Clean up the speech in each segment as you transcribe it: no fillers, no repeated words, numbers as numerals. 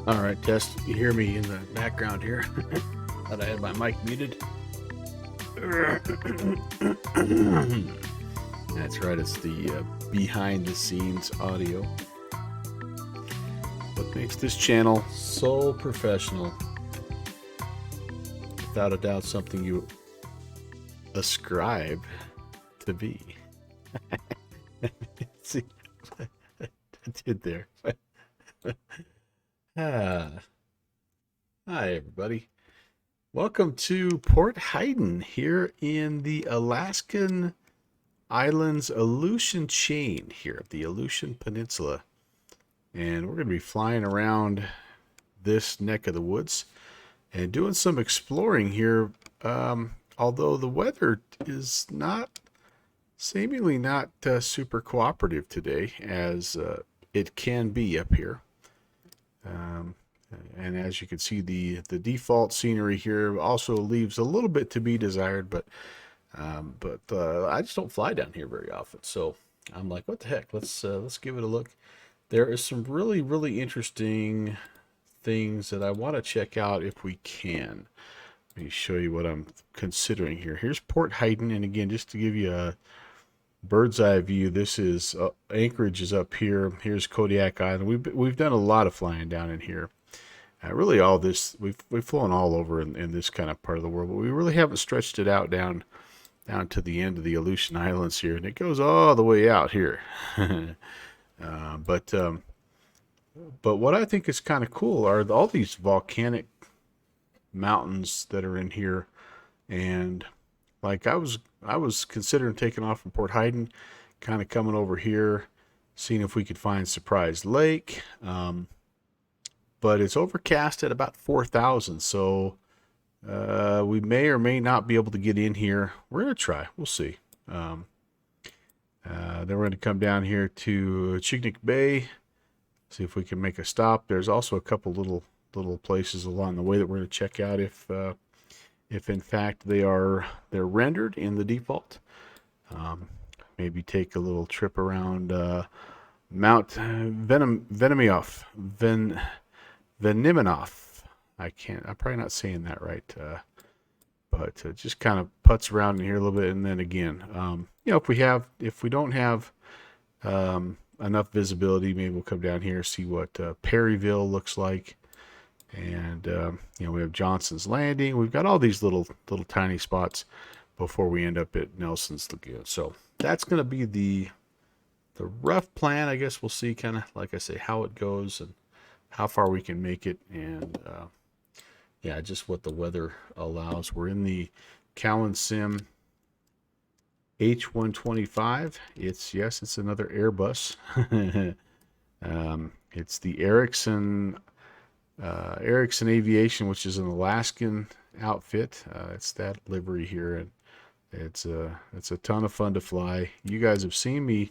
All right, Tess, you hear me in the background here? Thought I had my mic muted. That's right, it's the behind the scenes audio. What makes this channel so professional? Without a doubt, something you ascribe to be. See, I did there. ah, hi, everybody. Welcome to Port Hayden here in the Alaskan Islands Aleutian chain here at the Aleutian Peninsula. And we're going to be flying around this neck of the woods and doing some exploring here. Although the weather is seemingly not super cooperative today, as it can be up here. Um, and as you can see, the default scenery here also leaves a little bit to be desired, but I just don't fly down here very often. So I'm like, what the heck? Let's give it a look. There is some really interesting things that I want to check out if we can. Let me show you what I'm considering here. Here's Port Hayden, and again, just to give you a bird's eye view, this is Anchorage is up here. Here's Kodiak Island. We've done a lot of flying down in here. Really, all this we've flown all over in this kind of part of the world, but we really haven't stretched it out down to the end of the Aleutian Islands here, and it goes all the way out here. uh, but um, but what I think is kind of cool are all these volcanic mountains that are in here, and like I was considering taking off from Port Hayden, kind of coming over here, seeing if we could find Surprise Lake. But it's overcast at about 4,000, so we may or may not be able to get in here. We're gonna try. We'll see. Then we're gonna come down here to Chignik Bay, see if we can make a stop. There's also a couple little places along the way that we're gonna check out if in fact they're rendered in the default. Maybe take a little trip around Mount Veniminoff. I'm probably not saying that right, but just kind of putz around in here a little bit, and then again, if we don't have enough visibility, maybe we'll come down here see what Perryville looks like, and we have Johnson's Landing. We've got all these little tiny spots before we end up at Nelson's Lagoon. So that's going to be the rough plan. I guess we'll see, kind of like I say, how it goes and how far we can make it, and just what the weather allows. We're in the Cowan Sim H125. It's another Airbus. It's the Ericsson Aviation, which is an Alaskan outfit. It's that livery here, and it's a ton of fun to fly. You guys have seen me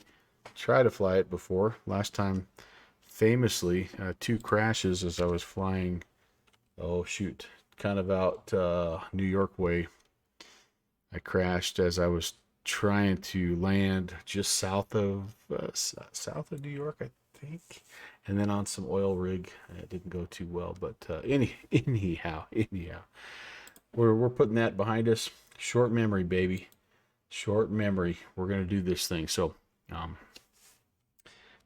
try to fly it before. Last time, famously, 2 crashes as I was flying. Oh shoot, kind of out New York way. I crashed as I was trying to land just south of New York, I think, and then on some oil rig. It didn't go too well, but anyhow, we're putting that behind us. Short memory, baby. Short memory. We're gonna do this thing. So,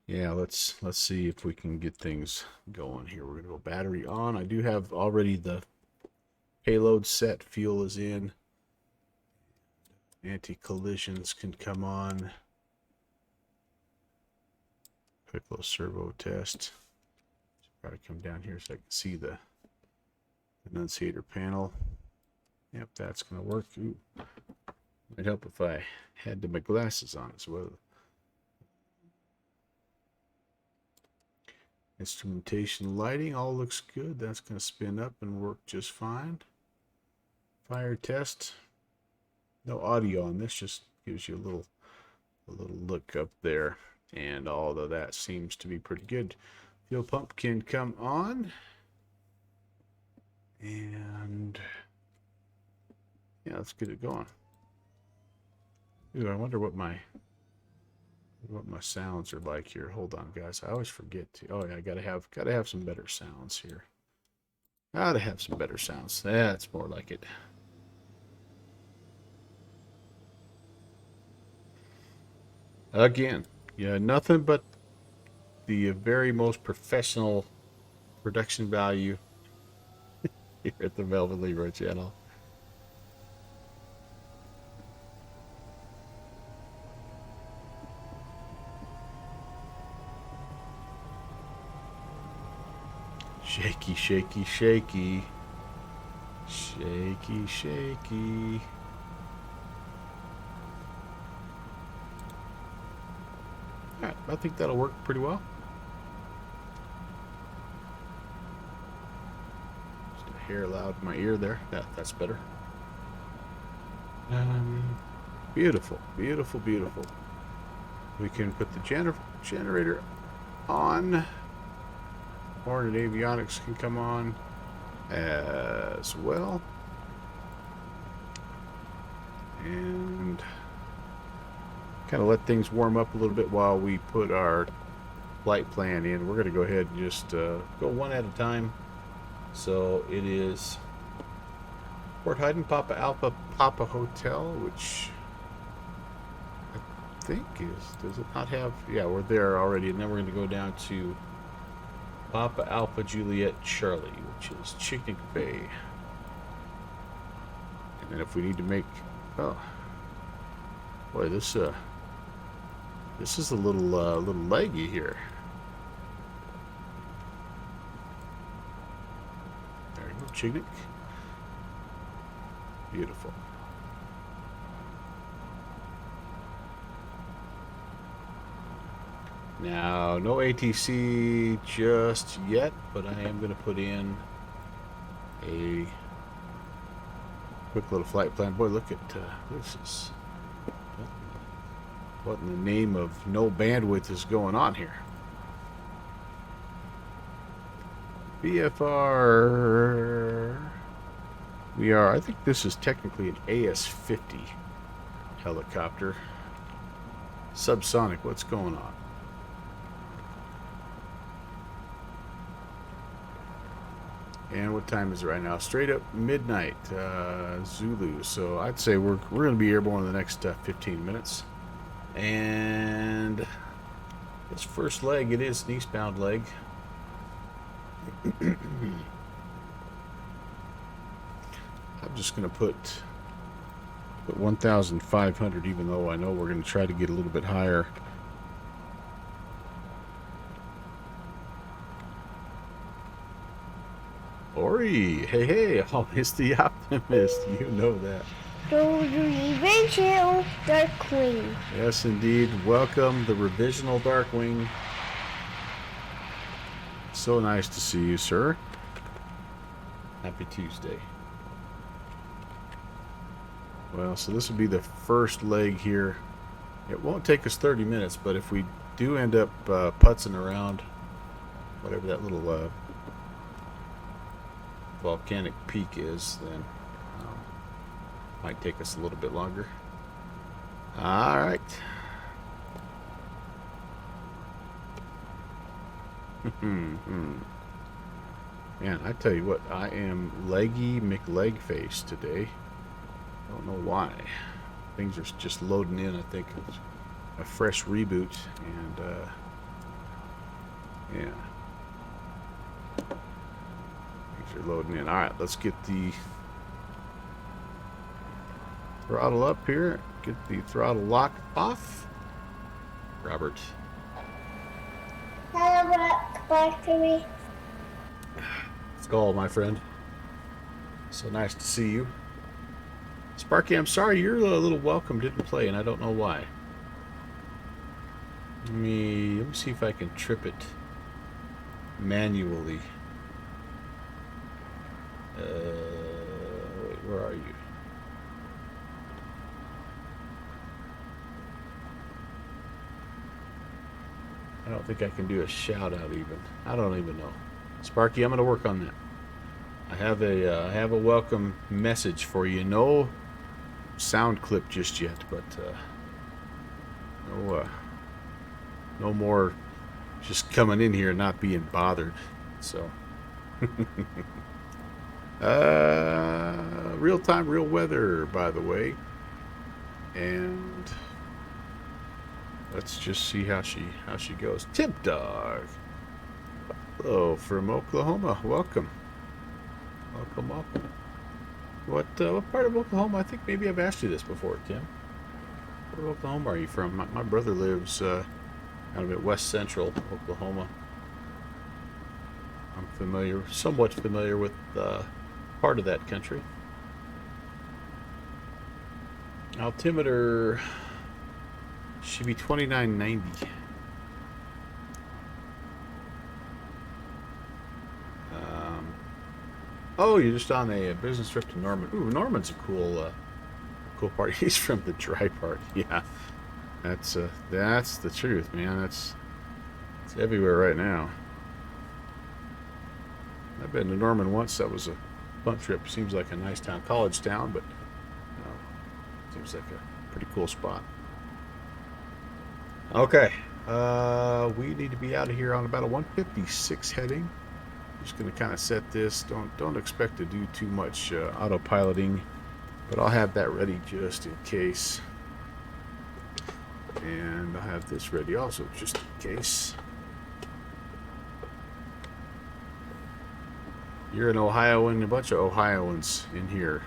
let's see if we can get things going here. We're gonna go battery on. I do have already the payload set. Fuel is in. Anti-collisions can come on. Quick little servo test. Probably come down here so I can see the annunciator panel. Yep, that's gonna work. Ooh. Might help if I had my glasses on as well. Instrumentation, lighting, all looks good. That's gonna spin up and work just fine. Fire test. No audio on this, just gives you a little look up there, and all of that seems to be pretty good. Fuel pump can come on, and let's get it going. Ooh, I wonder what what my sounds are like here. Hold on, guys. I always forget to. Oh yeah, I gotta have some better sounds here. Gotta have some better sounds. That's more like it. Again, yeah, nothing but the very most professional production value here at the Melvin Leroy channel. Shaky, shaky, shaky. Shaky, shaky. Alright, I think that'll work pretty well. Just a hair loud in my ear there. Yeah, that's better. Beautiful, beautiful, beautiful. We can put the generator on. Hornet Avionics can come on as well. And kind of let things warm up a little bit while we put our flight plan in. We're going to go ahead and just go one at a time. So it is Port Haydn, Papa Alpha, Papa Hotel, which I think does it not have? Yeah, we're there already. And then we're going to go down to Papa Alpha Juliet Charlie, which is Chicknick Bay. And then if we need to make, oh boy, this is a little leggy here. There you go, Chicknick. Beautiful. Now, no ATC just yet, but I am going to put in a quick little flight plan. Boy, look at this is what in the name of no bandwidth is going on here. BFR. We are, I think this is technically an AS-50 helicopter. Subsonic, what's going on? And what time is it right now? Straight up midnight, Zulu. So I'd say we're going to be airborne in the next 15 minutes. And this first leg, it is an eastbound leg. I'm just going to put 1,500, even though I know we're going to try to get a little bit higher. Ori, hey, always the optimist. You know that. So the revisional Darkwing. Yes, indeed. Welcome, the revisional Darkwing. So nice to see you, sir. Happy Tuesday. Well, so this will be the first leg here. It won't take us 30 minutes, but if we do end up putzing around, whatever that little volcanic peak is, then might take us a little bit longer. All right. Man, I tell you what, I am leggy McLegface today. I don't know why. Things are just loading in. I think it's a fresh reboot, and yeah, things are loading in. All right, let's get the throttle up here. Get the throttle lock off. Robert. Hello, back to me. Skull, my friend. So nice to see you. Sparky, I'm sorry, your little welcome didn't play, and I don't know why. Let me see if I can trip it manually. Wait, where are you? I don't think I can do a shout out even. I don't even know. Sparky, I'm going to work on that. I have a welcome message for you. No sound clip just yet, but No more just coming in here and not being bothered. So, real time, real weather, by the way. And let's just see how she goes. Tip Dog. Hello from Oklahoma. Welcome. Welcome, welcome. What part of Oklahoma? I think maybe I've asked you this before, Tim. Where of Oklahoma are you from? My brother lives kind of at west central Oklahoma. I'm somewhat familiar with part of that country. Altimeter should be 2990. Oh, you're just on a business trip to Norman. Ooh, Norman's a cool part. He's from the dry part. Yeah, that's the truth, man. It's everywhere right now. I've been to Norman once. That was a fun trip. Seems like a nice town, college town, but seems like a pretty cool spot. Okay, we need to be out of here on about a 156 heading. Just going to kind of set this. Don't expect to do too much autopiloting, but I'll have that ready just in case. And I'll have this ready also just in case. You're an Ohioan, a bunch of Ohioans in here.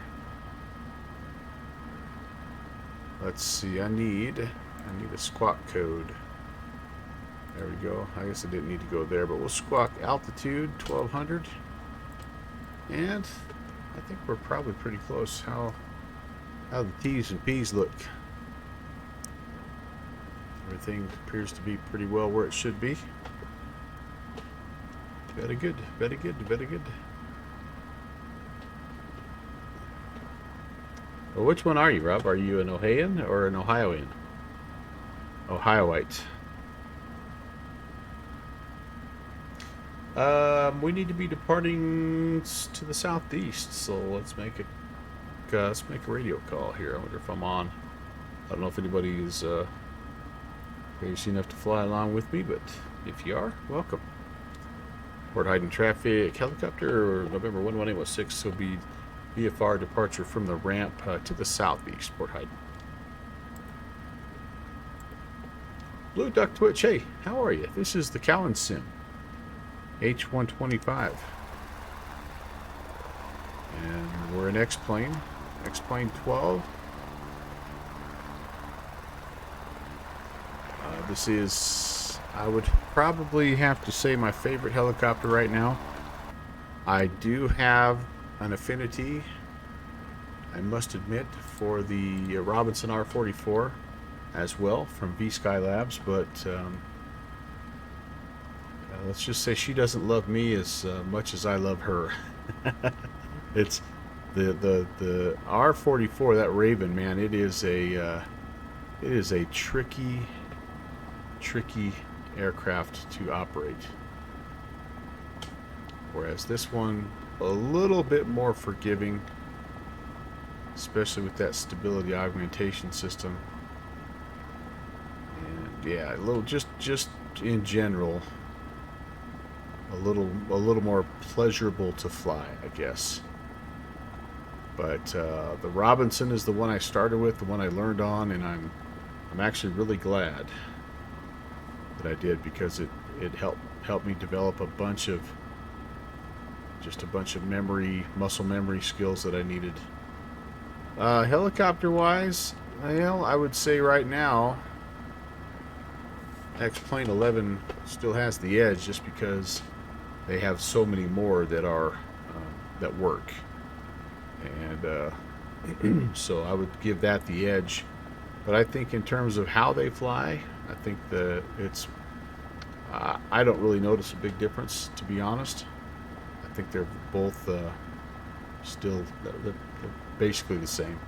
Let's see, I need a squawk code. There we go. I guess I didn't need to go there, but we'll squawk altitude 1200. And I think we're probably pretty close. How the T's and P's look. Everything appears to be pretty well where it should be. Very good, very good, very good. Well, which one are you, Rob? Are you an Ohioan or an Ohioan? Ohioite. We need to be departing to the southeast, so let's make a radio call here. I wonder if I'm on. I don't know if anybody is crazy enough to fly along with me, but if you are, welcome. Port Hayden traffic helicopter, November 11806 will be VFR departure from the ramp to the southeast, Port Hayden. Blue Duck Twitch, hey, how are you? This is the Cowan Sim. H125. And we're in X-Plane. X-Plane 12. This is, I would probably have to say, my favorite helicopter right now. I do have an affinity, I must admit, for the Robinson R44 as well from V-Sky Labs, but let's just say she doesn't love me as much as I love her. It's the R44, that Raven, man. It is a tricky aircraft to operate. Whereas this one, a little bit more forgiving, especially with that stability augmentation system. And yeah, a little just in general, a little more pleasurable to fly, I guess. But the Robinson is the one I started with, the one I learned on, and I'm actually really glad that I did, because it helped me develop a bunch of muscle memory skills that I needed. Helicopter wise, well, I would say right now X-Plane 11 still has the edge, just because they have so many more that are that work, and so I would give that the edge. But I think in terms of how they fly, I think I don't really notice a big difference, to be honest. I think they're both they're basically the same.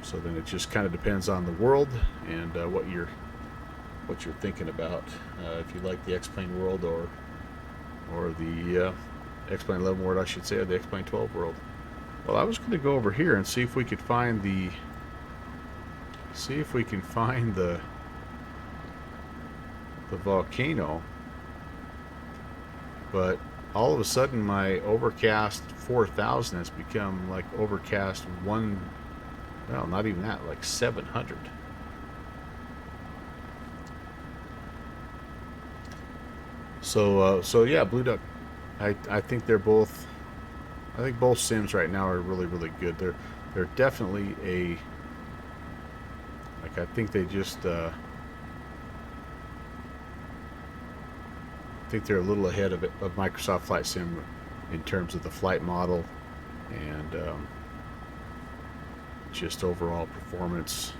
So then it just kind of depends on the world and what you're thinking about. If you like the X-Plane world or the X-Plane 11 world, I should say, or the X-Plane 12 world. Well, I was going to go over here and see if we could find the the volcano, but all of a sudden my overcast 4000 has become like overcast well, not even that, like 700. So yeah, Blue Duck. I think they're both. I think both sims right now are really really good. They're definitely a. Like I think they just. I think they're a little ahead of Microsoft Flight Sim in terms of the flight model and just overall performance,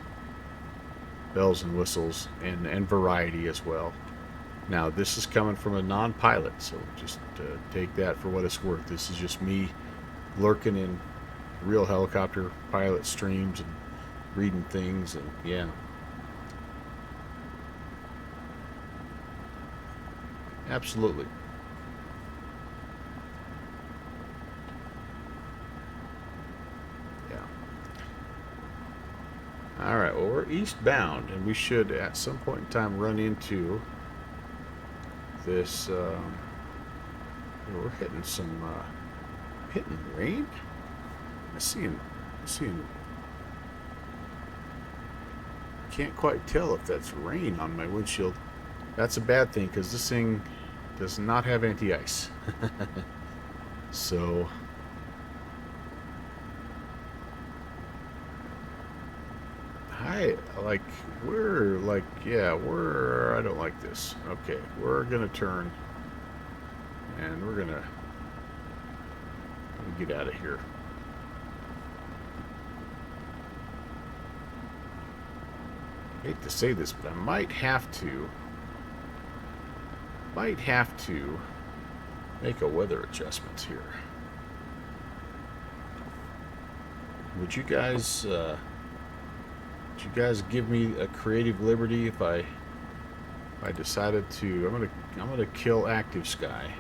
bells and whistles, and variety as well. Now, this is coming from a non-pilot, so just take that for what it's worth. This is just me lurking in real helicopter pilot streams and reading things, and yeah. Absolutely. Yeah. All right, well, we're eastbound, and we should at some point in time run into this. We're hitting some hitting rain. I'm seeing. Can't quite tell if that's rain on my windshield. That's a bad thing because this thing does not have anti-ice. So I don't like this. Okay, we're gonna turn and we're gonna get out of here. I hate to say this, but I might have to make a weather adjustment here. Would you guys give me a creative liberty if I decided to? I'm gonna kill active sky,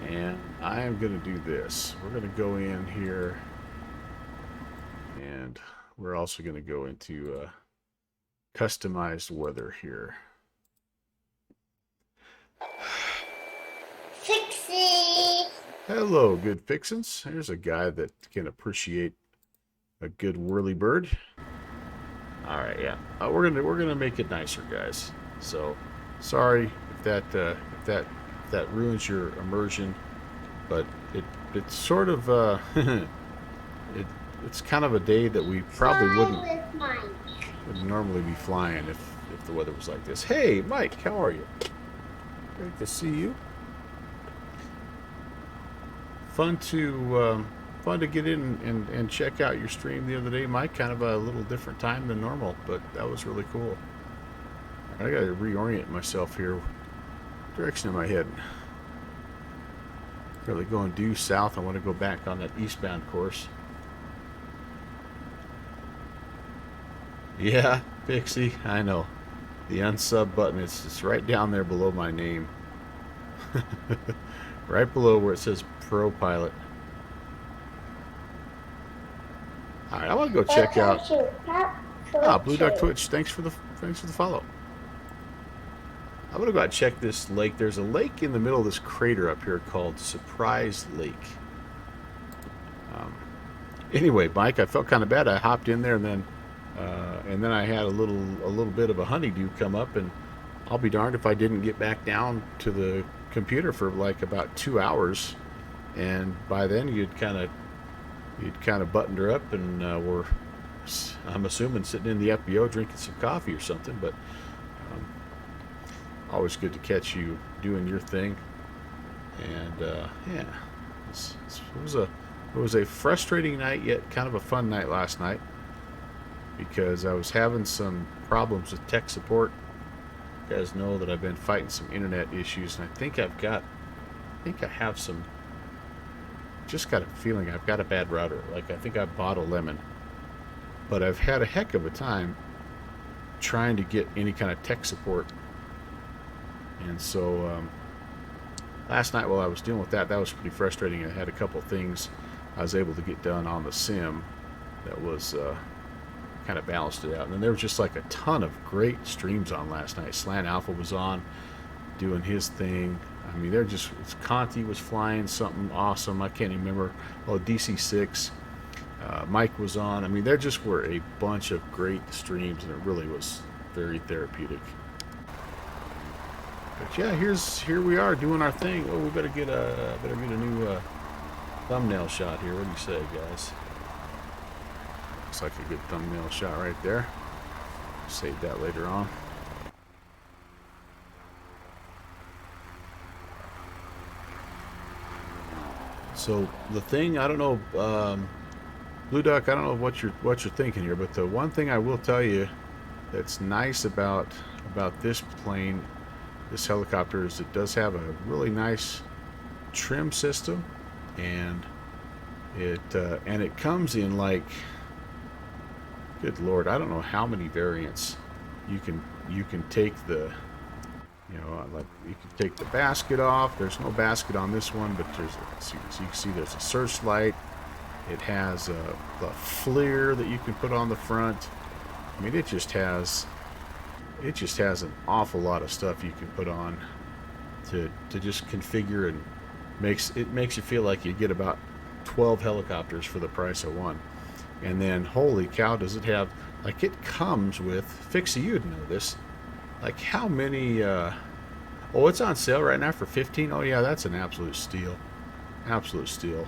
and I am gonna do this. We're gonna go in here, and we're also gonna go into customized weather here. Fixie! Hello, good fixins. Here's a guy that can appreciate a good whirly bird. All right, yeah. We're gonna make it nicer, guys. So, sorry if that ruins your immersion, but it's sort of it's kind of a day that we probably wouldn't normally be flying if the weather was like this. Hey, Mike, how are you? Great to see you. Fun to get in and check out your stream the other day, Mike. Kind of a little different time than normal, but that was really cool. I gotta reorient myself here. Direction am I heading? Really going due south. I want to go back on that eastbound course. Yeah, Pixie, I know. The unsub button, it's right down there below my name. Right below where it says Pro Pilot. Alright, I want to go check out. Blue Duck Twitch, thanks for the follow. I'm gonna go out and check this lake. There's a lake in the middle of this crater up here called Surprise Lake. Anyway, Mike, I felt kind of bad. I hopped in there and then I had a little bit of a honeydew come up, and I'll be darned if I didn't get back down to the computer for like about 2 hours, and by then you'd kind of buttoned her up and were, I'm assuming, sitting in the FBO drinking some coffee or something. But always good to catch you doing your thing. And yeah, it was a frustrating night, yet kind of a fun night last night, because I was having some problems with tech support. You guys know that I've been fighting some internet issues, and I think I have some. Just got a feeling I've got a bad router. Like, I think I bought a lemon, but I've had a heck of a time trying to get any kind of tech support. And so last night while I was dealing with that was pretty frustrating. I had a couple things I was able to get done on the sim that was kind of balanced it out. And then there was just like a ton of great streams on last night. Slant Alpha was on doing his thing. I mean, they're just, Conti was flying something awesome. I can't even remember. Oh, DC6. Mike was on. I mean, there just were a bunch of great streams, and it really was very therapeutic. But yeah, here we are doing our thing. Oh, we better get a new thumbnail shot here. What do you say, guys? Looks like a good thumbnail shot right there. Save that later on. So the thing, I don't know, Blue Duck, I don't know what you're thinking here, but the one thing I will tell you that's nice about this plane, this helicopter, is it does have a really nice trim system, and it comes in like, good Lord, I don't know how many variants you can take the, like you can take the basket off. There's no basket on this one, but there's so you can see there's a searchlight. It has the FLIR that you can put on the front. I mean, it just has an awful lot of stuff you can put on to just configure, and makes you feel like you get about 12 helicopters for the price of one. And then, holy cow, does it have, like, it comes with, Fixie, you'd know this, like how many, oh, it's on sale right now for 15. Oh yeah, that's an absolute steal. Absolute steal.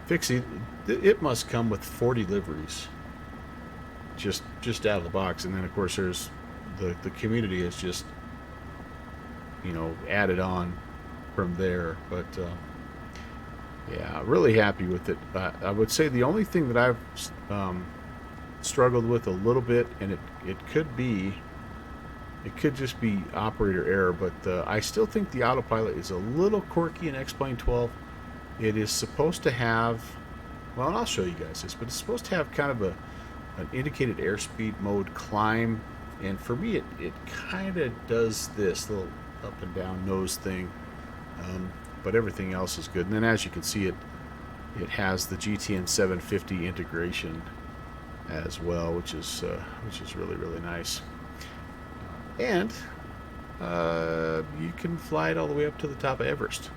Fixie, it must come with 40 liveries. Just out of the box. And then of course there's the community is just, added on from there. But yeah, really happy with it. I would say the only thing that I've struggled with a little bit, and it could just be operator error, but I still think the autopilot is a little quirky in X-Plane 12. It is supposed to have, well, and I'll show you guys this, but it's supposed to have kind of an indicated airspeed mode climb, and for me it kind of does this little up and down nose thing, but everything else is good. And then as you can see, it has the GTN 750 integration as well, which is really, really nice. And you can fly it all the way up to the top of Everest,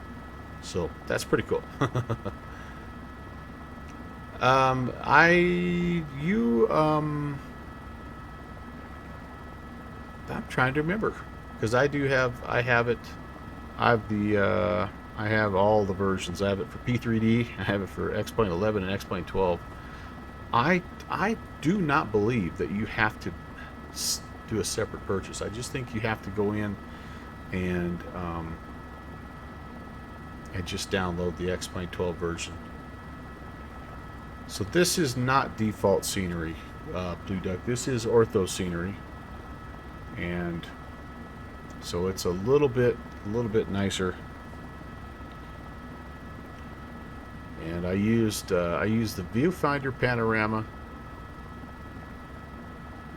so that's pretty cool. I'm trying to remember, because I have all the versions. I have it for P3D, I have it for X-Plane 11 and X-Plane 12. I do not believe that you have to do a separate purchase. I just think you have to go in and just download the X-Plane 12 version. So this is not default scenery, Blue Duck. This is ortho scenery, and so it's a little bit nicer. And I used the viewfinder panorama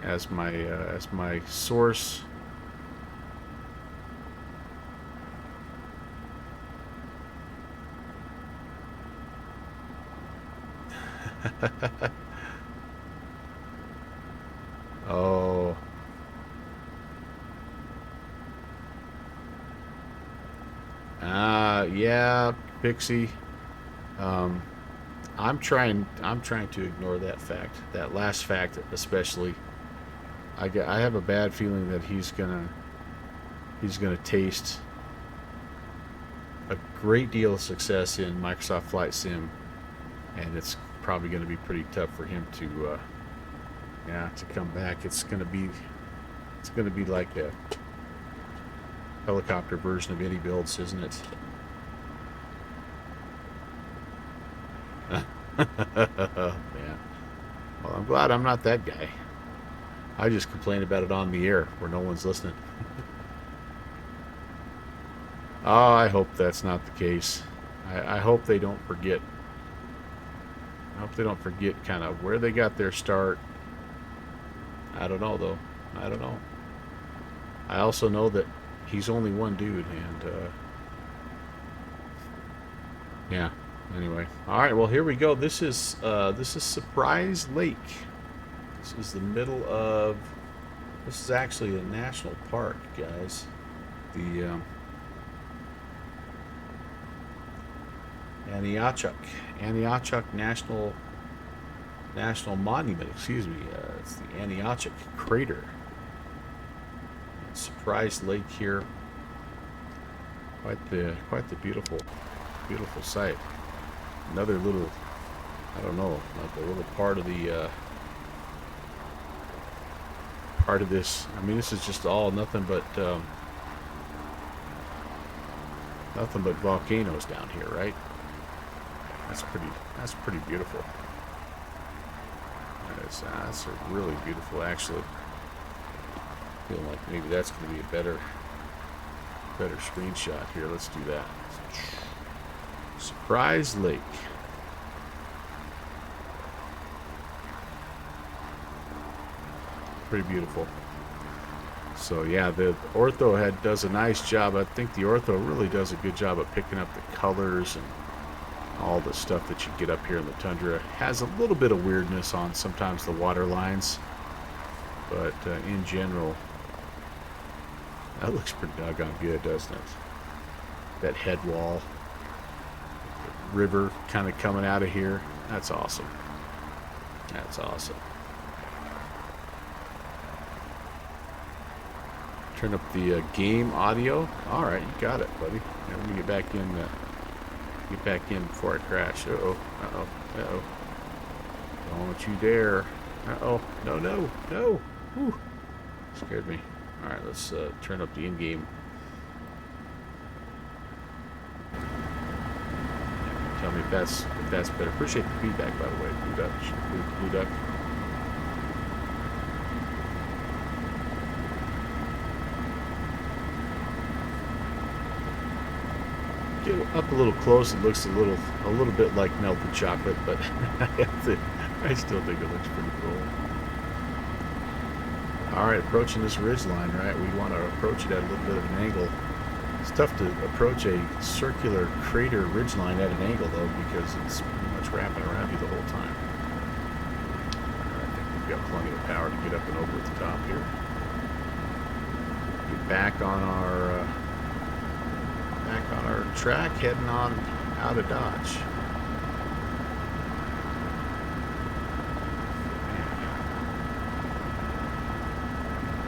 as my source. Oh. Yeah, Pixie. I'm trying to ignore that fact, that last fact especially. I have a bad feeling that he's gonna taste a great deal of success in Microsoft Flight Sim, and it's probably going to be pretty tough for him to come back. It's going to be like a helicopter version of any builds, isn't it? Man. Well, I'm glad I'm not that guy. I just complain about it on the air where no one's listening. Oh, I hope that's not the case. I hope they don't forget. I hope they don't forget kind of where they got their start. I don't know, though. I don't know. I also know that he's only one dude, and yeah. Anyway, all right. Well, here we go. This is Surprise Lake. This is the middle of. This is actually a national park, guys. The Aniachuk National Monument. Excuse me. It's the Aniachuk Crater. Surprise Lake here. Quite the beautiful sight. Another little, I don't know, like a little part of the part of this. I mean, this is just all nothing but volcanoes down here, right? That's pretty beautiful. That's a really beautiful, actually. Feeling like maybe that's going to be a better screenshot here. Let's do that. Surprise Lake. Pretty beautiful. So yeah, the ortho does a nice job. I think the ortho really does a good job of picking up the colors and all the stuff that you get up here in the tundra. Has a little bit of weirdness on sometimes the water lines, but in general, that looks pretty doggone good, doesn't it? That head wall, the river kind of coming out of here. That's awesome. That's awesome. Turn up the game audio. All right, you got it, buddy. Now, let me get back in. Get back in before I crash. Uh-oh. Uh-oh. Uh-oh. Don't you dare. Uh-oh. No, no, no. Whew. Scared me. All right, let's turn up the in-game. Tell me if that's better. Appreciate the feedback, by the way. Blue Duck. Get up a little close. It looks a little bit like melted chocolate, but I still think it looks pretty cool. All right, approaching this ridge line, right? We want to approach it at a little bit of an angle. It's tough to approach a circular crater ridge line at an angle, though, because it's pretty much wrapping around you the whole time. I think we've got plenty of power to get up and over at the top here. Get back on our track, heading on out of Dodge.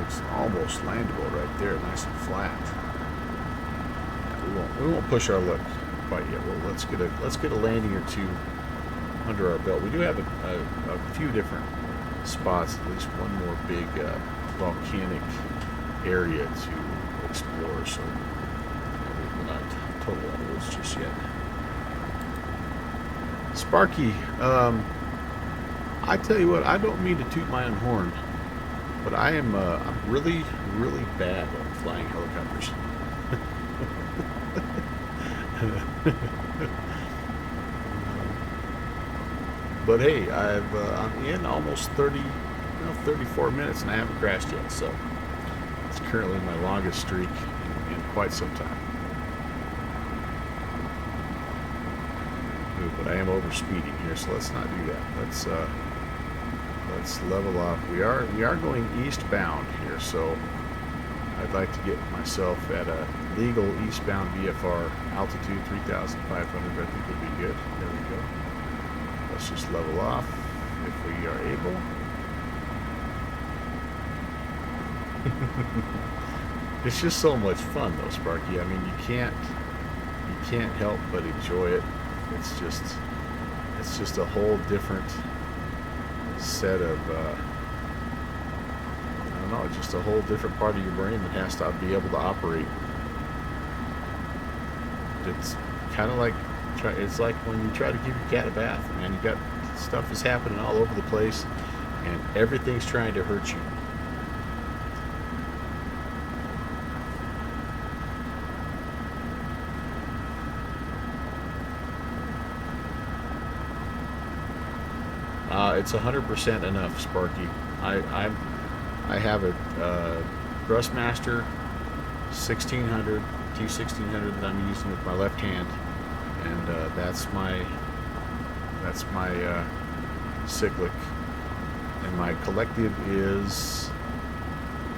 It's almost landable right there, nice and flat. We won't push our luck quite yet. Well, let's get a landing or two under our belt. We do have a few different spots, at least one more big volcanic area to explore. So we're not totally out of the woods just yet. Sparky, I tell you what, I don't mean to toot my own horn, but I'm really, really bad at flying helicopters. But hey, I'm in almost 34 minutes and I haven't crashed yet, so it's currently my longest streak in quite some time. Ooh, but I am over speeding here, so let's not do that. Let's level off. We are going eastbound here, so I'd like to get myself at a legal eastbound VFR altitude 3,500. I think would be good. There we go. Let's just level off if we are able. It's just so much fun, though, Sparky. I mean, you can't help but enjoy it. It's just a whole different set of I don't know, just a whole different part of your brain that has to be able to operate. It's kind of like it's like when you try to give your cat a bath, man. You got stuff is happening all over the place, and everything's trying to hurt you. It's 100% enough, Sparky. I have a Thrustmaster 1600 T1600 that I'm using with my left hand, and that's my cyclic, and my collective is.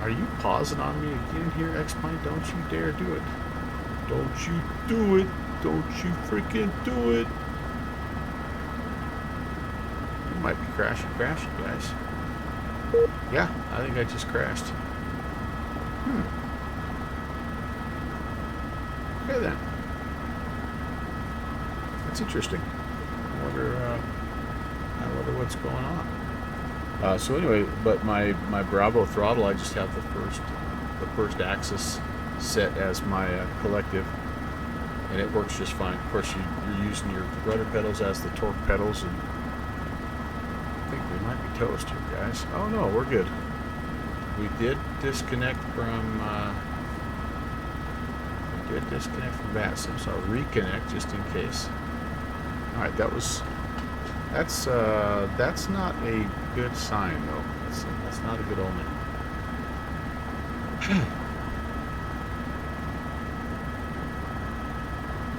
Are you pausing on me again here, X-Plane? Don't you dare do it! Don't you do it! Don't you freaking do it! You might be crashing, guys. Yeah, I think I just crashed. Okay then. That's interesting. I wonder what's going on. So anyway, but my Bravo throttle, I just have the first axis set as my collective, and it works just fine. Of course, you're using your rudder pedals as the torque pedals, and I think we might be toast here, guys. Oh no, we're good. We did disconnect from VATSIM, so I'll reconnect just in case. All right, that's not a good sign though. That's not a good omen.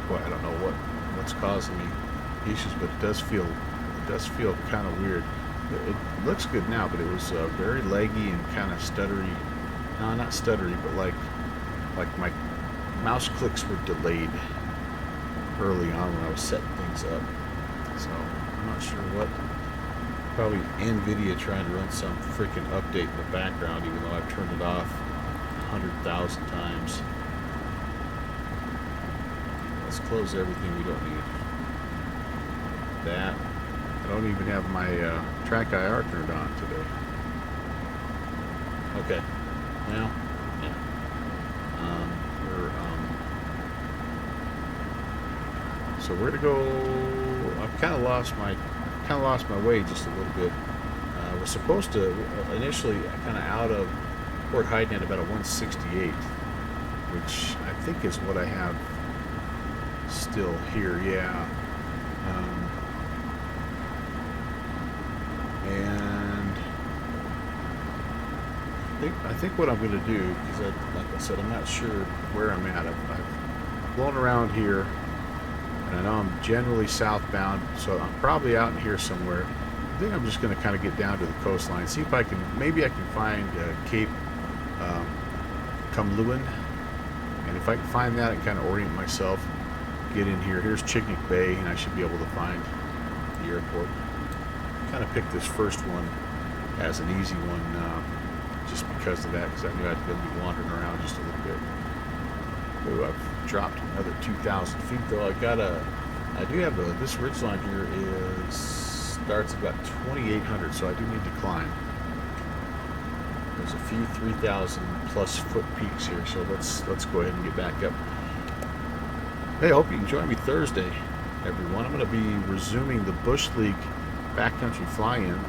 Boy, I don't know what's causing me issues, but it does feel kind of weird. It looks good now, but it was very laggy and kind of stuttery. No, not stuttery, but like my mouse clicks were delayed early on when I was setting things up. So I'm not sure what. Probably NVIDIA trying to run some freaking update in the background, even though I've turned it off 100,000 times. Let's close everything we don't need. That. I don't even have my track IR turned on today. Okay. Now, yeah. So where to go? I've kind of lost my way just a little bit. Was supposed to initially kind of out of Port Heiden at about a 168, which I think is what I have still here. Yeah. And I think what I'm going to do, because like I said, I'm not sure where I'm at. I've blown around here, and I know I'm generally southbound, so I'm probably out in here somewhere. I think I'm just going to kind of get down to the coastline, see if maybe I can find Cape Kamlooan, and if I can find that, I can kind of orient myself, get in here. Here's Chignik Bay, and I should be able to find the airport. Kind of picked this first one as an easy one, just because of that, because I knew I'd be wandering around just a little bit. Ooh, I've dropped another 2,000 feet though. I do have this ridgeline here starts about 2,800, so I do need to climb. There's a few 3,000 plus foot peaks here, so let's go ahead and get back up. Hey, I hope you can join me Thursday, everyone. I'm going to be resuming the Bush League backcountry fly-in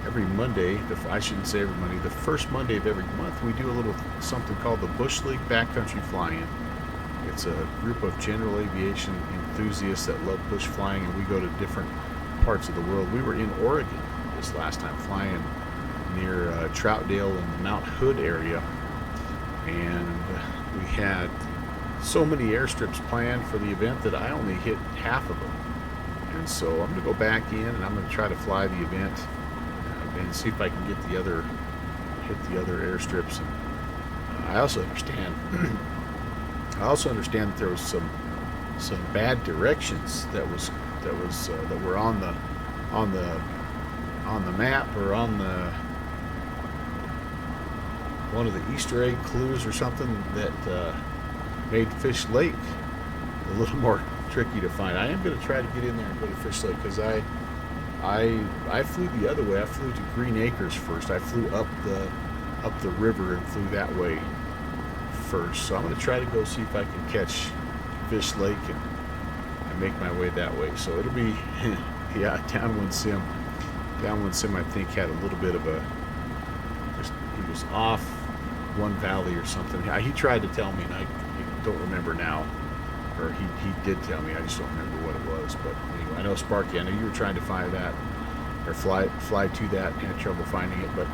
every Monday. I shouldn't say every Monday. The first Monday of every month, we do a little something called the Bush League backcountry fly-in. It's a group of general aviation enthusiasts that love bush flying, and we go to different parts of the world. We were in Oregon this last time, flying near Troutdale and the Mount Hood area, and we had so many airstrips planned for the event that I only hit half of them. And so I'm going to go back in, and I'm going to try to fly the event and see if I can hit the other airstrips. And I also understand that there was some bad directions that were on the map, or on the one of the Easter egg clues or something that made Fish Lake a little more tricky to find. I am going to try to get in there and go to Fish Lake, because I flew the other way. I flew to Green Acres first. I flew up the river and flew that way first. So I'm going to try to go see if I can catch Fish Lake and make my way that way. So it'll be yeah, Downwind Sim I think had a little bit of he was off one valley or something. He tried to tell me, and I don't remember now. Or he did tell me, I just don't remember what it was. But anyway, I know Sparky, I know you were trying to find that, or fly to that, and had trouble finding it. But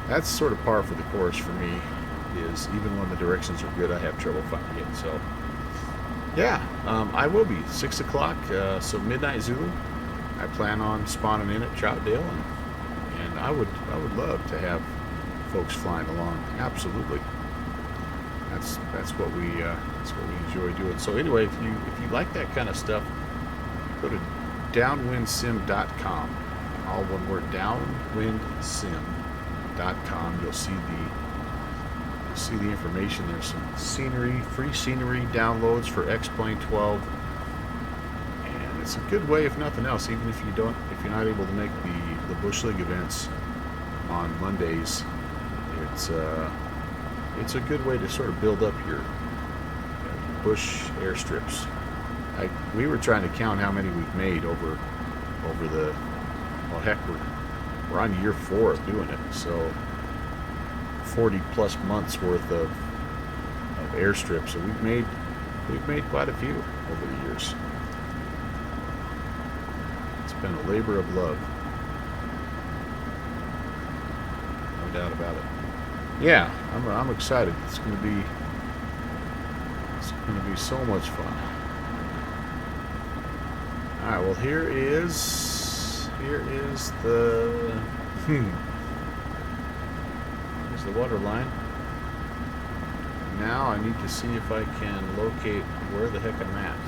that's sort of par for the course for me, is even when the directions are good, I have trouble finding it. So Yeah, I will be 6 o'clock, so midnight Zulu. I plan on spawning in at Troutdale, and I would love to have folks flying along. Absolutely, that's what we enjoy doing. So anyway, if you like that kind of stuff, go to downwindsim.com. All one word, downwindsim.com. You'll see the information. There's some scenery, free scenery downloads for X-Plane 12, and it's a good way, if nothing else, even if you're not able to make the Bush League events on Mondays, it's a good way to sort of build up your bush airstrips. We were trying to count how many we've made over the, well, heck, we're on year 4 of doing it, so 40 plus months worth of airstrips. So we've made quite a few over the years. It's been a labor of love, no doubt about it. Yeah, I'm excited. It's gonna be so much fun. All right, well, here is the here's the water line. Now I need to see if I can locate where the heck I'm at.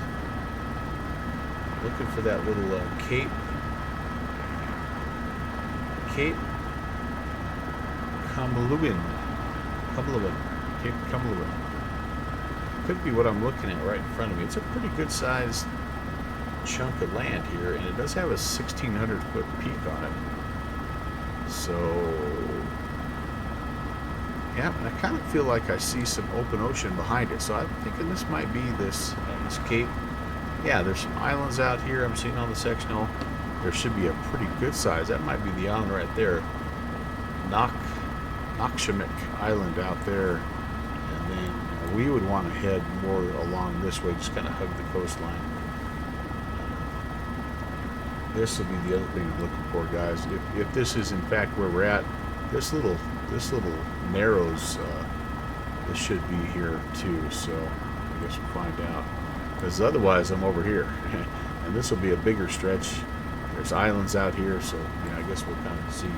Looking for that little Cape Cumberland. Cape Cumberland. Could be what I'm looking at right in front of me. It's a pretty good sized chunk of land here, and it does have a 1,600 foot peak on it. So yeah, and I kind of feel like I see some open ocean behind it. So I'm thinking this might be this cape. Yeah, there's some islands out here. I'm seeing on the sectional. There should be a pretty good size. That might be the island right there. Nokshamik Island out there. And then we would want to head more along this way, just kind of hug the coastline. This will be the other thing I'm looking for, guys. If this is in fact where we're at, this little narrows, this should be here too. So I guess we'll find out. Because otherwise, I'm over here, and this will be a bigger stretch. There's islands out here, so I guess we'll kind of see.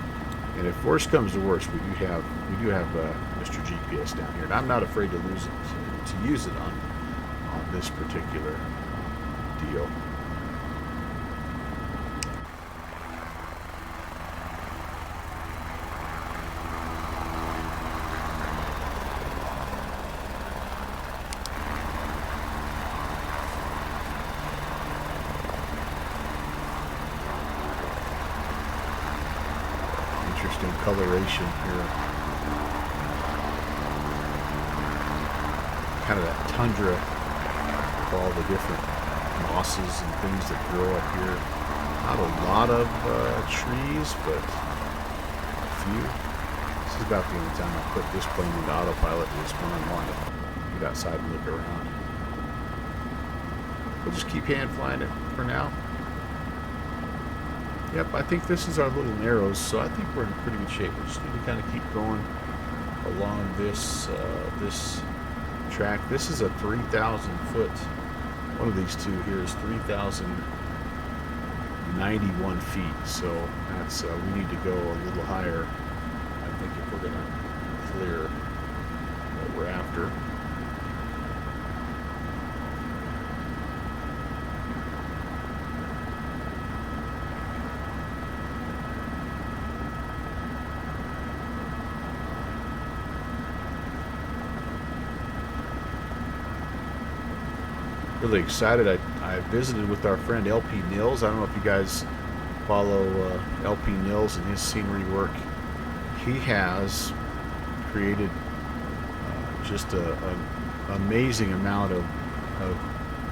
And if worst comes to worst, we do have Mr. GPS down here, and I'm not afraid to lose it to use it on this particular deal. Interesting coloration here. Kind of that tundra of all the different mosses and things that grow up here. Not a lot of trees, but a few. This is about the only time I put this plane into autopilot, is when I want to get outside and look around. We'll just keep hand flying it for now. Yep, I think this is our little narrows, so I think we're in pretty good shape. We just need to kind of keep going along this this track. This is a 3,000 foot. One of these two here is 3,091 feet. So that's we need to go a little higher, I think, if we're going to clear what we're after. Really excited. I visited with our friend LP Nils. I don't know if you guys follow LP Nils and his scenery work. He has created just an amazing amount of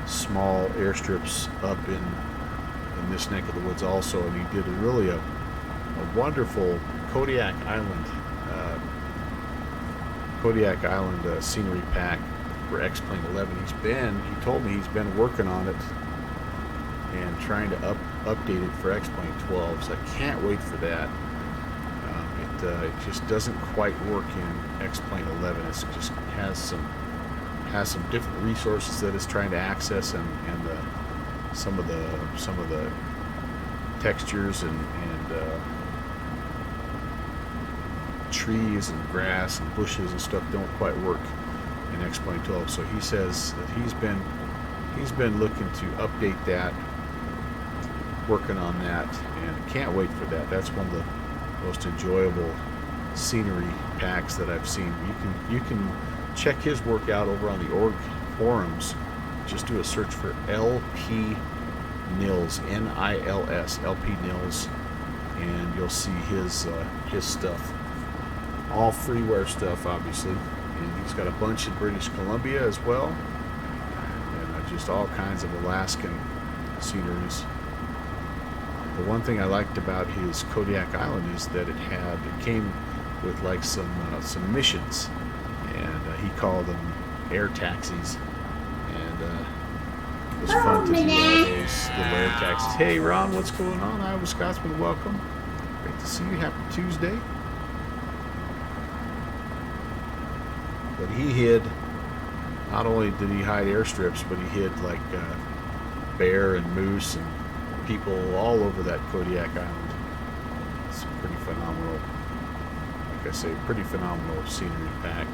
small airstrips up in this neck of the woods also, and he did a wonderful Kodiak Island scenery pack for X-Plane 11. He told me he's been working on it and trying to update it for X-Plane 12, so I can't wait for that. It just doesn't quite work in X-Plane 11. It just has some has some different resources that it's trying to access, and some of the textures and trees and grass and bushes and stuff don't quite work in X.12. So he says that he's been looking to update that, working on that, and can't wait for that. That's one of the most enjoyable scenery packs that I've seen. You can check his work out over on the org forums. Just do a search for LP Nils, Nils, LP Nils, and you'll see his stuff. All freeware stuff, obviously, and he's got a bunch in British Columbia as well, and just all kinds of Alaskan sceneries. The one thing I liked about his Kodiak Island is that it came with like some missions, and he called them air taxis, and it was fun to do all those little air taxis. Hey Ron, what's going on? Iowa Scotsman, welcome. Great to see you. Happy Tuesday. But he hid, not only did he hide airstrips, but he hid like bear and moose and people all over that Kodiak Island. It's pretty phenomenal. Like I say, pretty phenomenal scenery pack.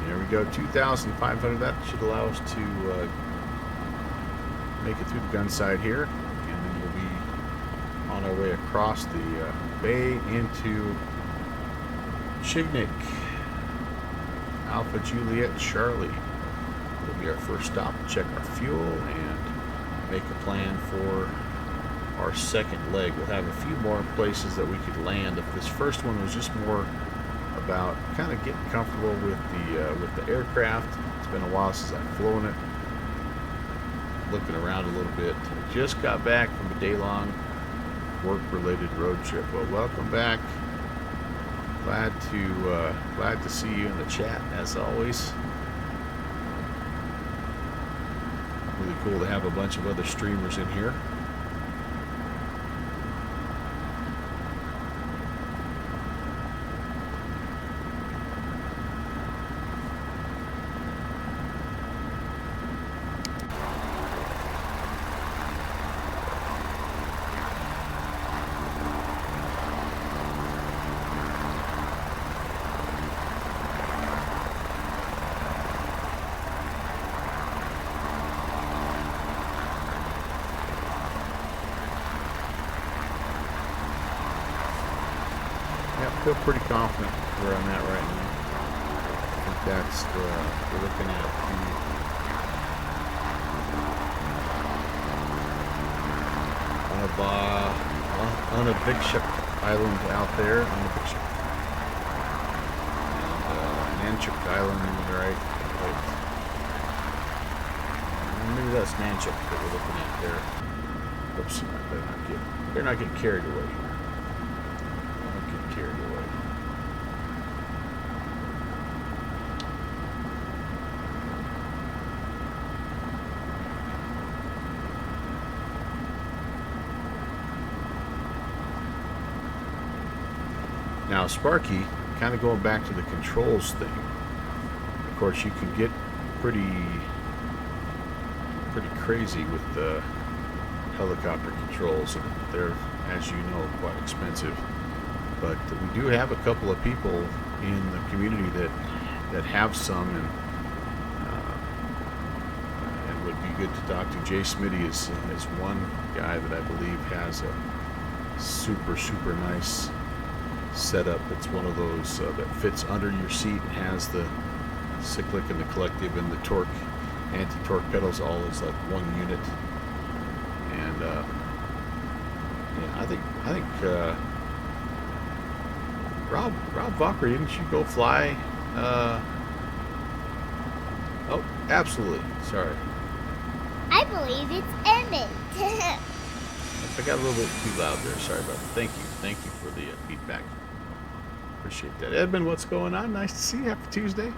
There we go, 2,500. That should allow us to make it through the gun side here, and then we'll be on our way across the bay into Chignik. Alpha Juliet Charlie will be our first stop. Check our fuel and make a plan for our second leg. We'll have a few more places that we could land. If this first one was just more about kind of getting comfortable with the aircraft. It's been a while since I've flown it. Looking around a little bit. Just got back from a day-long work-related road trip. Well, welcome back. Glad to see you in the chat as always. Really cool to have a bunch of other streamers in here. Feel pretty confident where I'm at right now. I think that's we're looking at the Unavixuk Island out there, Unavixuk, and Nanchuk Island, right? Maybe that's Nanchuk that we're looking at there. Oops, I better not get carried away here. Carried away. Now Sparky, kind of going back to the controls thing, of course you can get pretty crazy with the helicopter controls, and they're, as you know, quite expensive. But we do have a couple of people in the community that have some, and would be good to talk to. Jay Smitty is one guy that I believe has a super nice setup. It's one of those that fits under your seat and has the cyclic and the collective and the torque, anti-torque pedals all as like one unit. And yeah, I think. Rob Valkyrie, didn't you go fly? Oh, absolutely. Sorry. I believe it's Emmett. I got a little bit too loud there. Sorry about that. Thank you for the feedback. Appreciate that. Edmund, what's going on? Nice to see you. Happy Tuesday.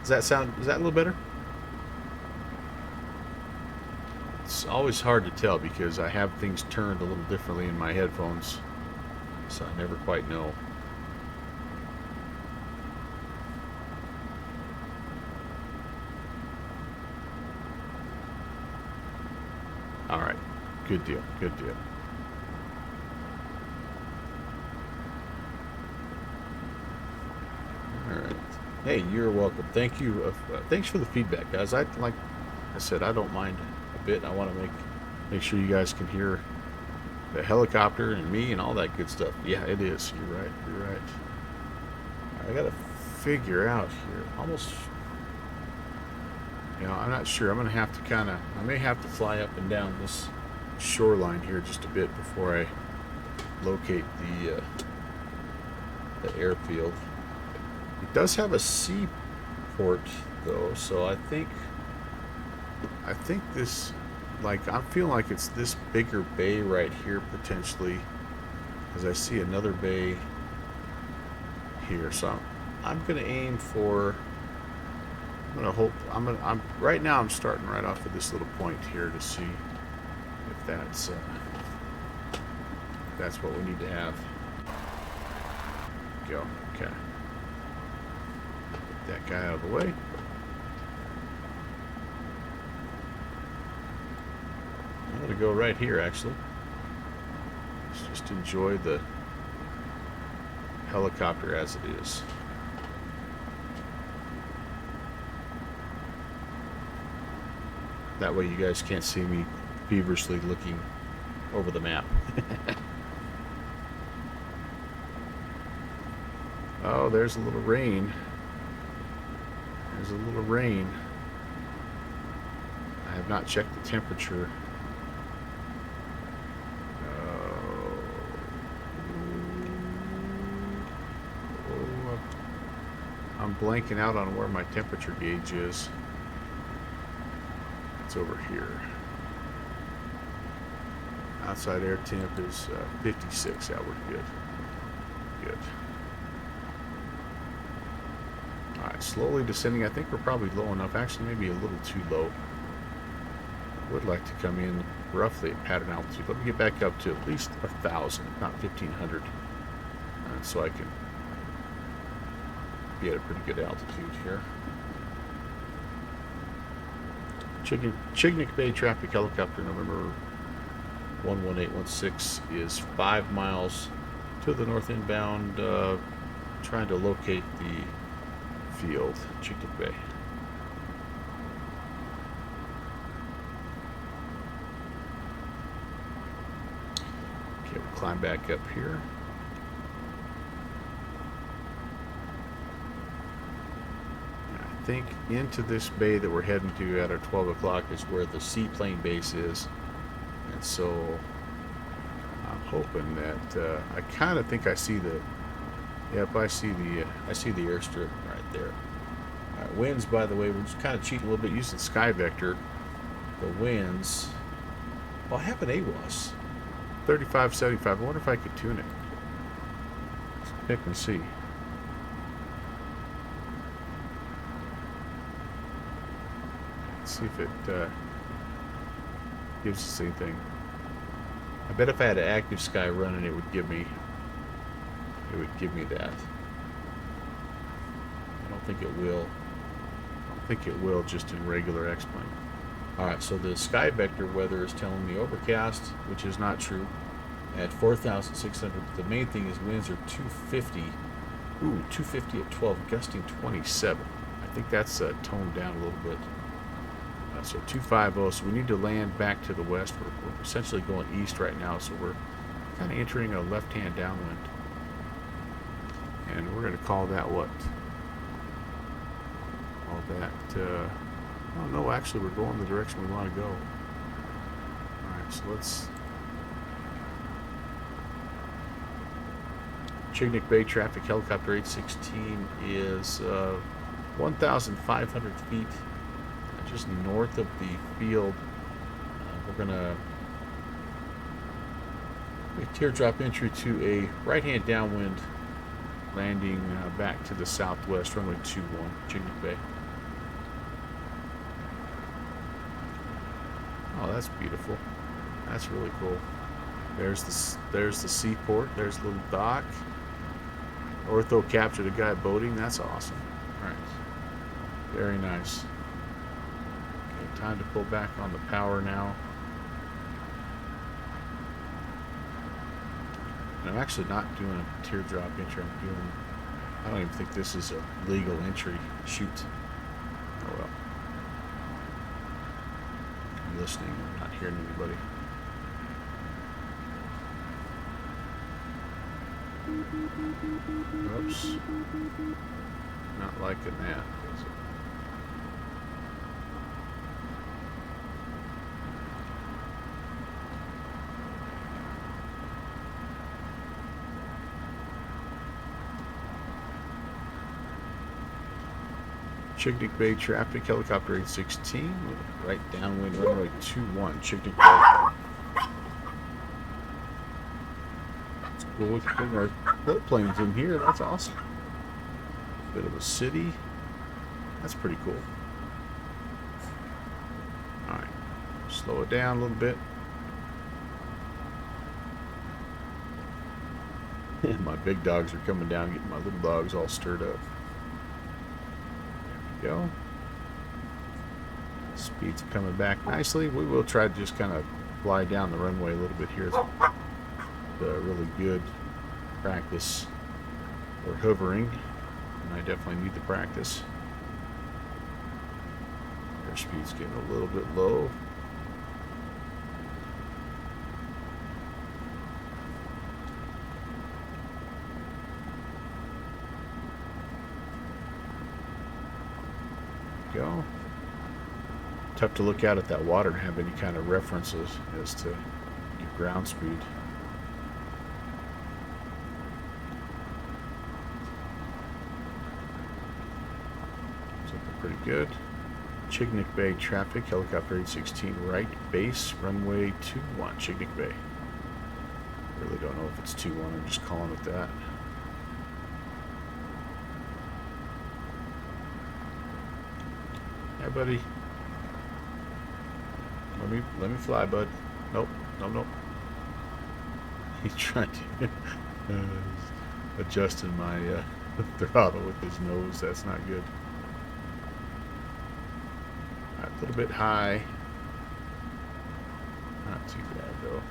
Is that a little better? It's always hard to tell because I have things turned a little differently in my headphones, so I never quite know. All right, good deal, good deal. All right. Hey, you're welcome. Thank you. Thanks for the feedback, guys. Like I said, I don't mind a bit. I want to make sure you guys can hear the helicopter and me and all that good stuff. Yeah, it is. You're right. You're right. I gotta figure out here. Almost. I'm not sure. I'm gonna have to I may have to fly up and down this shoreline here just a bit before I locate the airfield. It does have a seaport though, so I think this, like, I'm feeling like it's this bigger bay right here potentially, because I see another bay here. So I'm gonna aim for. I'm right now. I'm starting right off of this little point here to see if that's what we need to have. Go. Okay. Get that guy out of the way. I'm gonna go right here actually. Let's just enjoy the helicopter as it is. That way you guys can't see me feverishly looking over the map. Oh, there's a little rain. There's a little rain. I have not checked the temperature. I'm blanking out on where my temperature gauge is. It's over here. Outside air temp is 56. Yeah, we're good. Good. Alright, slowly descending. I think we're probably low enough. Actually, maybe a little too low. I would like to come in roughly at pattern altitude. Let me get back up to at least 1,000, if not 1,500. So I can be at a pretty good altitude here. Chignik Bay traffic helicopter November 11816 is 5 miles to the north inbound, trying to locate the field, Chignik Bay. Okay, we'll climb back up here. I think into this bay that we're heading to at our 12 o'clock is where the seaplane base is, and so I'm hoping that I kind of think I see the. Yep, I see the airstrip right there. All right, winds, by the way, we're just kind of cheating a little bit using Sky Vector. The winds. Well, I have an AWAS 3575. I wonder if I could tune it. Let's pick and see. See if it gives us anything. I bet if I had an active sky running, it would give me that. I don't think it will. I don't think it will just in regular X-Plane. Alright, so the Sky Vector weather is telling me overcast, which is not true, at 4,600. The main thing is winds are 250. Ooh, 250 at 12, gusting 27. I think that's toned down a little bit. So 250, so we need to land back to the west. We're essentially going east right now, so we're kind of entering a left-hand downwind. And we're going to call that what? Call that, oh no, actually we're going the direction we want to go. Alright, so let's... Chignik Bay traffic helicopter 816 is 1,500 feet. Just north of the field. We're gonna make teardrop entry to a right-hand downwind landing back to the southwest, runway 21, Chignik Bay. Oh, that's beautiful. That's really cool. There's the seaport. There's a little dock. Ortho captured a guy boating. That's awesome. All right. Very nice. Okay, time to pull back on the power now. And I'm actually not doing a teardrop entry. I don't even think this is a legal entry. Shoot. Oh well. I'm listening. I'm not hearing anybody. Oops. Not liking that. Chignik Bay traffic, helicopter 816, right downwind runway 21, Chignik Bay. It's cool. We can bring our float planes in here. That's awesome. Bit of a city. That's pretty cool. Alright. Slow it down a little bit. My big dogs are coming down, getting my little dogs all stirred up. There we go. Speed's coming back nicely. We will try to just kind of fly down the runway a little bit here. It's really good practice for hovering, and I definitely need the practice. Airspeed's getting a little bit low. Go. Tough to look out at that water and have any kind of references as to your ground speed. It's looking pretty good. Chignik Bay traffic, helicopter 816 right base, runway 21, Chignik Bay. Really don't know if it's 21, I'm just calling it that. Hey, buddy. Let me fly, bud. Nope. Nope. He's trying to adjusting my throttle with his nose. That's not good. Right, a little bit high. Not too bad though.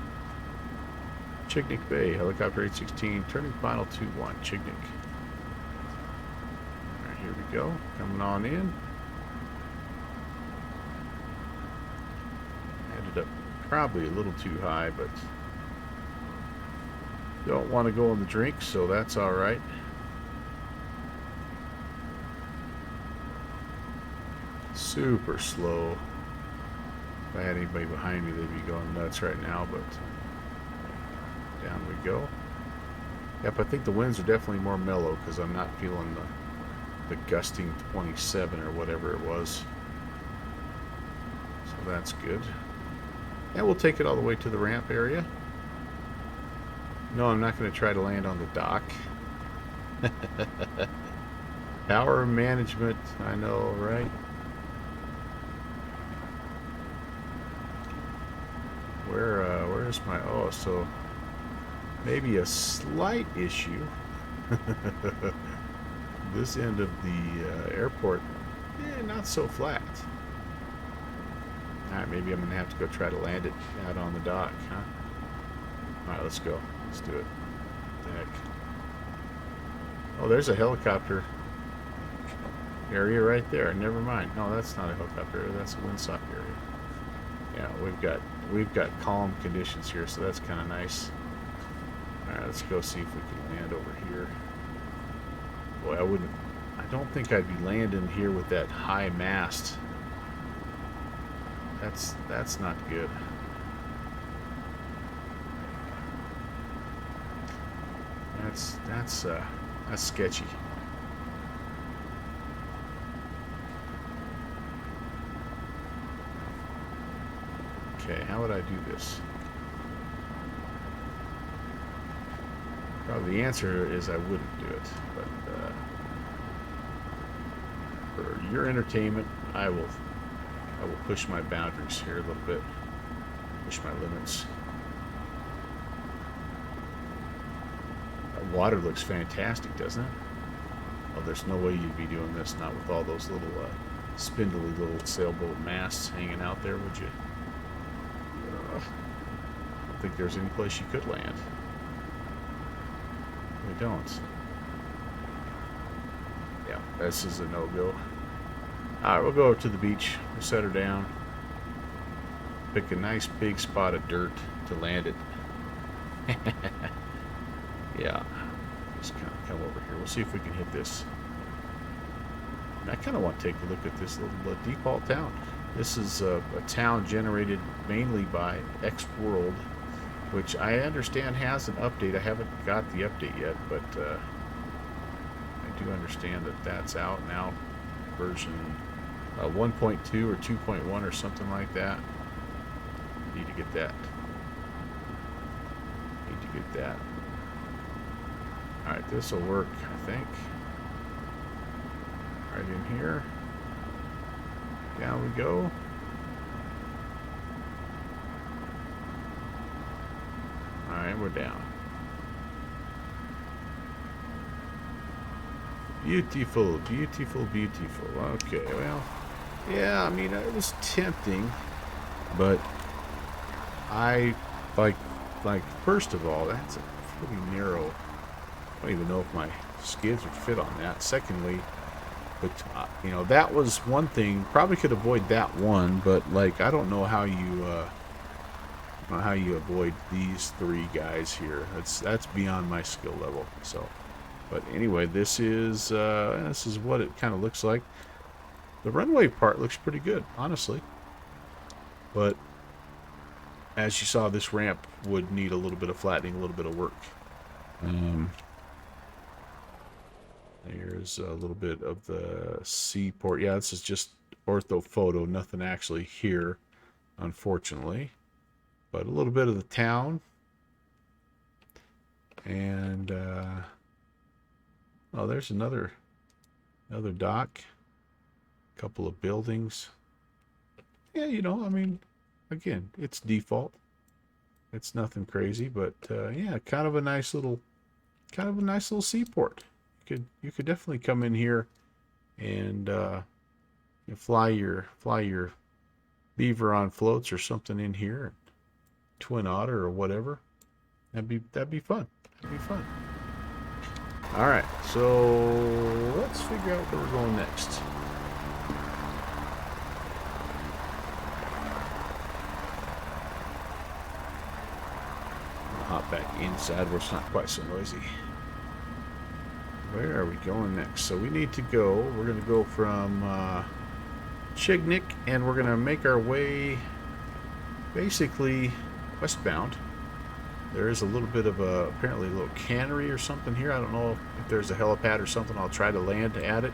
Chignik Bay, helicopter 816, turning final 21, Chignik. Alright, here we go. Coming on in. Ended up probably a little too high, but don't want to go in the drink, so that's alright. Super slow. If I had anybody behind me, they'd be going nuts right now, but down we go. Yep, I think the winds are definitely more mellow because I'm not feeling the gusting 27 or whatever it was. So that's good. And we'll take it all the way to the ramp area. No, I'm not going to try to land on the dock. Power management, I know, right? Where's my, oh, so maybe a slight issue. This end of the airport, not so flat. Alright, maybe I'm going to have to go try to land it out on the dock, huh? Alright, let's go. Let's do it. What the heck? Oh, there's a helicopter area right there. Never mind. No, that's not a helicopter area. That's a windsock area. Yeah, we've got calm conditions here, so that's kind of nice. Alright, let's go see if we can land over here. Boy, I don't think I'd be landing here with that high mast. That's not good. That's sketchy. Okay, how would I do this? Probably the answer is I wouldn't do it, but for your entertainment, I will push my boundaries here a little bit. push my limits. That water looks fantastic, doesn't it? Well, there's no way you'd be doing this not with all those little spindly little sailboat masts hanging out there, would you? I don't think there's any place you could land. We don't. Yeah, this is a no-go. Alright, we'll go over to the beach. We'll set her down. Pick a nice big spot of dirt to land it. Yeah. Just kind of come over here. We'll see if we can hit this. And I kind of want to take a look at this little default town. This is a town generated mainly by X-World, which I understand has an update. I haven't got the update yet, but I do understand that that's out now. Version 1.2 or 2.1 or something like that. Need to get that. Need to get that. Alright, this will work, I think. Right in here. Down we go. Alright, we're down. Beautiful, beautiful, beautiful. Okay, well, yeah, I mean, it was tempting, but I, like, first of all, that's a pretty narrow, I don't even know if my skids would fit on that. Secondly, but, you know, that was one thing, probably could avoid that one, but, like, I don't know how you, avoid these three guys here. That's beyond my skill level, so. But anyway, this is what it kind of looks like. The runway part looks pretty good, honestly. But as you saw, this ramp would need a little bit of flattening, a little bit of work. Here's a little bit of the seaport. Yeah, this is just ortho photo, nothing actually here, unfortunately. But a little bit of the town. And oh, there's another dock. A couple of buildings. Yeah, you know, I mean, again, it's default. It's nothing crazy, but yeah, kind of a nice little seaport. You could definitely come in here and fly your beaver on floats or something in here, twin otter or whatever. That'd be fun. That'd be fun. All right, so let's figure out where we're going next. I'll hop back inside where it's not quite so noisy. Where are we going next? So we need to go. We're going to go from Chignik, and we're going to make our way basically westbound. There is a little bit of apparently a little cannery or something here. I don't know if there's a helipad or something. I'll try to land at it.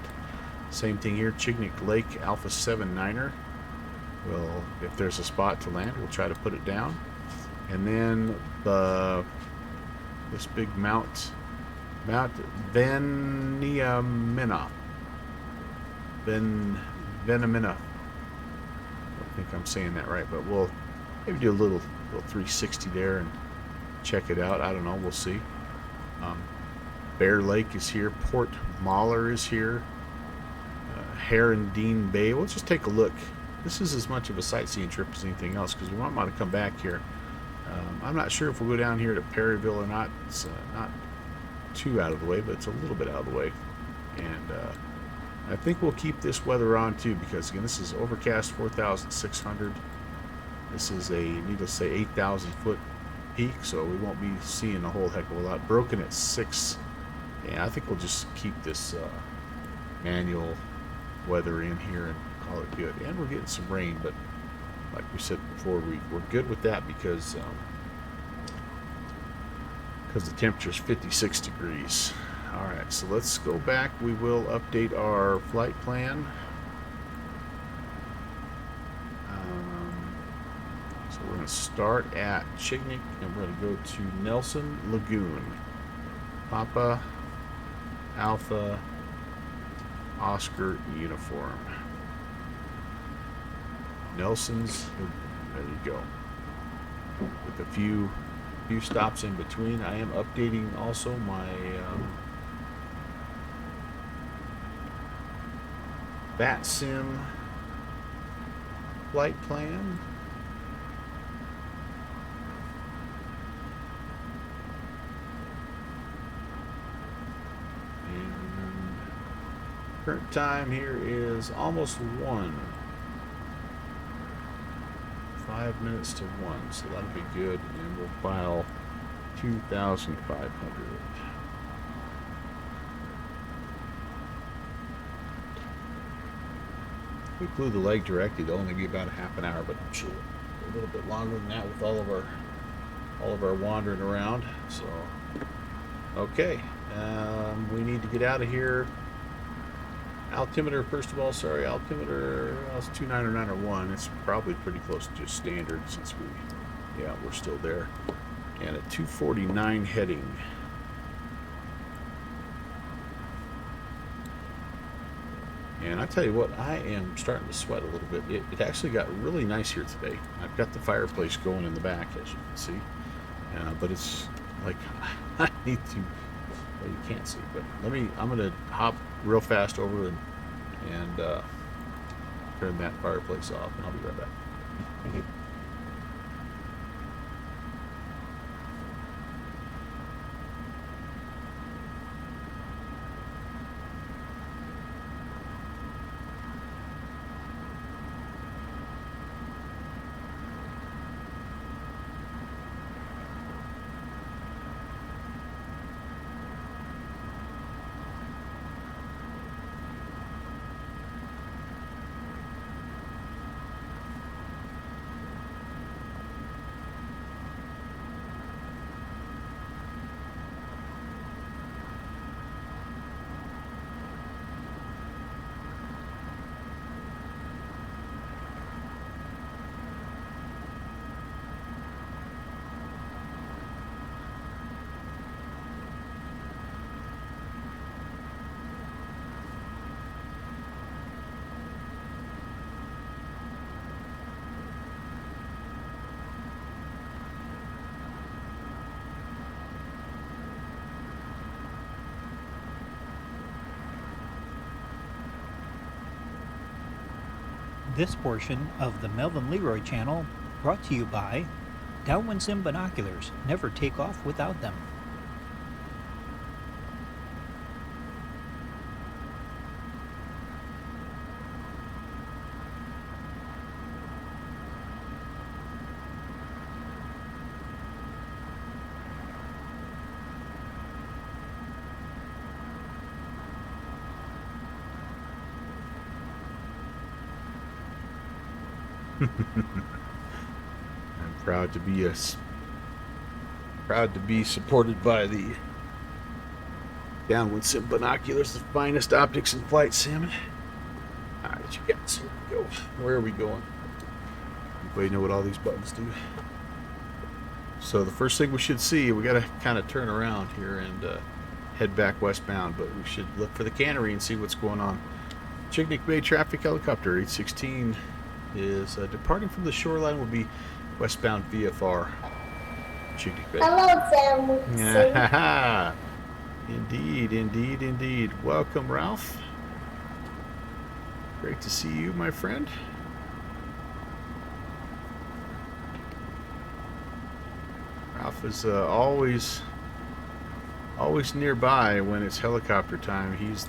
Same thing here, Chignik Lake Alpha 79er. Well, if there's a spot to land, we'll try to put it down. And then this big Mount Venamina. Venamina. I don't think I'm saying that right, but we'll maybe do a little 360 there and check it out. I don't know. We'll see. Bear Lake is here. Port Mahler is here. Herondine Bay. We'll just take a look. This is as much of a sightseeing trip as anything else because we want to come back here. I'm not sure if we'll go down here to Perryville or not. It's not too out of the way, but it's a little bit out of the way. And I think we'll keep this weather on too because, again, this is overcast 4,600. This is a, needless to say, 8,000 foot peak, so we won't be seeing a whole heck of a lot. Broken at 6. Yeah, I think we'll just keep this manual weather in here and call it good. And we're getting some rain, but like we said before, we're good with that because the temperature is 56 degrees. All right, so let's go back. We will update our flight plan. So we're going to start at Chignik, and we're going to go to Nelson Lagoon. Papa Alpha Oscar uniform. Nelson's, there you go. with a few stops in between. I am updating also my Bat Sim flight plan. And current time here is almost 1. 5 minutes to 1, so that'll be good, and we'll file 2,500. If we flew the leg directly, it'll only be about a half an hour, but I'm sure a little bit longer than that with all of our wandering around. So, okay, we need to get out of here. Altimeter, first of all, sorry, altimeter, it's 29 or 9 or 1. It's probably pretty close to just standard since we're still there. And at 249 heading. And I tell you what, I am starting to sweat a little bit. It actually got really nice here today. I've got the fireplace going in the back, as you can see. But it's like, I need to, well, you can't see, but I'm going to hop real fast over and turn that fireplace off, and I'll be right back. This portion of the Melvin Leroy channel brought to you by Downwind Sim Binoculars. Never take off without them. I'm proud to be supported by the Downwind Sim Binoculars, the finest optics in flight sim. Alright, you guys, here we go. Where are we going? Anybody know what all these buttons do? So the first thing we should see, we got to kind of turn around here and head back westbound, but we should look for the cannery and see what's going on. Chignik Bay traffic helicopter 816 is departing from the shoreline, will be westbound VFR. Chignik Bay. Hello, Sam. Yeah. Indeed. Welcome, Ralph. Great to see you, my friend. Ralph is always nearby when it's helicopter time. He's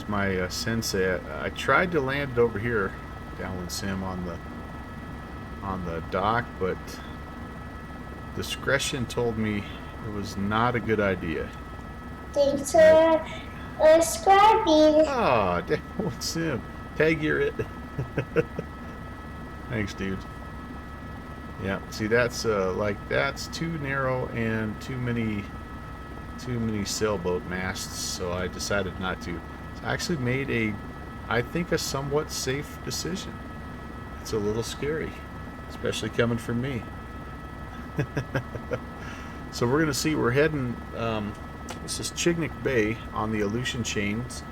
my sensei. I tried to land it over here, Downwind Sim, on the dock, but discretion told me it was not a good idea. Thanks for subscribing. Ah, Downwind Sim, tag you're it. Thanks, dude. Yeah, see, that's that's too narrow and too many sailboat masts, so I decided not to. I actually made I think a somewhat safe decision. It's a little scary, especially coming from me. So we're gonna see. We're heading. This is Chignik Bay on the Aleutian chains,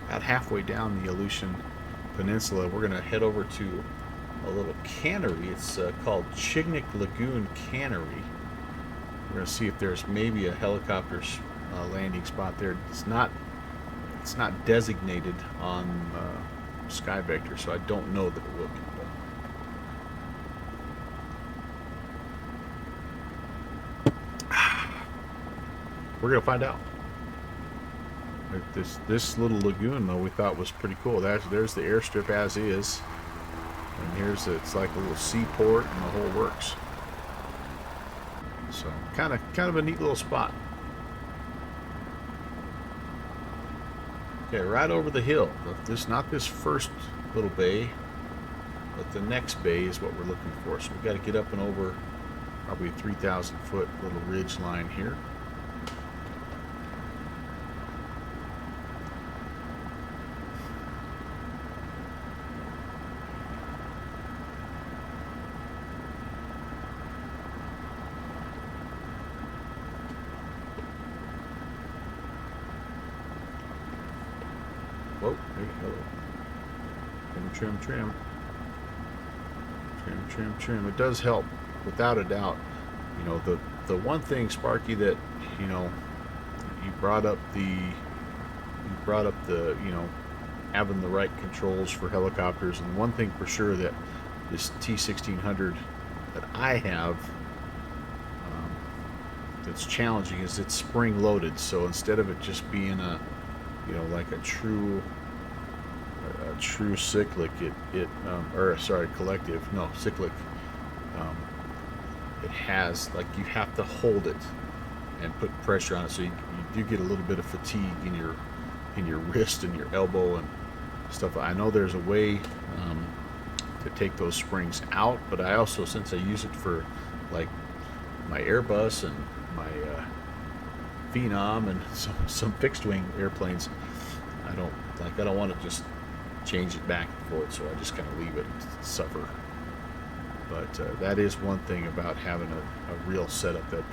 about halfway down the Aleutian Peninsula. We're gonna head over to a little cannery. It's called Chignik Lagoon Cannery. We're going to see if there's maybe a helicopter landing spot there. It's not designated on Sky Vector, so I don't know that it will be. We're gonna find out. This little lagoon, though, we thought was pretty cool. There's the airstrip as is, and it's like a little seaport and the whole works. So kind of a neat little spot. Okay, right over the hill. Not this first little bay, but the next bay is what we're looking for. So we've got to get up and over probably a 3,000 foot little ridge line here. Whoa, hey, hello. Trim. It does help, without a doubt. You know, the one thing, Sparky, that, you know, you brought up the, you know, having the right controls for helicopters, and one thing for sure that this T1600 that I have that's challenging is it's spring loaded. So instead of it just being a, you know, like a true cyclic, cyclic, it has, like, you have to hold it and put pressure on it, so you do get a little bit of fatigue in your wrist and your elbow and stuff. I know there's a way to take those springs out, but I also, since I use it for like my Airbus and my Phenom and some fixed wing airplanes, I don't want to just change it back and forth, so I just kind of leave it suffer. But that is one thing about having a real setup that'd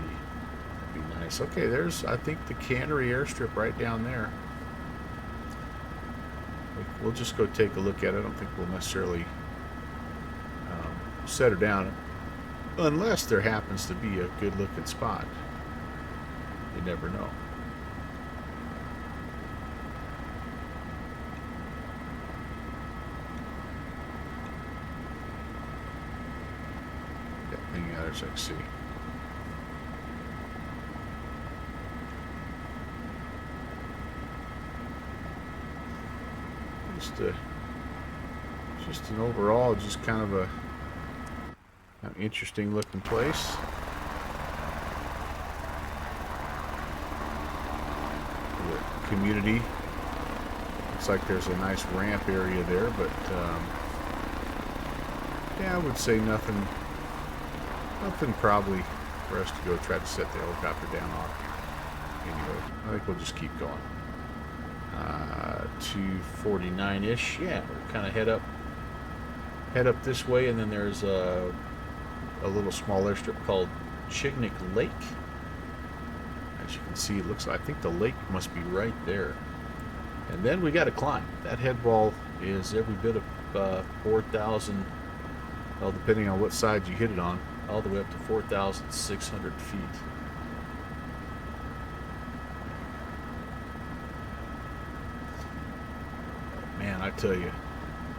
be nice. Okay, there's, I think, the Cannery airstrip right down there. We'll just go take a look at it. I don't think we'll necessarily set her down unless there happens to be a good looking spot. You never know. That thing out as I can see. Just an overall, just kind of an interesting looking place. The community, looks like there's a nice ramp area there, but yeah, I would say nothing probably for us to go try to set the helicopter down on. Anyway, I think we'll just keep going. 249-ish. Yeah, we'll kind of head up this way, and then there's a little small airstrip called Chignik Lake. As you can see, it looks like, I think the lake must be right there. And then we got to climb. That head wall is every bit of 4,000, well, depending on what side you hit it on, all the way up to 4,600 feet. Man, I tell you,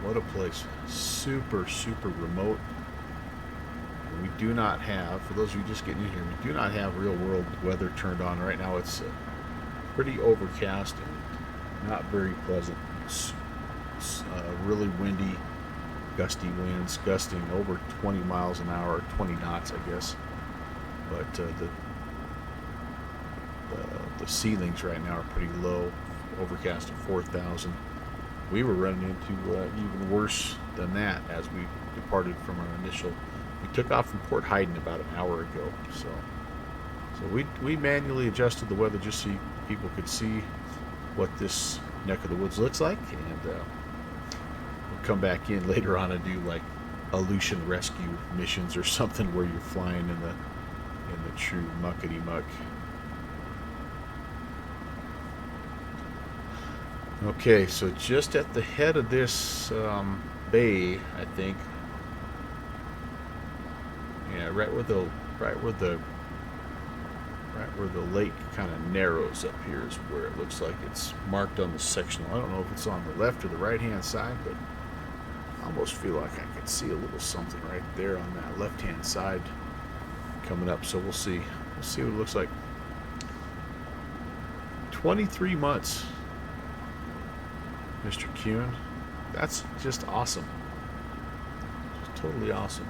what a place. Super, super remote. We do not have, for those of you just getting in here, we do not have real world weather turned on right now. It's pretty overcast and not very pleasant. It's really windy, gusty winds, gusting over 20 miles an hour, 20 knots, I guess. But the ceilings right now are pretty low, overcast at 4,000. We were running into even worse than that as we departed from our initial. We took off from Port Heiden about an hour ago, so we manually adjusted the weather just so people could see what this neck of the woods looks like, and we'll come back in later on and do like Aleutian rescue missions or something where you're flying in the true muckety muck. Okay, so just at the head of this bay, I think, Yeah, right where the lake kind of narrows up here is where it looks like it's marked on the sectional. I don't know if it's on the left or the right hand side, but I almost feel like I could see a little something right there on that left hand side coming up. So we'll see. We'll see what it looks like. 23 months, Mr. Kuhn. That's just awesome. Just totally awesome.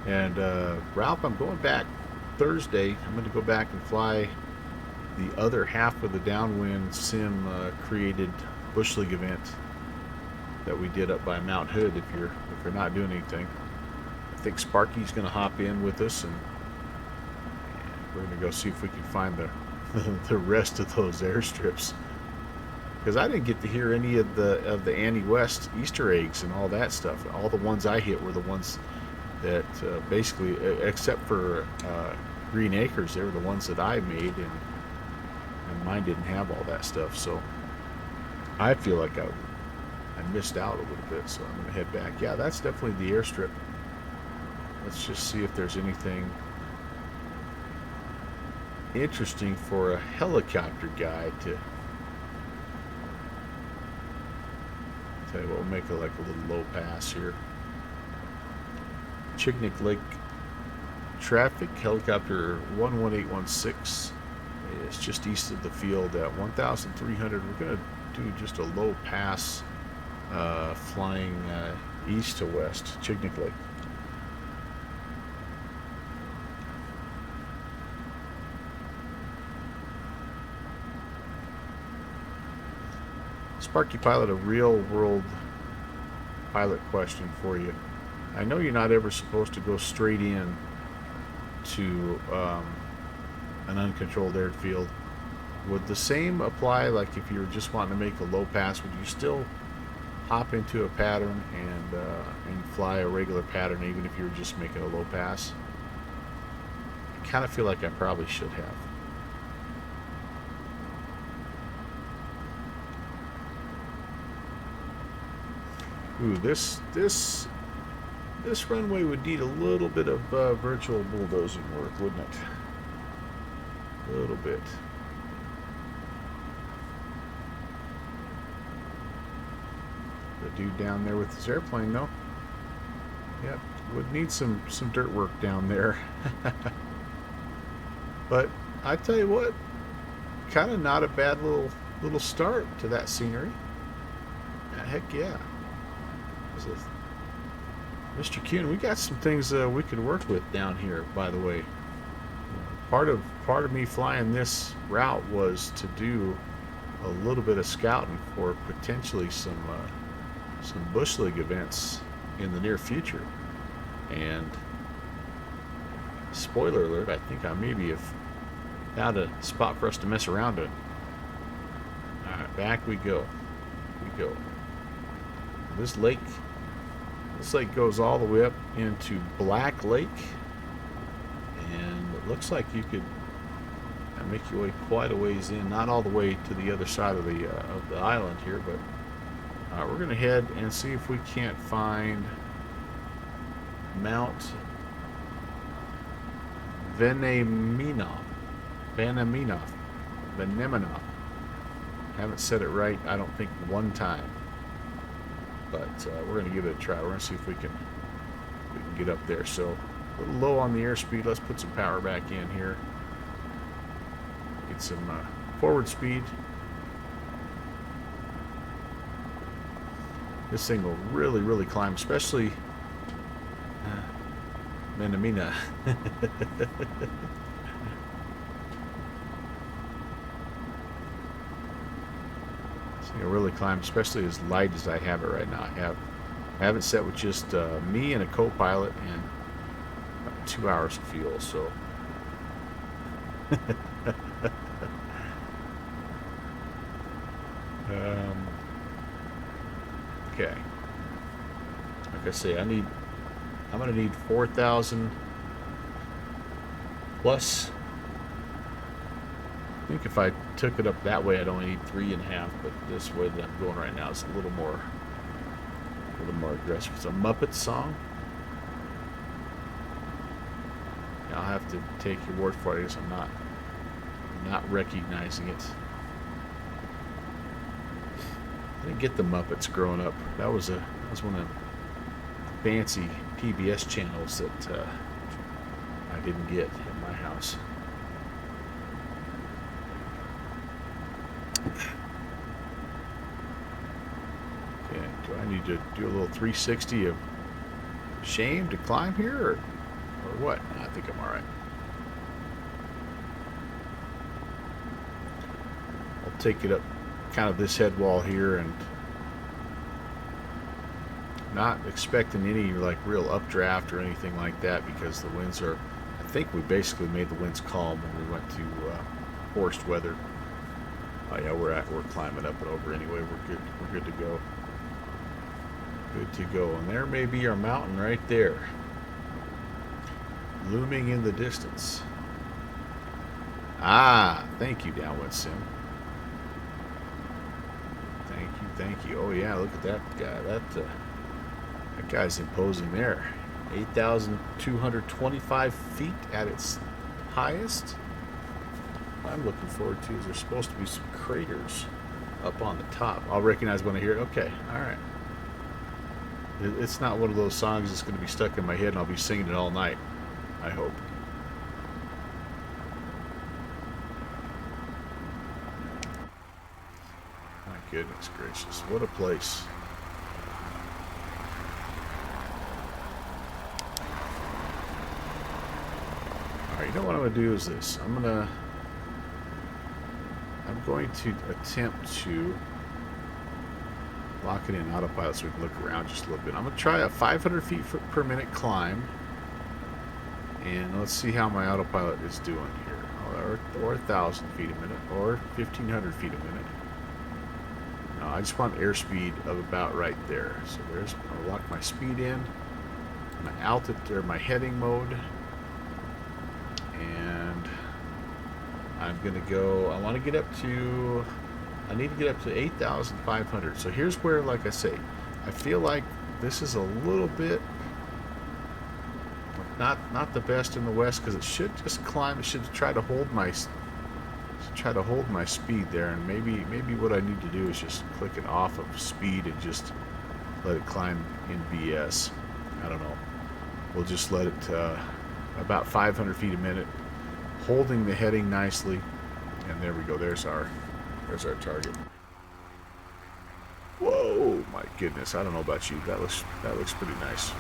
And Ralph, I'm going back Thursday. I'm going to go back and fly the other half of the Downwind Sim created Bush League event that we did up by Mount Hood. If you're not doing anything, I think Sparky's going to hop in with us, and we're going to go see if we can find the rest of those airstrips. Because I didn't get to hear any of the Annie West Easter eggs and all that stuff. All the ones I hit were the ones that basically, except for Green Acres, they were the ones that I made, and mine didn't have all that stuff. So I feel like I missed out a little bit. So I'm going to head back. Yeah, that's definitely the airstrip. Let's just see if there's anything interesting for a helicopter guy to. Tell you what, we'll make it like a little low pass here. Chignik Lake traffic, helicopter 11816 is just east of the field at 1,300. We're going to do just a low pass flying east to west, Chignik Lake. Sparky Pilot, a real world pilot question for you. I know you're not ever supposed to go straight in to an uncontrolled airfield. Would the same apply, like if you were just wanting to make a low pass? Would you still hop into a pattern and fly a regular pattern even if you were just making a low pass? I kind of feel like I probably should have. Ooh, this runway would need a little bit of virtual bulldozing work, wouldn't it? A little bit. The dude down there with his airplane, though. Yep, would need some dirt work down there. But I tell you what, kind of not a bad little start to that scenery. Heck yeah. Mr. Kuhn, we got some things we could work with down here, by the way. Part of me flying this route was to do a little bit of scouting for potentially some Bush League events in the near future. And spoiler alert, I think I maybe have found a spot for us to mess around in. Alright, back we go. This lake goes all the way up into Black Lake, and it looks like you could make your way quite a ways in. Not all the way to the other side of the island here, but we're going to head and see if we can't find Mount Veneminov. Haven't said it right, I don't think, one time. But we're going to give it a try. We're going to see if we can get up there. So a little low on the airspeed. Let's put some power back in here. Get some forward speed. This thing will really climb, especially Manamina. It'll really climb, especially as light as I have it right now. I have it set with just me and a co-pilot and about 2 hours of fuel. So okay. Like I say, I'm gonna need 4,000 plus think if I took it up that way, I'd only need 3.5, but this way that I'm going right now is a little more aggressive. It's a Muppet song. I'll have to take your word for it because I'm not recognizing it. I didn't get the Muppets growing up. That was one of the fancy PBS channels that I didn't get in my house. Okay, do I need to do a little 360 of shame to climb here, or what? I think I'm all right. I'll take it up kind of this head wall here, and not expecting any like real updraft or anything like that because the winds are, I think we basically made the winds calm when we went to forced weather. Oh yeah, we're climbing up and over anyway. We're good to go. Good to go. And there may be our mountain right there, looming in the distance. Ah, thank you, Downwind Sim. Thank you. Oh yeah, look at that guy. That guy's imposing there. 8,225 feet at its highest. What I'm looking forward to is there's supposed to be some craters up on the top. I'll recognize when I hear it. Okay, all right. It's not one of those songs that's going to be stuck in my head and I'll be singing it all night, I hope. My goodness gracious, what a place. Alright, you know what I'm going to do is this. I'm going to attempt to lock it in autopilot so we can look around just a little bit. I'm going to try a 500 feet per minute climb, and let's see how my autopilot is doing here. Or 1,000 feet a minute, or 1,500 feet a minute. No, I just want airspeed of about right there. So I'll lock my speed in, my altitude or my heading mode, and I'm going to go. I want to get up to. I need to get up to 8,500. So here's where, like I say, I feel like this is a little bit not the best in the west because it should just climb. It should try to hold my speed there, and maybe what I need to do is just click it off of speed and just let it climb in BS. I don't know. We'll just let it about 500 feet a minute, holding the heading nicely, and there we go. There's our target. Whoa, my goodness. I don't know about you. That looks pretty nice.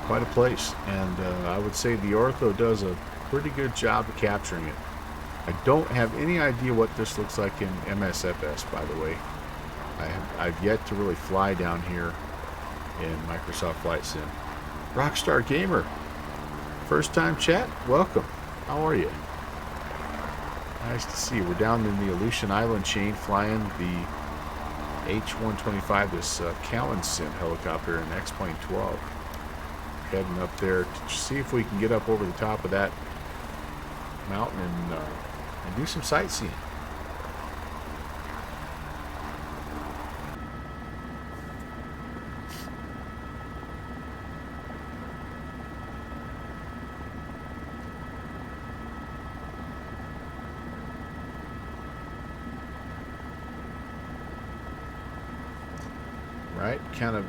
Quite a place, and I would say the ortho does a pretty good job of capturing it. I don't have any idea what this looks like in MSFS, by the way. I've yet to really fly down here in Microsoft Flight Sim. Rockstar Gamer, first time chat, welcome. How are you? Nice to see you. We're down in the Aleutian Island chain flying the H125, this Cowan Sim helicopter in X-Plane 12. Heading up there to see if we can get up over the top of that mountain and do some sightseeing. Right, kind of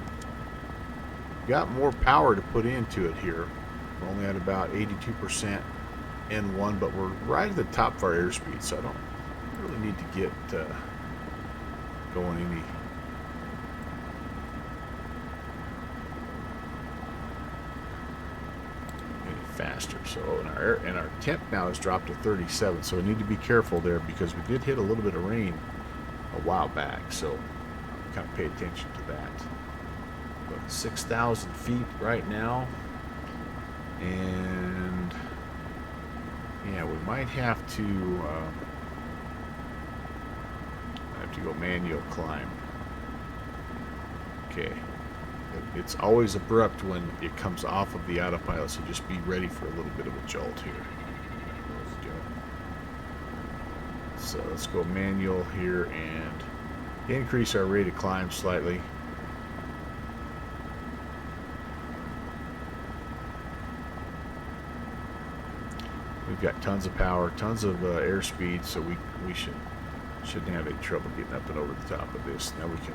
got more power to put into it here. We're only at about 82% N1, but we're right at the top of our airspeed, so I don't really need to get going any faster. So and our temp now has dropped to 37, so we need to be careful there because we did hit a little bit of rain a while back, so kind of pay attention to that. 6,000 feet right now, and Yeah, we might have to go manual climb. Okay. It's always abrupt when it comes off of the autopilot, so just be ready for a little bit of a jolt here. Let's go. So let's go manual here and increase our rate of climb slightly. We've got tons of power, tons of airspeed, so we shouldn't have any trouble getting up and over the top of this. Now we can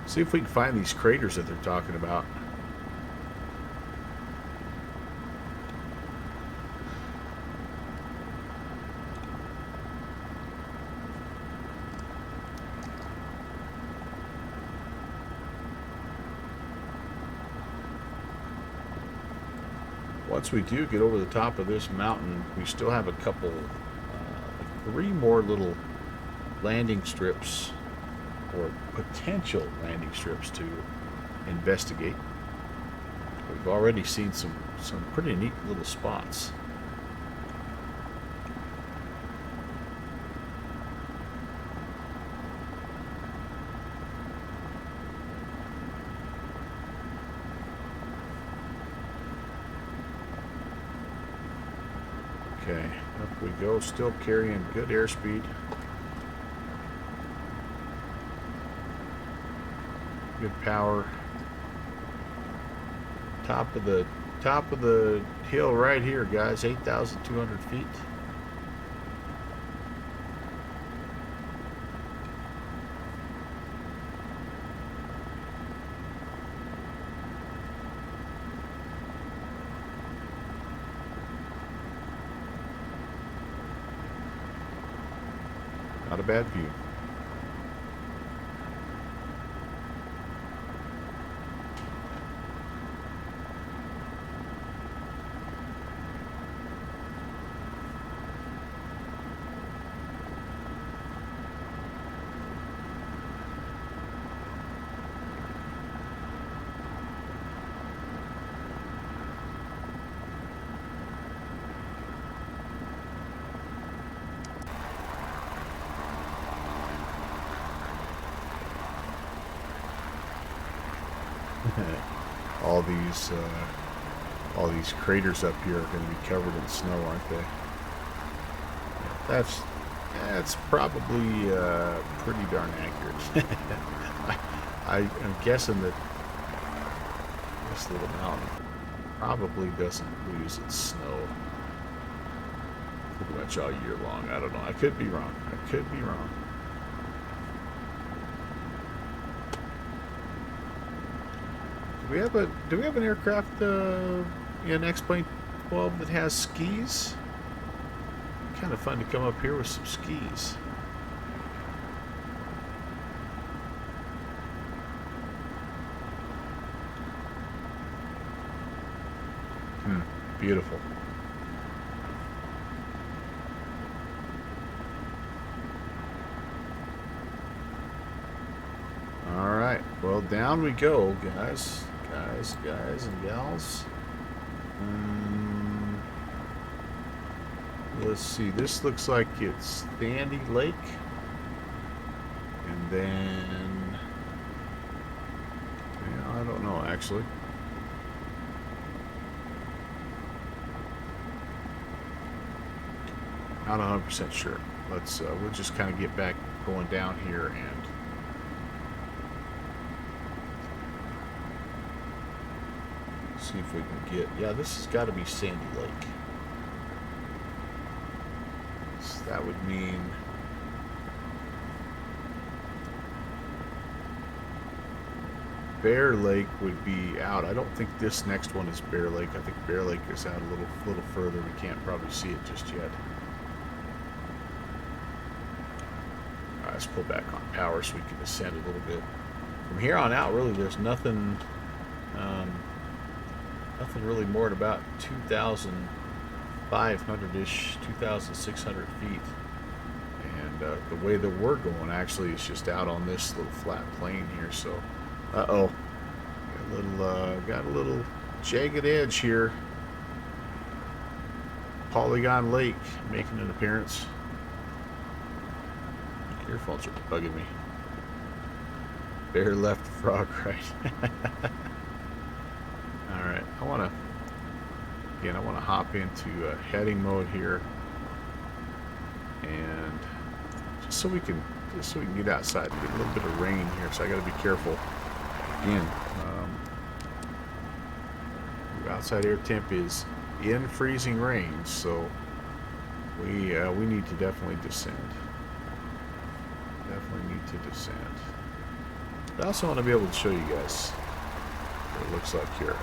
see if we can find these craters that they're talking about. Once we do get over the top of this mountain, we still have a couple, 3 more little landing strips, or potential landing strips, to investigate. We've already seen some pretty neat little spots. Okay, up we go, still carrying good airspeed. Good power. Top of the hill right here, guys, 8,200 feet. Not a bad view. all these craters up here are going to be covered in snow, aren't they? That's probably pretty darn accurate. I'm guessing that this little mountain probably doesn't lose its snow pretty much all year long. I don't know. I could be wrong. I could be wrong. Do we have an aircraft in X-Plane 12 that has skis? Kind of fun to come up here with some skis. Beautiful. All right, well, down we go, guys and gals. Let's see, this looks like it's Sandy Lake, and then I don't know actually. Not 100% sure. We'll just kind of get back going down here and see if we can get. Yeah, this has got to be Sandy Lake. So that would mean Bear Lake would be out. I don't think this next one is Bear Lake. I think Bear Lake is out a little further. We can't probably see it just yet. All right, let's pull back on power so we can ascend a little bit. From here on out, really, there's nothing really more than about 2,500-ish, 2,600 feet. And the way that we're going actually is just out on this little flat plane here. So, got a little jagged edge here. Polygon Lake making an appearance. Earphones are bugging me. Bear left, frog right. Alright, I want to hop into heading mode here. And just so we can get outside. We get a little bit of rain here, so I got to be careful. Again, outside air temp is in freezing range, so we need to definitely descend. Definitely need to descend. I also want to be able to show you guys what it looks like here.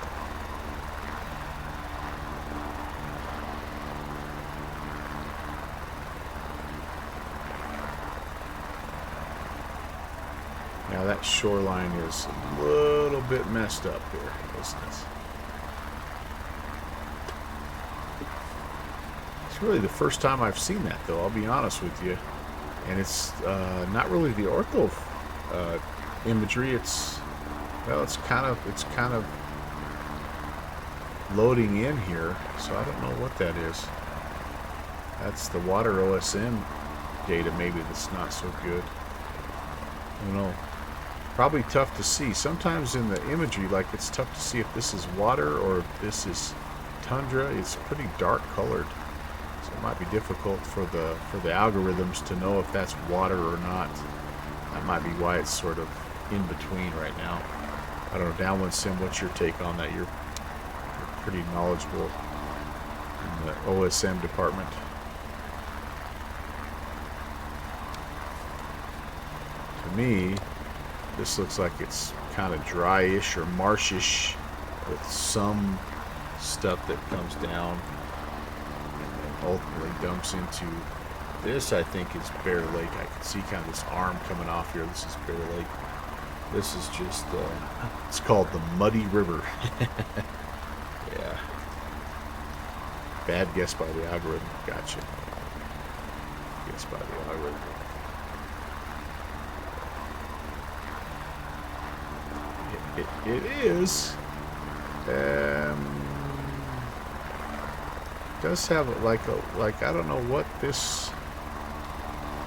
Now that shoreline is a little bit messed up here, isn't it? It's really the first time I've seen that, though, I'll be honest with you. And it's not really the ortho imagery. It's kind of loading in here, so I don't know what that is. That's the water OSM data. Maybe that's not so good. I don't know. Probably tough to see. Sometimes in the imagery, like, it's tough to see if this is water or if this is tundra. It's pretty dark colored, so it might be difficult for the algorithms to know if that's water or not. That might be why it's sort of in between right now. I don't know, Downwind Sim, what's your take on that? You're pretty knowledgeable in the OSM department. To me, this looks like it's kind of dryish or marshish with some stuff that comes down and then ultimately dumps into this. I think is Bear Lake. I can see kind of this arm coming off here. This is Bear Lake. This is just, it's called the Muddy River. Yeah. Bad guess by the algorithm. Gotcha. Guess by the algorithm. It is. Does have like I don't know what this.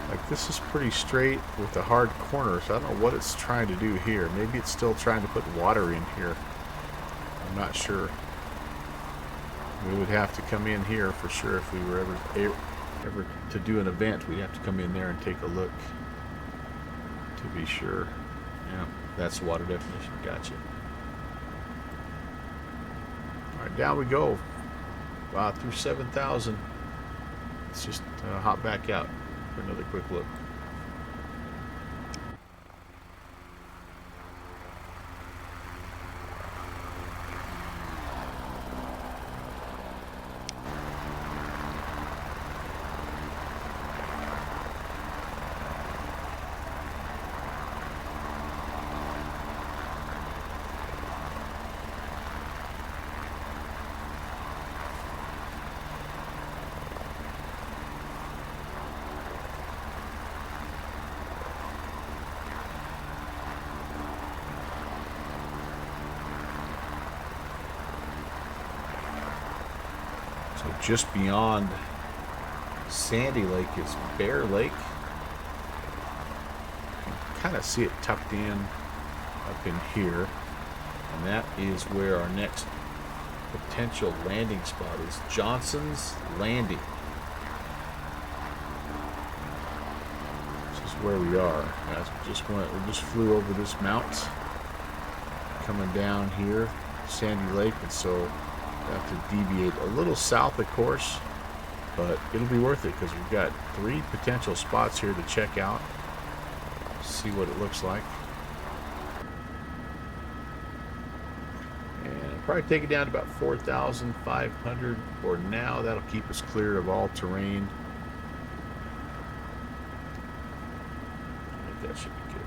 Like, this is pretty straight with a hard corner, so I don't know what it's trying to do here. Maybe it's still trying to put water in here. I'm not sure. We would have to come in here for sure if we were ever to do an event. We'd have to come in there and take a look to be sure. Yeah, that's the water definition. Gotcha. All right, down we go. Through 7,000. Let's just hop back out for another quick look. So just beyond Sandy Lake is Bear Lake. You can kind of see it tucked in up in here. And that is where our next potential landing spot is. Johnson's Landing. This is where we are. We just flew over this mount. Coming down here, Sandy Lake, and so have to deviate a little south of course, but it'll be worth it because we've got 3 potential spots here to check out, see what it looks like, and probably take it down to about 4,500 for now. That'll keep us clear of all terrain. I think that should be good.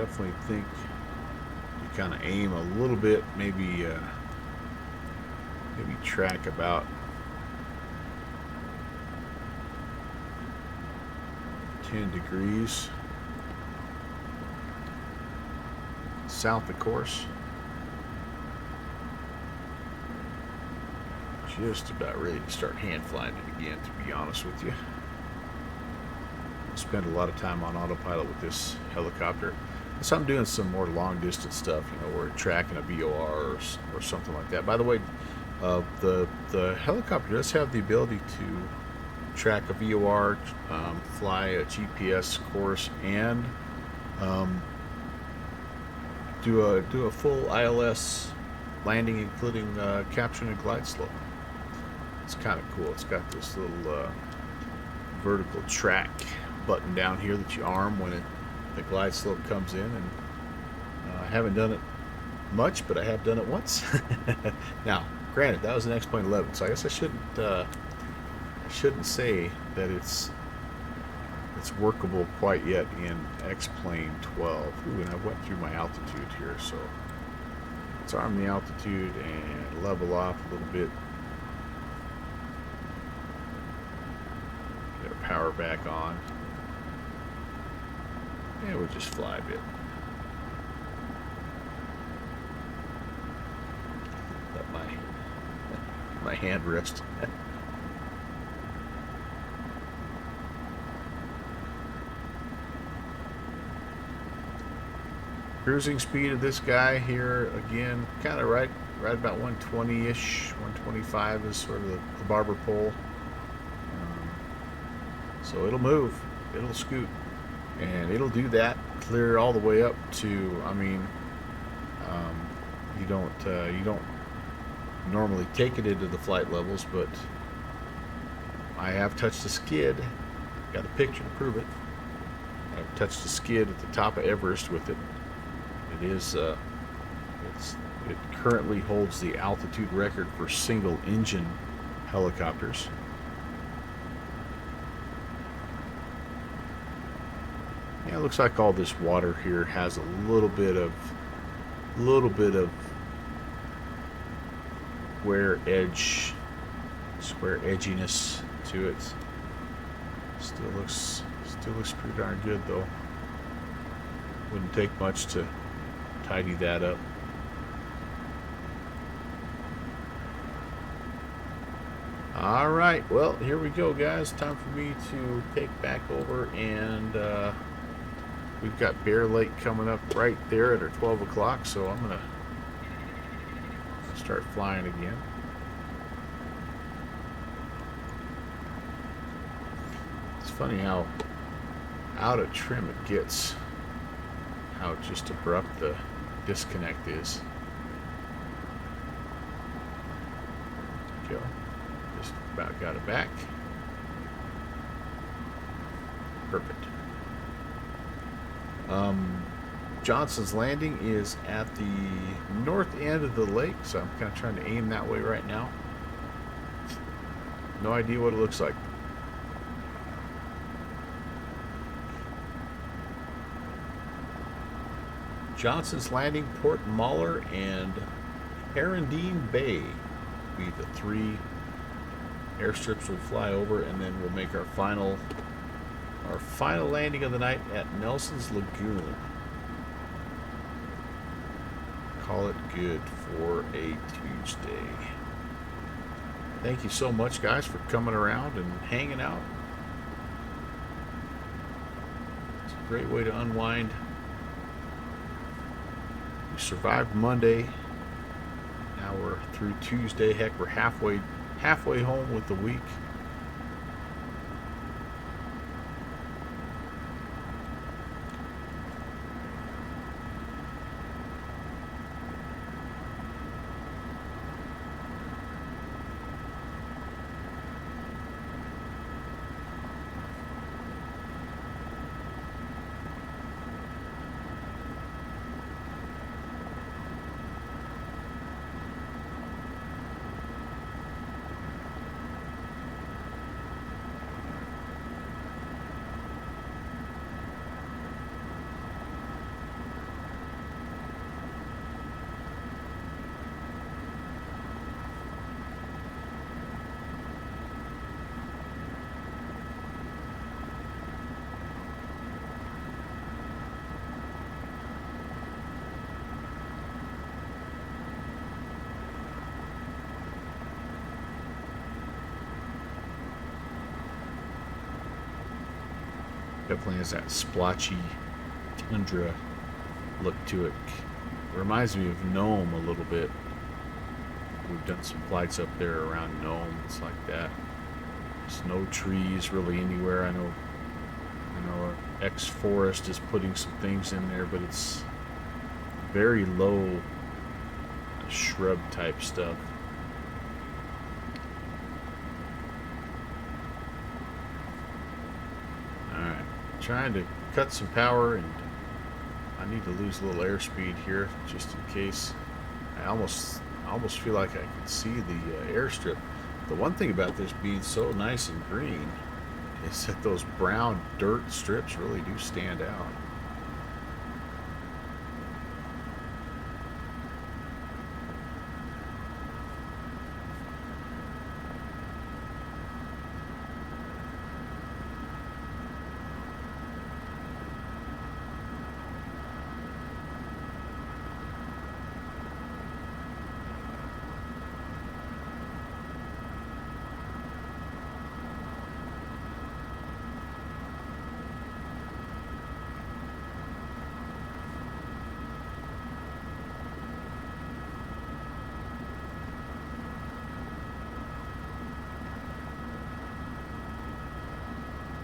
definitely think you kind of aim a little bit, maybe track about 10 degrees south of course. Just about ready to start hand flying it again, to be honest with you. I spent a lot of time on autopilot with this helicopter. So I'm doing some more long distance stuff, you know, we're tracking a VOR or something like that. By the way, the helicopter does have the ability to track a VOR, fly a GPS course, and do a full ILS landing, including capturing a glide slope. It's kind of cool. It's got this little vertical track button down here that you arm when the glide slope comes in, and I haven't done it much, but I have done it once. Now, granted, that was an X-Plane 11, so I guess I shouldn't say that it's workable quite yet in X-Plane 12. Ooh, and I went through my altitude here, so let's arm the altitude and level off a little bit. Get our power back on. And we'll just fly a bit. Let my hand rest. Cruising speed of this guy here, again, kind of right about 120-ish, 125 is sort of the barber pole. So it'll move, it'll scoot, and it'll do that clear all the way up to, I mean, you don't normally take it into the flight levels, but I have touched the skid. Got a picture to prove it. I've touched the skid at the top of Everest with it. It is it currently holds the altitude record for single engine helicopters. Yeah, it looks like all this water here has a little bit of square edginess to it. Still looks pretty darn good though. Wouldn't take much to tidy that up. All right, well, here we go, guys. Time for me to take back over, and we've got Bear Lake coming up right there at our 12 o'clock, so I'm gonna start flying again. It's funny how out of trim it gets, how just abrupt the disconnect is. Go. Just about got it back. Perfect. Johnson's Landing is at the north end of the lake, so I'm kind of trying to aim that way right now. No idea what it looks like. Johnson's Landing, Port Muller, and Herondine Bay will be the three airstrips we'll fly over, and then we'll make our final landing of the night at Nelson's Lagoon. Call it good for a Tuesday. Thank you so much, guys, for coming around and hanging out. It's a great way to unwind. We survived Monday. Now we're through Tuesday. Heck, we're halfway home with the week. Definitely has that splotchy tundra look to it. Reminds me of Nome a little bit. We've done some flights up there around Nome. It's like that. There's no trees really anywhere. I know X Forest is putting some things in there, but it's very low shrub type stuff. Alright, trying to cut some power, and I need to lose a little airspeed here just in case. I almost feel like I can see the airstrip. The one thing about this being so nice and green is that those brown dirt strips really do stand out.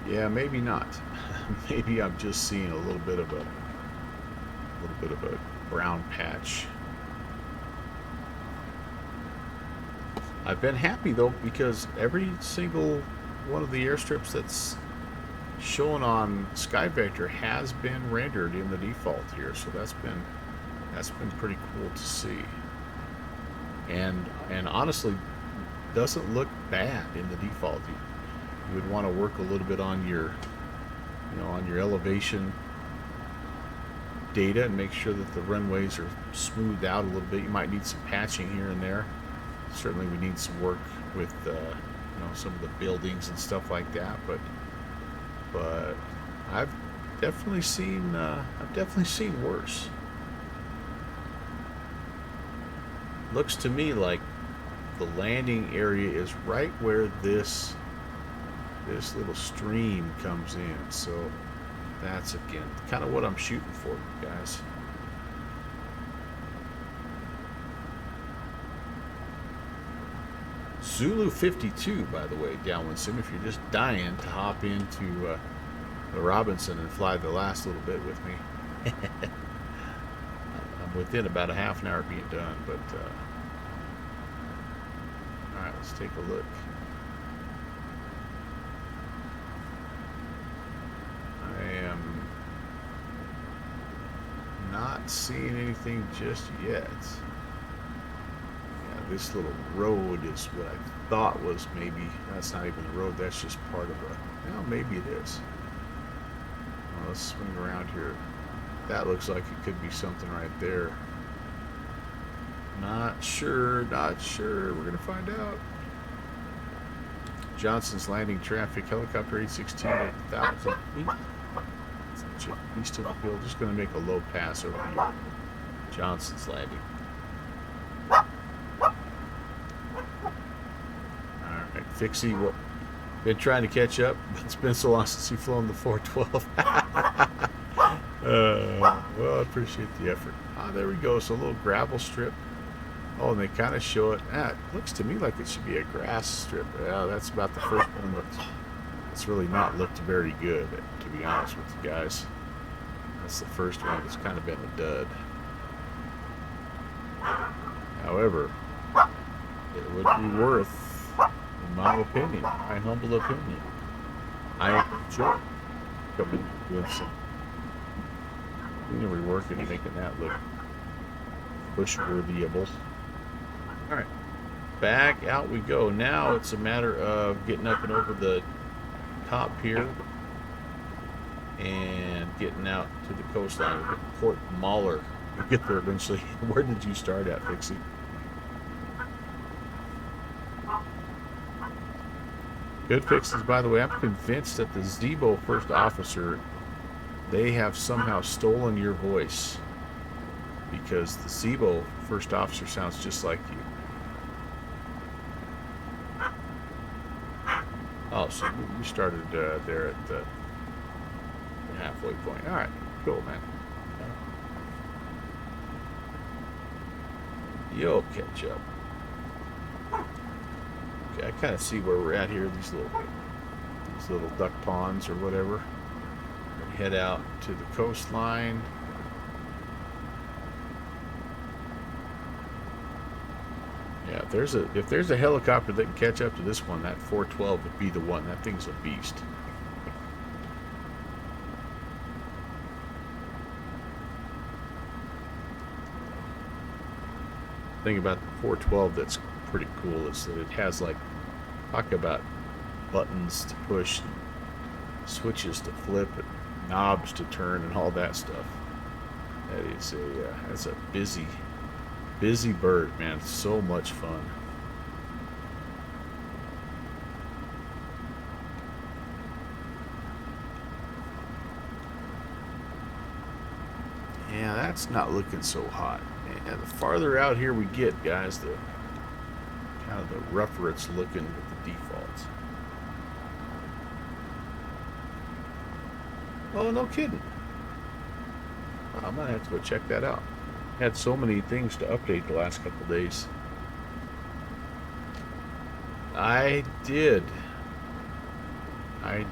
Yeah, maybe not. Maybe I'm just seeing a little bit of a brown patch. I've been happy though, because every single one of the airstrips that's shown on SkyVector has been rendered in the default here, so that's been pretty cool to see. And honestly, doesn't look bad in the default. You would want to work a little bit on your elevation data and make sure that the runways are smoothed out a little bit. You might need some patching here and there. Certainly we need some work with some of the buildings and stuff like that, but I've definitely seen worse. Looks to me like the landing area is right where this little stream comes in, so that's again kind of what I'm shooting for, you guys. Zulu 52, by the way, Downwind Sim, if you're just dying to hop into the Robinson and fly the last little bit with me. I'm within about a half an hour of being done, but alright, let's take a look. I am not seeing anything just yet. Yeah, this little road is what I thought was maybe, that's not even a road, that's just part of a, well, maybe it is. Well, let's swing around here. That looks like it could be something right there. Not sure. We're gonna find out. Johnson's Landing traffic, helicopter 816 at 1,000 feet. East of the field. Just going to make a low pass over here. Johnson's Landing. Alright, Fixie, been trying to catch up, but it's been so long since you've flown the 412. Well, I appreciate the effort. There we go. So a little gravel strip. Oh, and they kind of show it. It looks to me like it should be a grass strip. Yeah, that's about the first one that's really not looked very good, to be honest with you guys. That's the first one that's kind of been a dud. However, it would be worth, in my opinion, my humble opinion, I enjoy coming with some reworking and making that look bush-worthyable. Alright, back out we go. Now it's a matter of getting up and over the top here and getting out to the coastline. We'll get to Port Mahler. We'll get there eventually. Where did you start at, Fixie? Good Fixes, by the way. I'm convinced that the Zebo first officer, they have somehow stolen your voice, because the Zebo first officer sounds just like you. Oh, so you started there at the halfway point. All right, cool, man. You'll catch up. Okay, I kind of see where we're at here. These little duck ponds or whatever. We head out to the coastline. Yeah, if there's a helicopter that can catch up to this one, that 412 would be the one. That thing's a beast. The thing about the 412 that's pretty cool is that it has, like, talk about buttons to push, switches to flip, and knobs to turn, and all that stuff. That's a busy bird, man. It's so much fun. Yeah, that's not looking so hot. And the farther out here we get, guys, the kind of the rougher it's looking with the defaults. Oh, no kidding. I might have to go check that out. Had so many things to update the last couple days. I did. I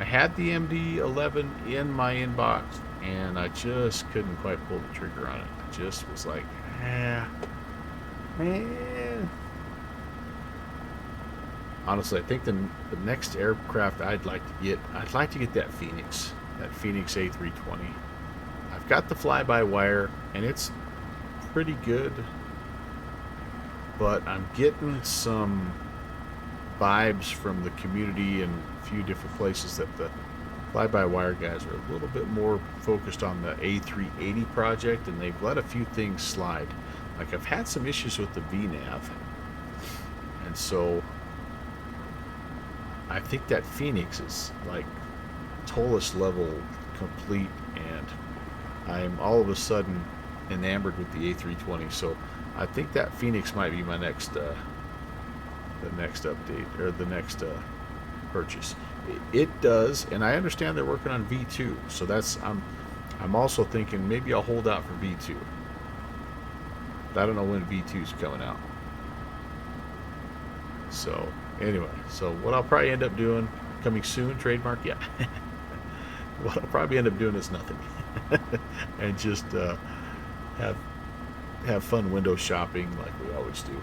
had the MD-11 in my inbox, and I just couldn't quite pull the trigger on it. I just was like, man. Honestly, I think the next aircraft I'd like to get that Phoenix A320. I've got the fly-by-wire, and it's pretty good, but I'm getting some vibes from the community and a few different places that the fly-by-wire guys are a little bit more focused on the A380 project, and they've let a few things slide. Like, I've had some issues with the VNAV, and so I think that Phoenix is like TOLUS level complete, and I'm all of a sudden enamored with the A320. So I think that Phoenix might be my next the next update, or the next purchase. It does, and I understand they're working on V2, so that's I'm also thinking maybe I'll hold out for V2. But I don't know when V2 is coming out. So anyway, so what I'll probably end up doing, coming soon, trademark, yeah. What I'll probably end up doing is nothing, and just have fun window shopping like we always do.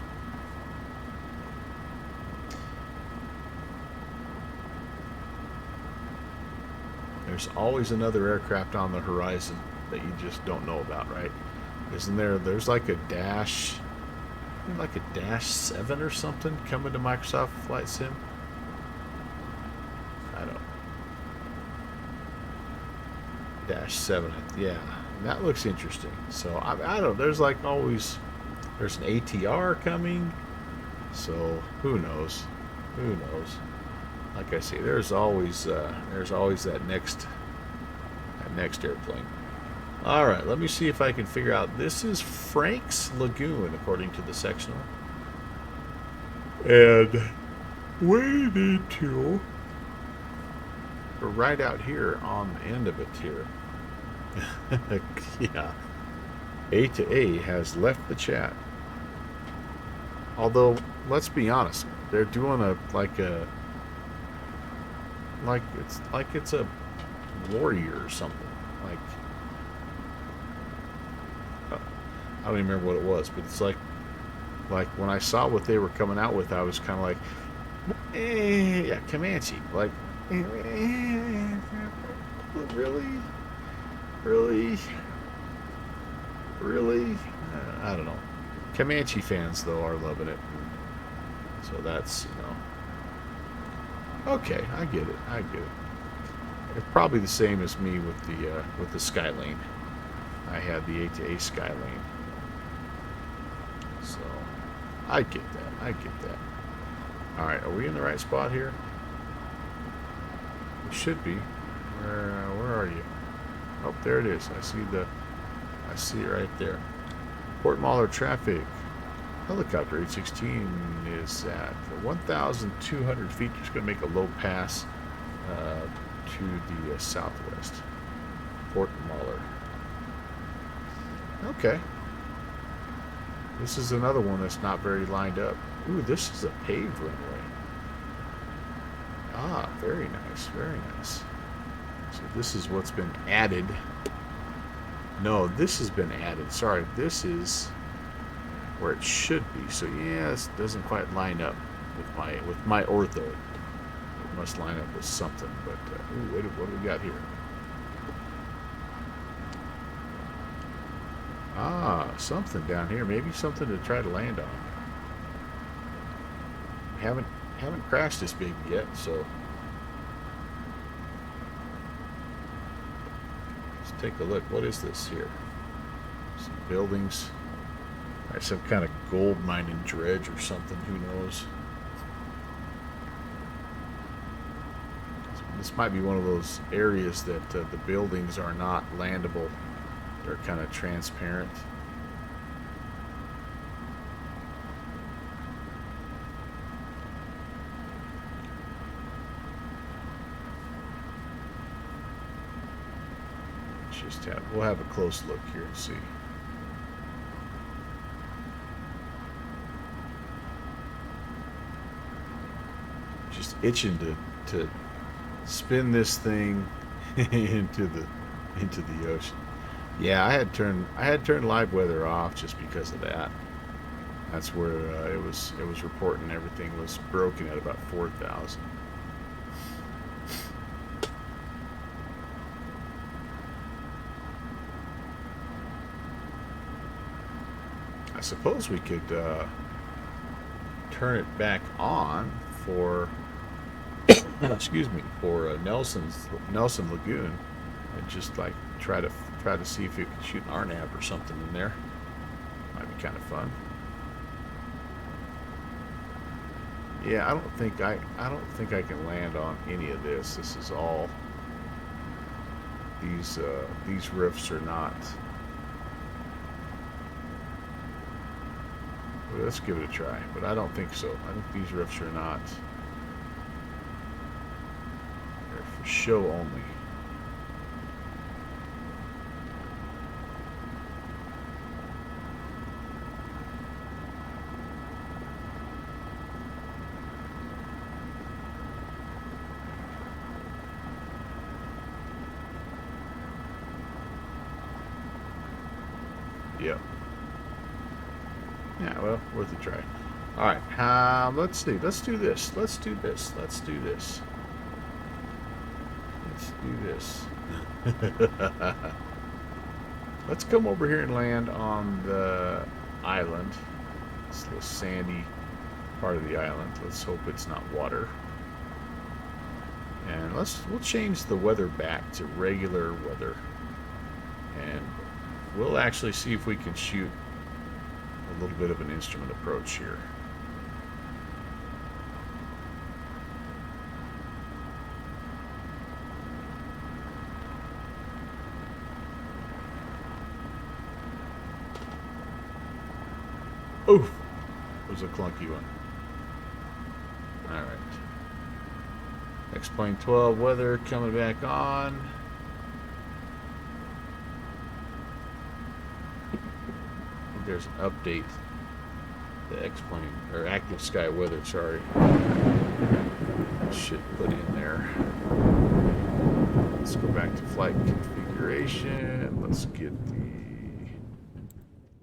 There's always another aircraft on the horizon that you just don't know about, right? Isn't there? There's like a Dash 7 or something coming to Microsoft Flight Sim. I don't know. Dash 7, yeah, that looks interesting. So I don't know. There's like always, there's an ATR coming. So who knows? Who knows? Like I say, there's always that next airplane. All right, let me see if I can figure out. This is Frank's Lagoon, according to the sectional. And we need to. We're right out here on the end of it here. Yeah. A to A has left the chat. Although, let's be honest, they're doing it's a warrior or something. Like, I don't even remember what it was, but it's like when I saw what they were coming out with, I was kind of like, yeah, Comanche. Like, really? I don't know. Comanche fans, though, are loving it. So that's, okay, I get it. It's probably the same as me with the Skylane. I had the A to A Skylane. So I get that. All right, are we in the right spot here? We should be. Where are you? Oh, there it is. I see it right there. Port Mahler traffic. helicopter H16 is at 1,200 feet. Just going to make a low pass to the southwest. Port Mahler. Okay. This is another one that's not very lined up. Ooh, this is a paved runway. Ah, very nice, very nice. So this is what's been added. No, this has been added. Sorry, this is where it should be. So yeah, this doesn't quite line up with my ortho. It must line up with something. But ooh, wait, what do we got here? Ah, something down here. Maybe something to try to land on. Haven't crashed this baby yet, so let's take a look. What is this here? Some buildings. Some kind of gold mining dredge or something. Who knows? This might be one of those areas that the buildings are not landable. They're kind of transparent. We'll have a close look here and see. Just itching to spin this thing into the ocean. Yeah, I had turned live weather off just because of that. That's where it was reporting everything was broken at about 4,000. I suppose we could turn it back on for excuse me, for Nelson Lagoon, and just like try to see if you could shoot an RNAV or something in there. Might be kind of fun. Yeah, I don't think I can land on any of this. This is all these riffs are not. Well, let's give it a try, but I don't think so. I think these riffs are not. They're for show only. Yep. Yeah, well, worth a try. All right, let's see. Let's do this. Let's do this. Let's do this. Let's do this. Let's come over here and land on the island. This little sandy part of the island. Let's hope it's not water. And we'll change the weather back to regular weather. And we'll actually see if we can shoot a little bit of an instrument approach here. Oof, it was a clunky one. All right. X-Plane 12 weather coming back on. There's an update. The X-Plane, or active sky weather, sorry. Should put in there. Let's go back to flight configuration. Let's get the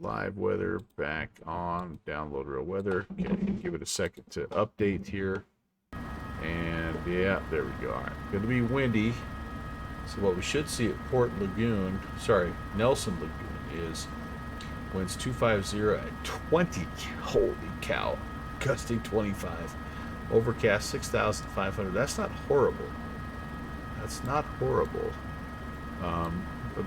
live weather back on. Download real weather. Okay, give it a second to update here. And yeah, there we go. All right, going to be windy. So what we should see at Nelson Lagoon is winds 250 at 20. Holy cow. Gusting 25. Overcast 6,500. That's not horrible. That's not horrible.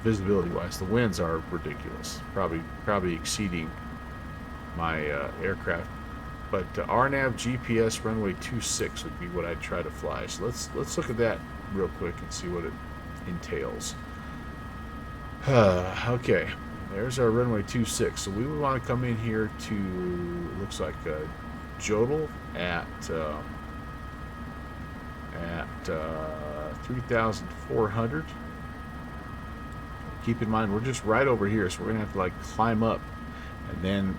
Visibility wise, the winds are ridiculous. Probably exceeding my aircraft. But RNAV GPS runway 26 would be what I'd try to fly. So let's look at that real quick and see what it entails. Okay. There's our runway 26. So we would want to come in here to, looks like Jodel at 3,400. Keep in mind, we're just right over here, so we're gonna have to like climb up and then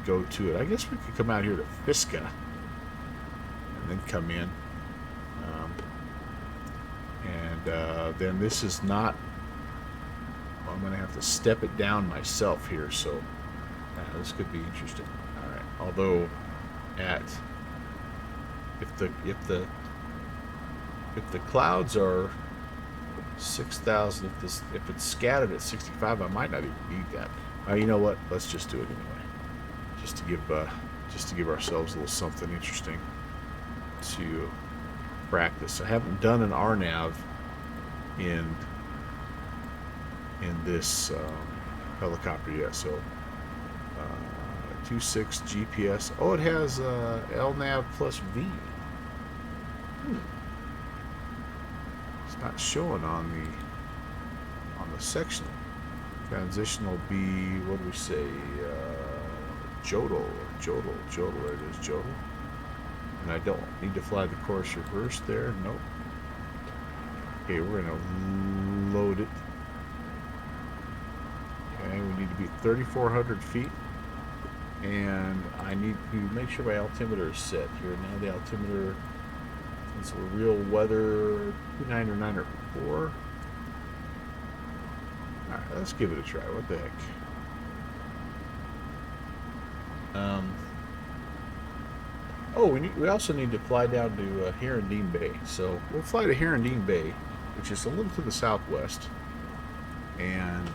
go to it. I guess we could come out here to Fisca and then come in. Then this is not. Well, I'm gonna have to step it down myself here, so this could be interesting. All right. Although, if the clouds are 6,000, if it's scattered at 65, I might not even need that. You know what? Let's just do it anyway, just to give ourselves a little something interesting to practice. I haven't done an RNAV in this helicopter yet, so 26 GPS. Oh, it has LNAV plus V. It's not showing on the sectional. Transitional B, what do we say? Jodel. There it is, Jodel. And I don't need to fly the course reverse there. Nope. Okay, we're gonna load it. Okay, we need to be 3,400 feet. And I need to make sure my altimeter is set here. Now the altimeter, since we're real weather, 29 or 9 or 4. Alright, let's give it a try. What the heck? We also need to fly down to Herondine Bay. So we'll fly to Herondine Bay, which is a little to the southwest. And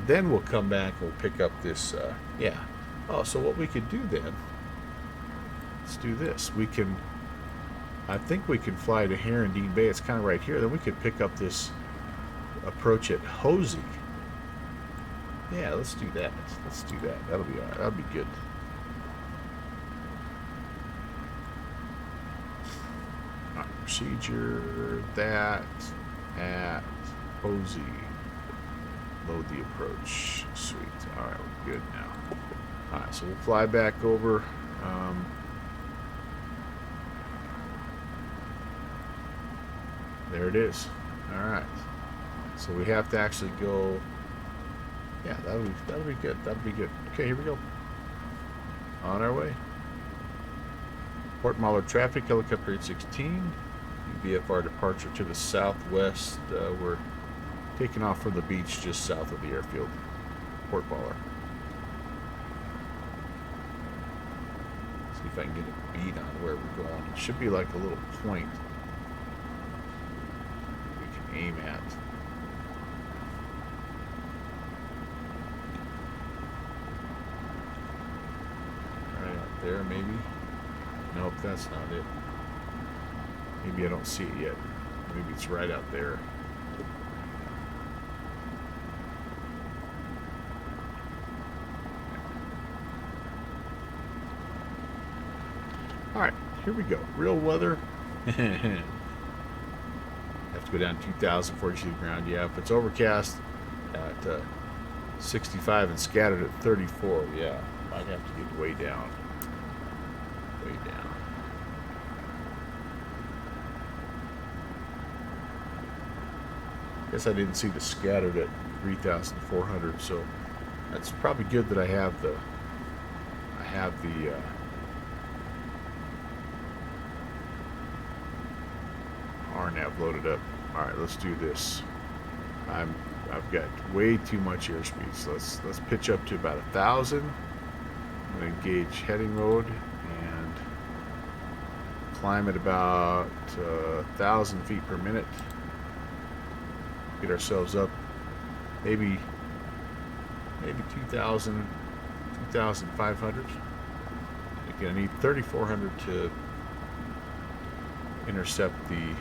then we'll come back and we'll pick up this, Oh, so what we could do then, let's do this. I think we can fly to Herondine Bay. It's kind of right here. Then we could pick up this approach at Hosey. Yeah, let's do that. That'll be all right. That'll be good. All right, procedure, that at Hosey. Load the approach. Sweet. All right, we're good now. All right, so we'll fly back over. There it is. All right. So we have to actually go. Yeah, that'll be good. That'll be good. Okay, here we go. On our way. Port Muller traffic, helicopter 816. VFR departure to the southwest. We're taking off from the beach just south of the airfield. Port Muller. See if I can get a beat on where we're going. It should be like a little point we can aim at. Right out there, maybe. Nope, that's not it. Maybe I don't see it yet. Maybe it's right out there. Alright, here we go. Real weather. Have to go down 2,000 before you see the ground. Yeah, if it's overcast at 65 and scattered at 34, yeah, I'd have to get way down. Way down. Guess I didn't see the scattered at 3,400, so that's probably good that I have the RNAV loaded up. All right, let's do this. I've got way too much airspeed, so let's pitch up to about 1,000. I'm going to engage heading mode and climb at about 1,000 feet per minute. Get ourselves up, maybe 2,000, 2,500. Again, I need 3,400 to intercept the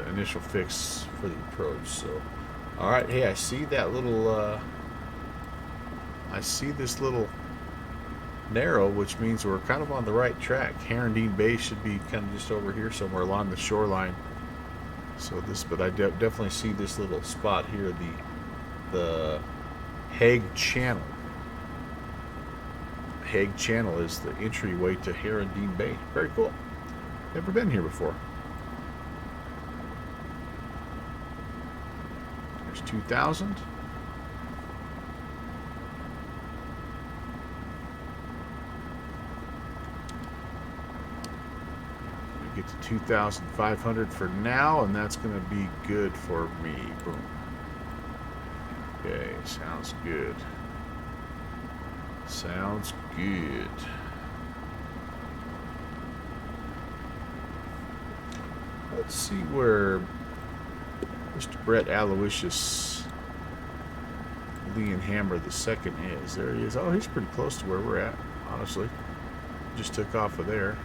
initial fix for the approach. So, all right, hey, I see that little, I see this little narrow, which means we're kind of on the right track. Herondine Bay should be kind of just over here somewhere along the shoreline. So this, but I definitely see this little spot here, the Hague Channel. Hague Channel is the entryway to Herondine Bay. Very cool. Never been here before. There's 2,000. Get to 2,500 for now, and that's going to be good for me. Boom. Okay, sounds good. Sounds good. Let's see where Mr. Brett Aloysius Leonhammer II is. There he is. Oh, he's pretty close to where we're at, honestly. Just took off of there.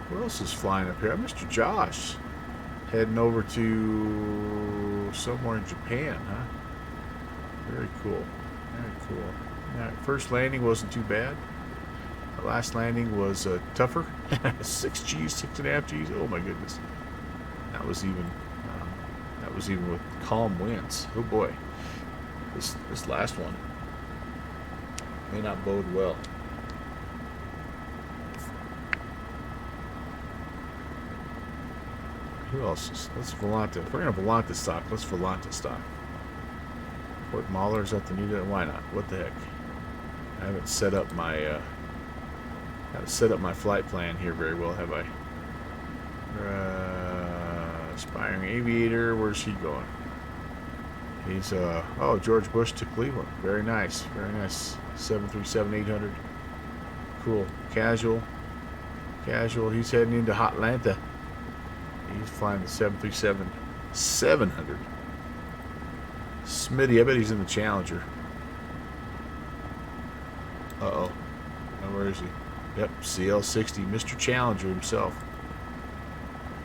Who else is flying up here? Mr. Josh. Heading over to somewhere in Japan, huh? Very cool. Very cool. All right, first landing wasn't too bad. The last landing was tougher. 6 G's, 6.5 G's. Oh my goodness. That was even with calm winds. Oh boy. This last one may not bode well. Who else is? Let's Volanta. If we're gonna Volanta stock, let's Volanta stock. Port Mahler's at the Nita. Why not? What the heck? I haven't set up my flight plan here very well, have I? Aspiring aviator. Where's he going? He's oh, George Bush to Cleveland. Very nice. Very nice. 737-800. Cool. Casual. He's heading into Hotlanta. He's flying the 737-700. Smitty, I bet he's in the Challenger. Uh-oh. Now, where is he? Yep, CL60, Mr. Challenger himself.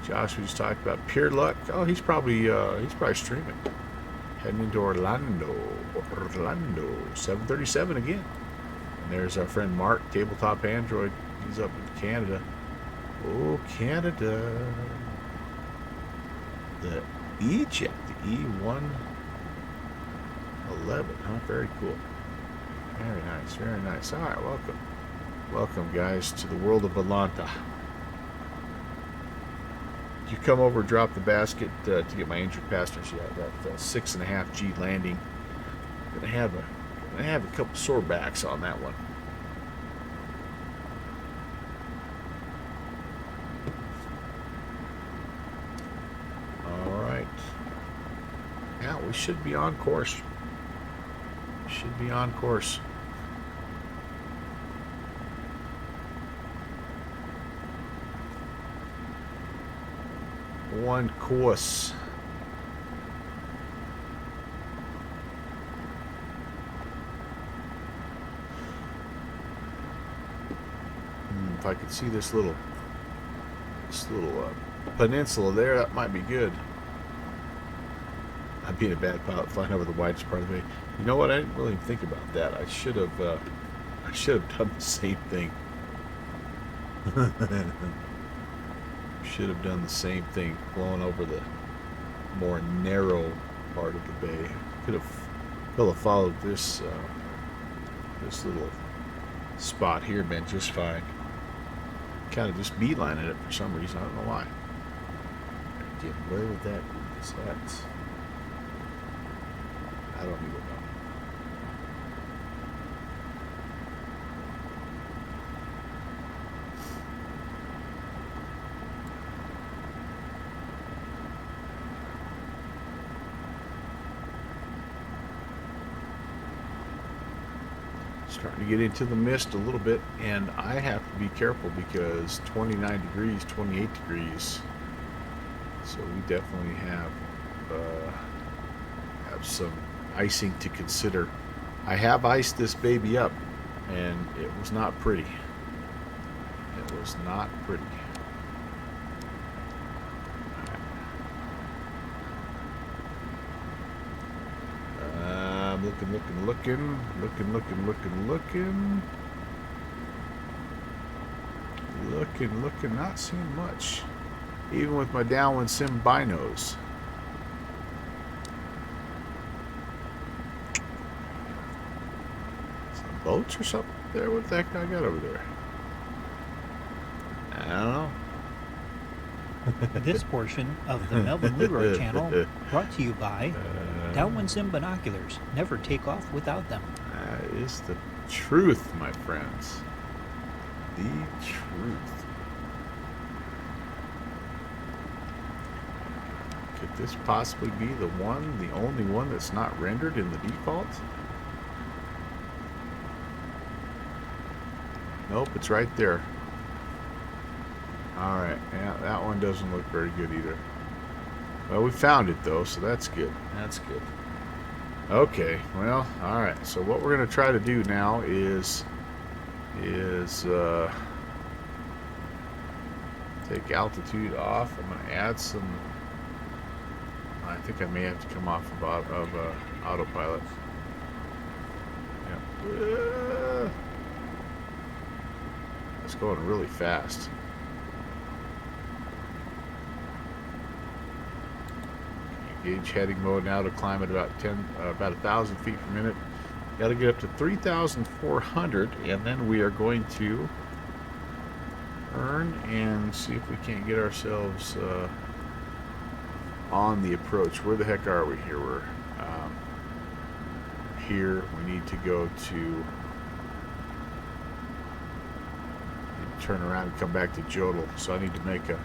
Josh, we just talked about Pure Luck. Oh, he's probably streaming. Heading into Orlando, 737 again. And there's our friend Mark, Tabletop Android. He's up in Canada. Oh, Canada. The E-Jet, the E111, huh? Very cool. Very nice, very nice. All right, welcome. Welcome, guys, to the world of Volanta. You come over, drop the basket to get my injured passengers. Yeah, that 6.5 G landing. Gonna have a couple sore backs on that one. All right. Yeah, we should be on course. Should be on course. One course. If I could see this little peninsula there, that might be good. I'm being a bad pilot flying over the widest part of the bay. You know what? I didn't really think about that. I should have done the same thing. Should have done the same thing, flowing over the more narrow part of the bay. Could have followed this little spot here, been just fine. Kind of just beelining it for some reason. I don't know why. Again, where would that be? Is that? I don't even know. Starting to get into the mist a little bit, and I have to be careful because 29 degrees, 28 degrees. So we definitely have some icing to consider. I have iced this baby up, and it was not pretty. It was not pretty. I'm looking Looking, not seeing much. Even with my downwind sim binos. Some boats or something there? What the heck I got over there? I don't know. This portion of the Melvin Leroy channel brought to you by Downwind Sim Binoculars. Never take off without them. That is the truth, my friends. The truth. Could this possibly be the only one that's not rendered in the default? Nope, it's right there. Alright, yeah, that one doesn't look very good either. Well, we found it though, so that's good. That's good. Okay, well, alright, so what we're going to try to do now is take altitude off. I'm going to add some. I think I may have to come off of autopilot. Yep. It's going really fast. Engage heading mode now to climb at about 1,000 feet per minute. Got to get up to 3,400, and then we are going to turn and see if we can't get ourselves on the approach. Where the heck are we here? We're here. We need to go to turn around and come back to Jodel. So I need to make a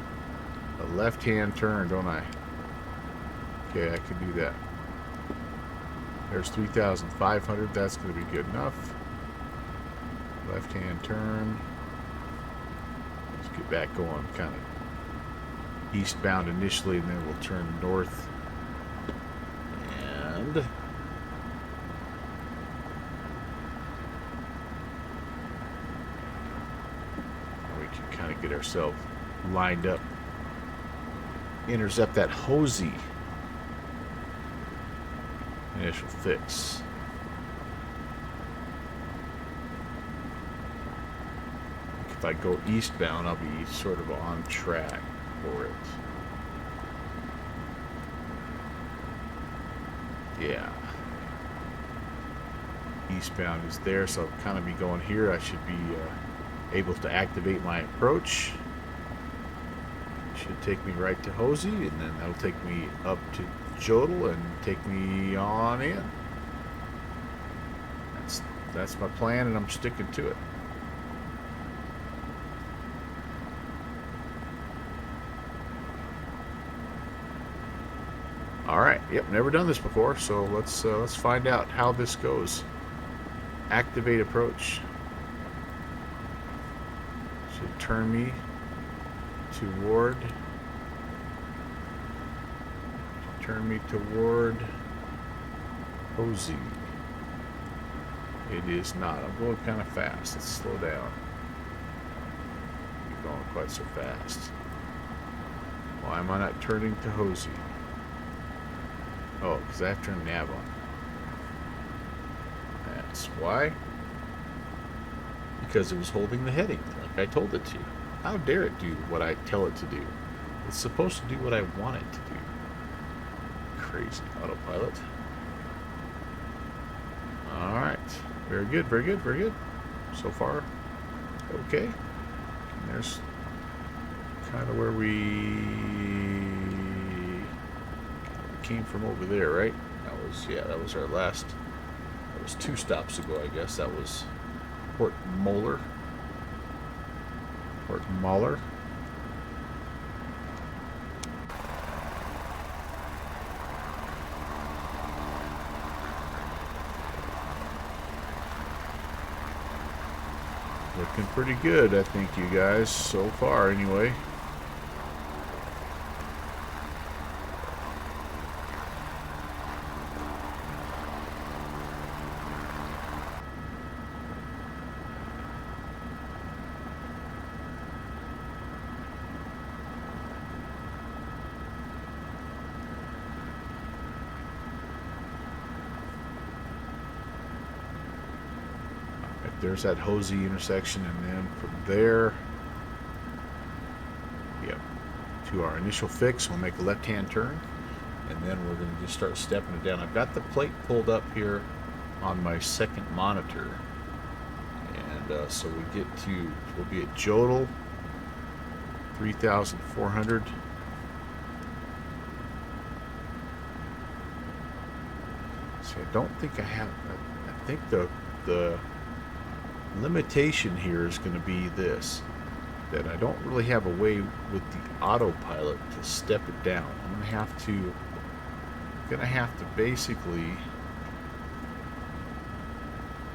left-hand turn, don't I? Okay, I can do that. There's 3,500. That's going to be good enough. Left-hand turn. Let's get back going. Kind of eastbound initially, and then we'll turn north. And we can kind of get ourselves lined up. Intercept that Hosey. Initial fix. If I go eastbound, I'll be sort of on track for it. Yeah. Eastbound is there, so I'll kind of be going here. I should be able to activate my approach. Should take me right to Hosey, and then that'll take me up to Jodel and take me on in. That's my plan, and I'm sticking to it. All right. Yep, never done this before, so let's find out how this goes. Activate approach. Should turn me toward Hosey. It is not. I'm going kind of fast. Let's slow down. You're going quite so fast. Why am I not turning to Hosey? Oh, because I have to turn nav on. That's why. Because it was holding the heading, like I told it to. How dare it do what I tell it to do? It's supposed to do what I want it to do. Crazy autopilot. Alright. Very good, very good, very good. So far, okay. And there's kind of where we came from over there, right? That was our last. That was 2 stops ago, I guess. That was Port Moller. Looking pretty good, I think, you guys, so far anyway. there's that Hosey intersection, and then from there, yep, to our initial fix, we'll make a left-hand turn, and then we're going to just start stepping it down. I've got the plate pulled up here on my second monitor, and so we'll be at Jodel, 3,400. See, I don't think I have. I think the limitation here is going to be this, that I don't really have a way with the autopilot to step it down. I'm going to have to basically,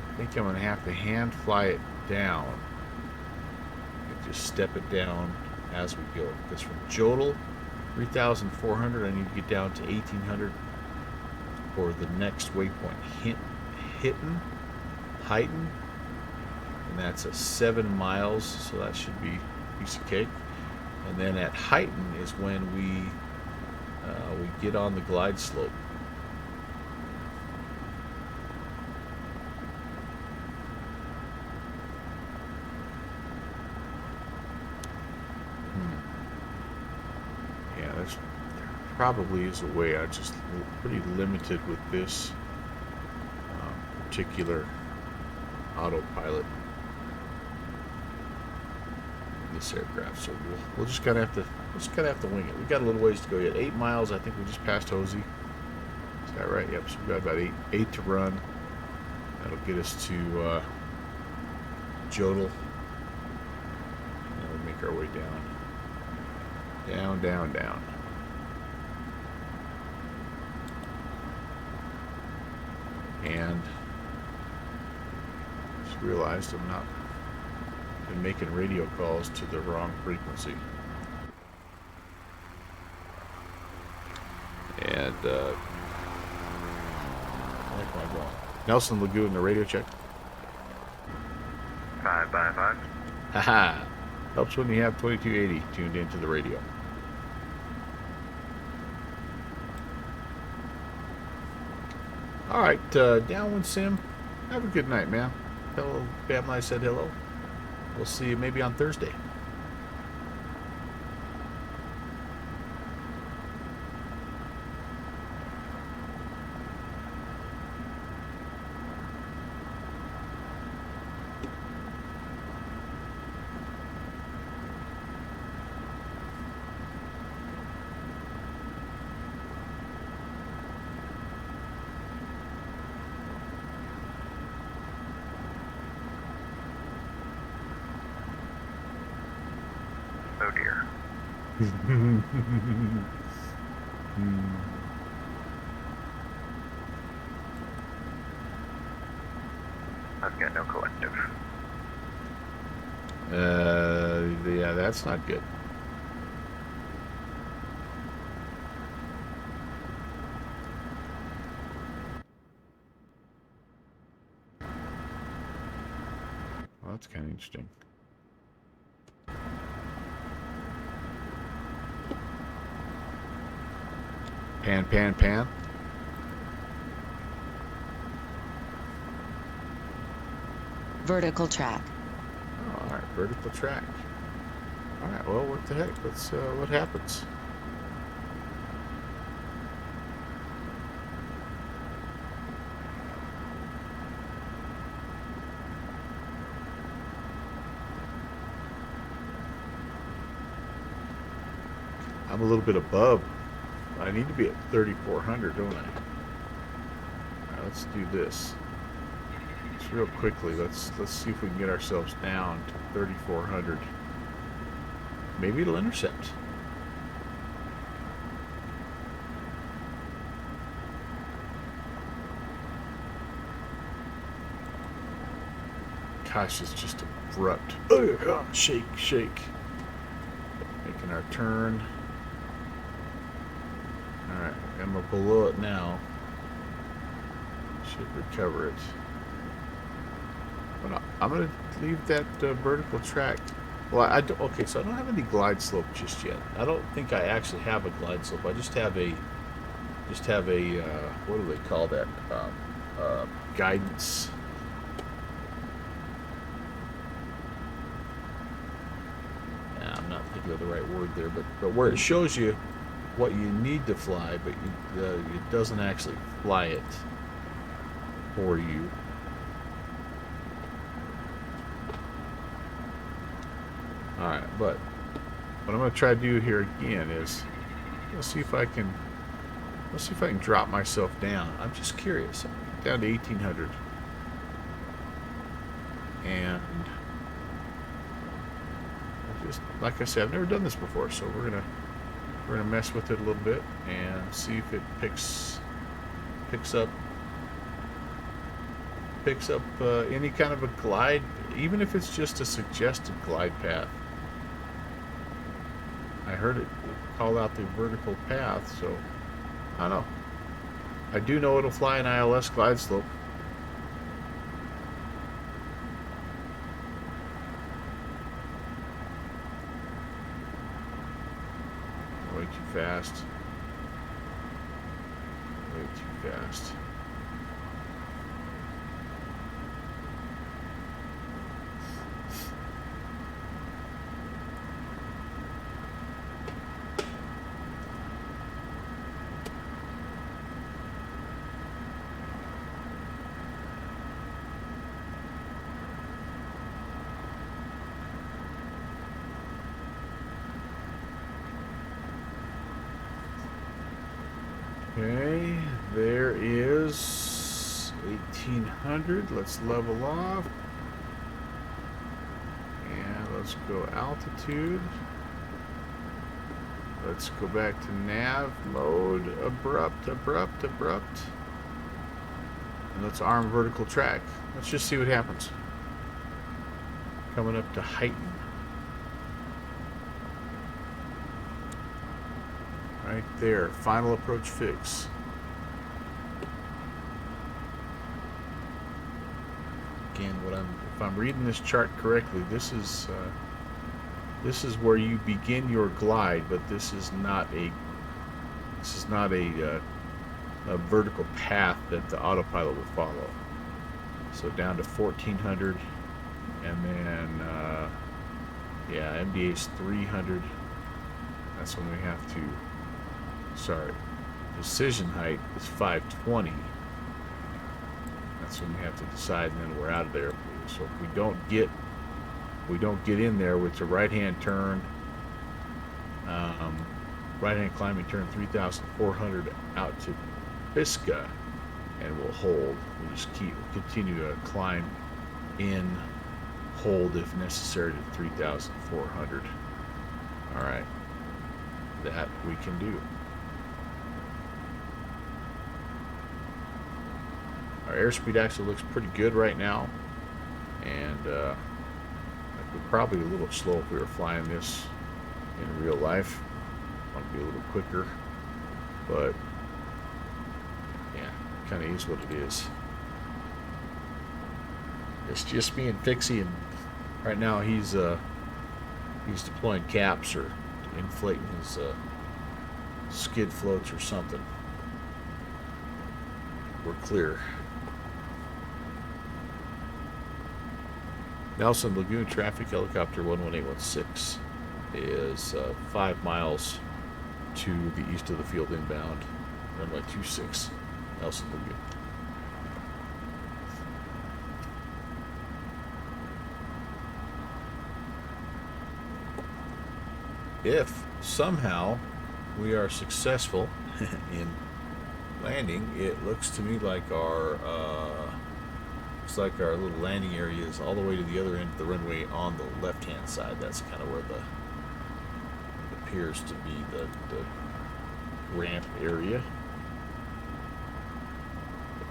I think I'm going to have to hand fly it down and just step it down as we go. Because from Jodel, 3,400, I need to get down to 1,800 for the next waypoint, Heighton, and that's a 7 miles, so that should be a piece of cake. And then at Heighton is when we get on the glide slope. Yeah, there probably is a way. I'm just pretty limited with this particular autopilot in this aircraft, so we'll just kind of have to wing it. We got a little ways to go yet. 8 miles. I think we just passed Hosey. Is that right? Yep. So we've got about eight to run. That'll get us to Jodel, and we'll make our way down. And just realized I'm not been making radio calls to the wrong frequency. And where am I going? Nelson Lagoon, the radio check. 5x5. Haha. Helps when you have 2280 tuned into the radio. All right, Downwind Sim, have a good night, man. Hello, family. I said hello. We'll see you maybe on Thursday. Oh dear. I've got no collective. Yeah, that's not good. Well, that's kind of interesting. Pan. Vertical track. Oh, all right, vertical track. All right, well, what the heck? Let's what happens? I'm a little bit above. I need to be at 3,400, don't I? All right, let's do this. Just real quickly, let's see if we can get ourselves down to 3,400. Maybe it'll intercept. Gosh, it's just abrupt. Oh, shake. Making our turn. Alright, I'm below it now. Should recover it. But I'm going to leave that vertical track. Well, okay, so I don't have any glide slope just yet. I don't think I actually have a glide slope. I just have a what do they call that? Guidance. think of the right word there, but where it shows you what you need to fly, but it doesn't actually fly it for you. All right, but what I'm going to try to do here again is let's see if I can drop myself down. I'm just curious, down to 1800, and just like I said, I've never done this before, so we're gonna mess with it a little bit and see if it picks up any kind of a glide, even if it's just a suggested glide path. I heard it call out the vertical path, so I don't know. I do know it'll fly an ILS glide slope. Way too fast. Way too fast. Okay, there is 1800. Let's level off. And let's go altitude. Let's go back to nav mode, abrupt. And let's arm vertical track. Let's just see what happens. Coming up to heighten. Right there, final approach fix. Again, if I'm reading this chart correctly, this is where you begin your glide, but this is not a vertical path that the autopilot will follow. So down to 1400, and then yeah, MDA's 300. That's when we have to. Sorry, decision height is 520. That's when we have to decide, and then we're out of there. So if we don't get in there with the right-hand turn, right-hand climbing turn 3,400 out to Pisgah, and we'll hold. We'll just continue to climb in, hold if necessary to 3,400. All right, that we can do. Our airspeed actually looks pretty good right now, and we're probably a little slow if we were flying this in real life. Want to be a little quicker, but yeah, kind of is what it is. It's just me and Fixie, and right now he's deploying caps or inflating his skid floats or something. We're clear. Nelson Lagoon traffic helicopter 11816 is 5 miles to the east of the field inbound, runway 26, Nelson Lagoon. If somehow we are successful in landing, it looks to me like our little landing area is all the way to the other end of the runway on the left-hand side. That's kind of where it appears to be the ramp area.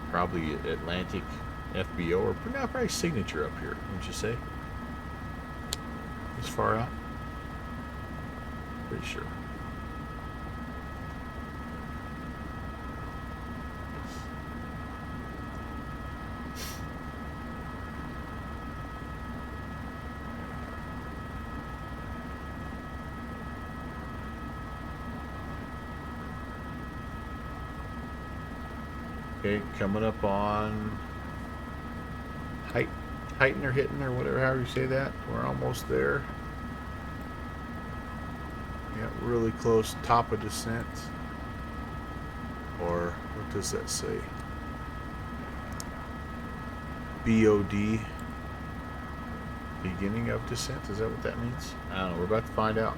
Probably Atlantic FBO, or probably Signature up here, wouldn't you say? This far out? Pretty sure. Okay, coming up on heighten or hitting or whatever, however you say that. We're almost there. Yeah, really close, top of descent. Or what does that say? BOD. Beginning of descent. Is that what that means? I don't know. We're about to find out.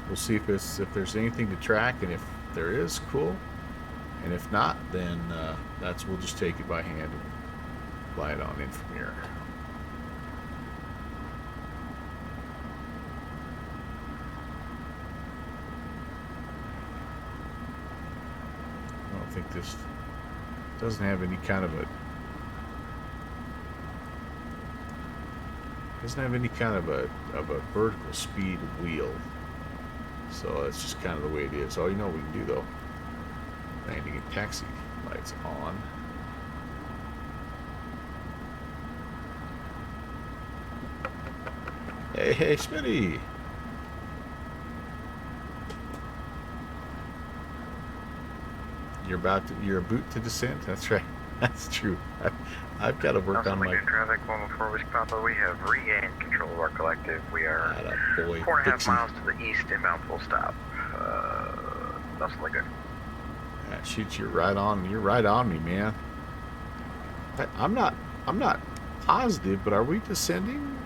We'll see if there's anything to track, and if there is, cool. And if not, then we'll just take it by hand and fly it on in from here. I don't think this doesn't have any kind of a vertical speed wheel. So that's just kind of the way it is. Oh, you know what we can do though? Landing and taxi lights on. Hey, Smitty! You're a boot to descent? That's right. That's true. I've got to work on my... traffic 114 Papa. We have regained control of our collective. We are boy, 4.5 miles to the east, inbound full stop. That's good. That shoots you right on. You're right on me, man. I'm not positive, but are we descending?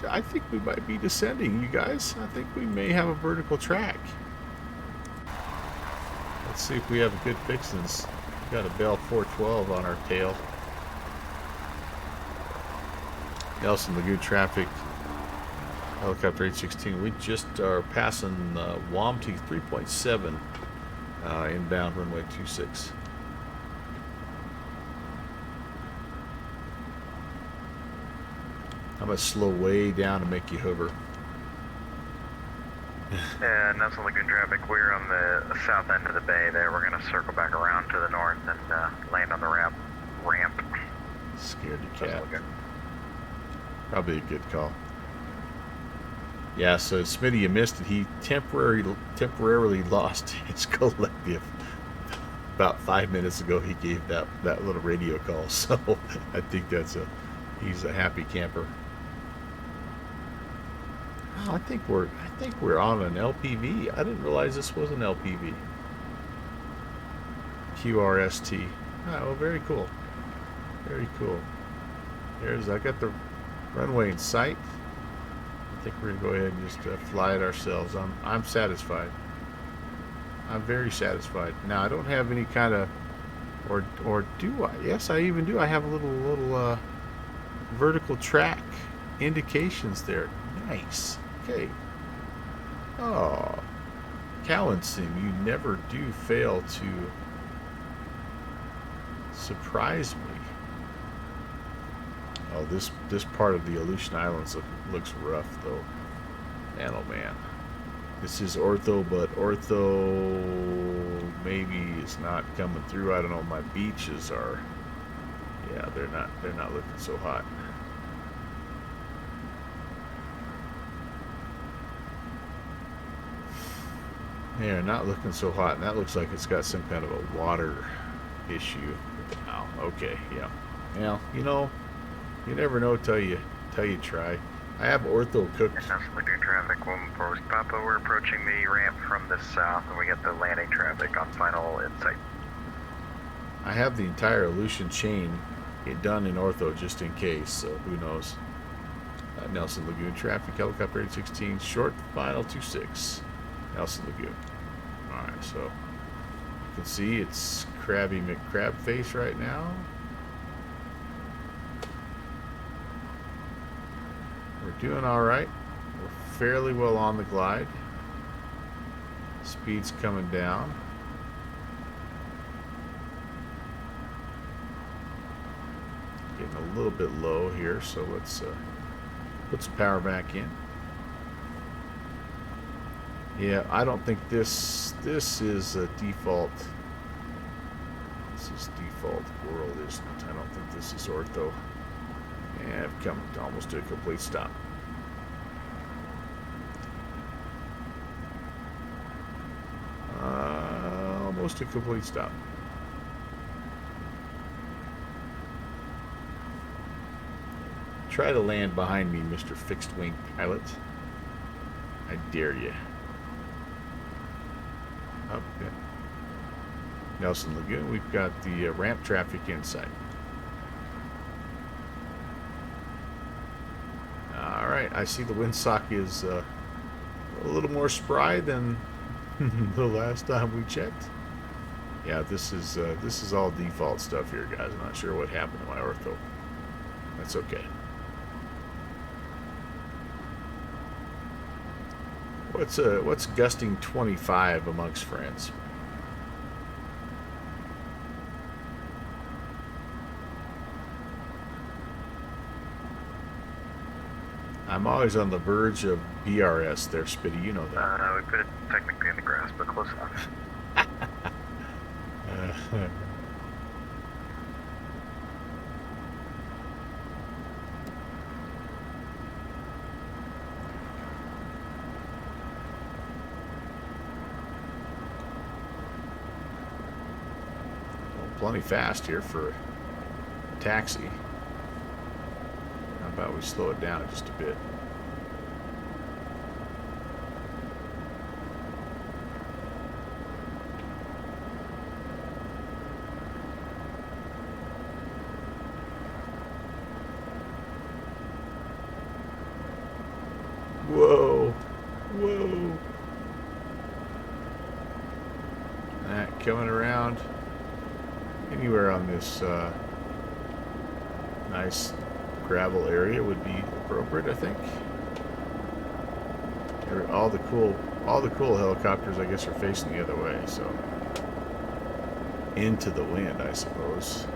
I think we might be descending, you guys. I think we may have a vertical track. Let's see if we have a good fixins. Got a Bell 412 on our tail. Nelson Lagoon traffic. Helicopter 816. We just are passing WAMT 3.7 inbound runway 26. I'm gonna slow way down to make you hover. And Nelson Lagoon traffic, we're on the south end of the bay there. We're going to circle back around to the north and land on the ramp. Scared you, cat. Probably a good call. Yeah, so Smitty, you missed it. He temporarily lost his collective. About 5 minutes ago, he gave that little radio call. So I think he's a happy camper. Oh, I think we're on an LPV. I didn't realize this was an LPV. QRST. Oh, well, very cool. Very cool. I got the runway in sight. I think we're gonna go ahead and just fly it ourselves. I'm satisfied. I'm very satisfied. Now I don't have any kind of, or do I? Yes, I even do. I have a little vertical track indications there. Nice. Okay. Oh, Callinson, you never do fail to surprise me. Oh, this part of the Aleutian Islands looks rough though. Man, oh man. This is ortho, but ortho maybe is not coming through. I don't know. My beaches are. Yeah, they're not looking so hot. They're not looking so hot, and that looks like it's got some kind of a water issue. Oh, okay, yeah. Well, you never know till you try. I have ortho cooked. Nelson Lagoon traffic, 114 Papa. We're approaching the ramp from the south, and we get the landing traffic on final insight. I have the entire Aleutian chain done in ortho just in case, so who knows. Nelson Lagoon traffic, helicopter 816, short final 26. Nelson Lagoon. Alright, so you can see it's Krabby McCrab face right now. We're doing alright. We're fairly well on the glide. Speed's coming down. Getting a little bit low here, so let's put some power back in. Yeah, I don't think this is a default. This is default world, isn't it? I don't think this is ortho. And I've come almost to a complete stop. Almost a complete stop. Try to land behind me, Mr. Fixed Wing Pilot. I dare you. Okay. Nelson Lagoon, we've got the ramp traffic in sight. All right, I see the windsock is a little more spry than the last time we checked. Yeah, this is all default stuff here, guys. I'm not sure what happened to my ortho. That's okay. What's gusting 25 amongst friends? I'm always on the verge of BRS there, Spitty. You know that. We put it technically in the grass, but close enough. Plenty fast here for a taxi. How about we slow it down just a bit? Whoa. Whoa. That coming around. Anywhere on this nice gravel area would be appropriate, I think. All the cool helicopters, I guess, are facing the other way, so into the wind, I suppose.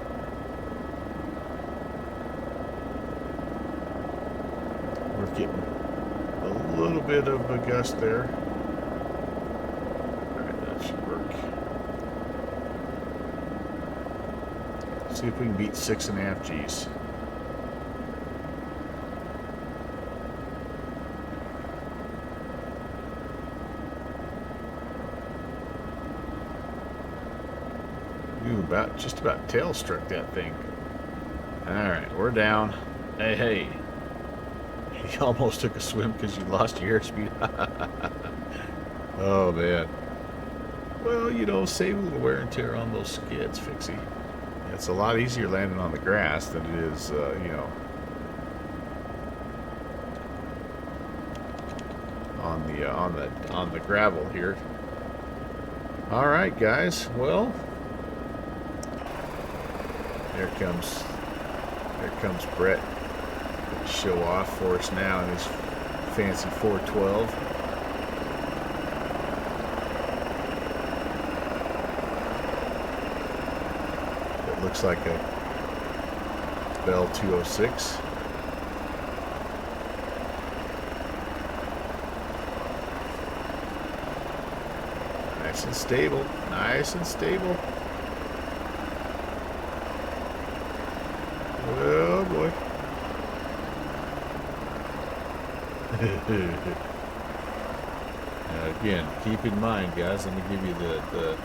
We're getting a little bit of a gust there. All right, that should work. See if we can beat 6.5 Gs. Ooh, just about tail struck that thing. All right, we're down. Hey. You almost took a swim because you lost your airspeed. Oh, man. Well, you know, save a little wear and tear on those skids, Fixie. It's a lot easier landing on the grass than it is, you know, on the gravel here. All right, guys. Well, there comes Brett. Show off for us now in his fancy 412. It looks like a Bell 206. Nice and stable. Nice and stable. Oh boy. Now again, keep in mind, guys, let me give you the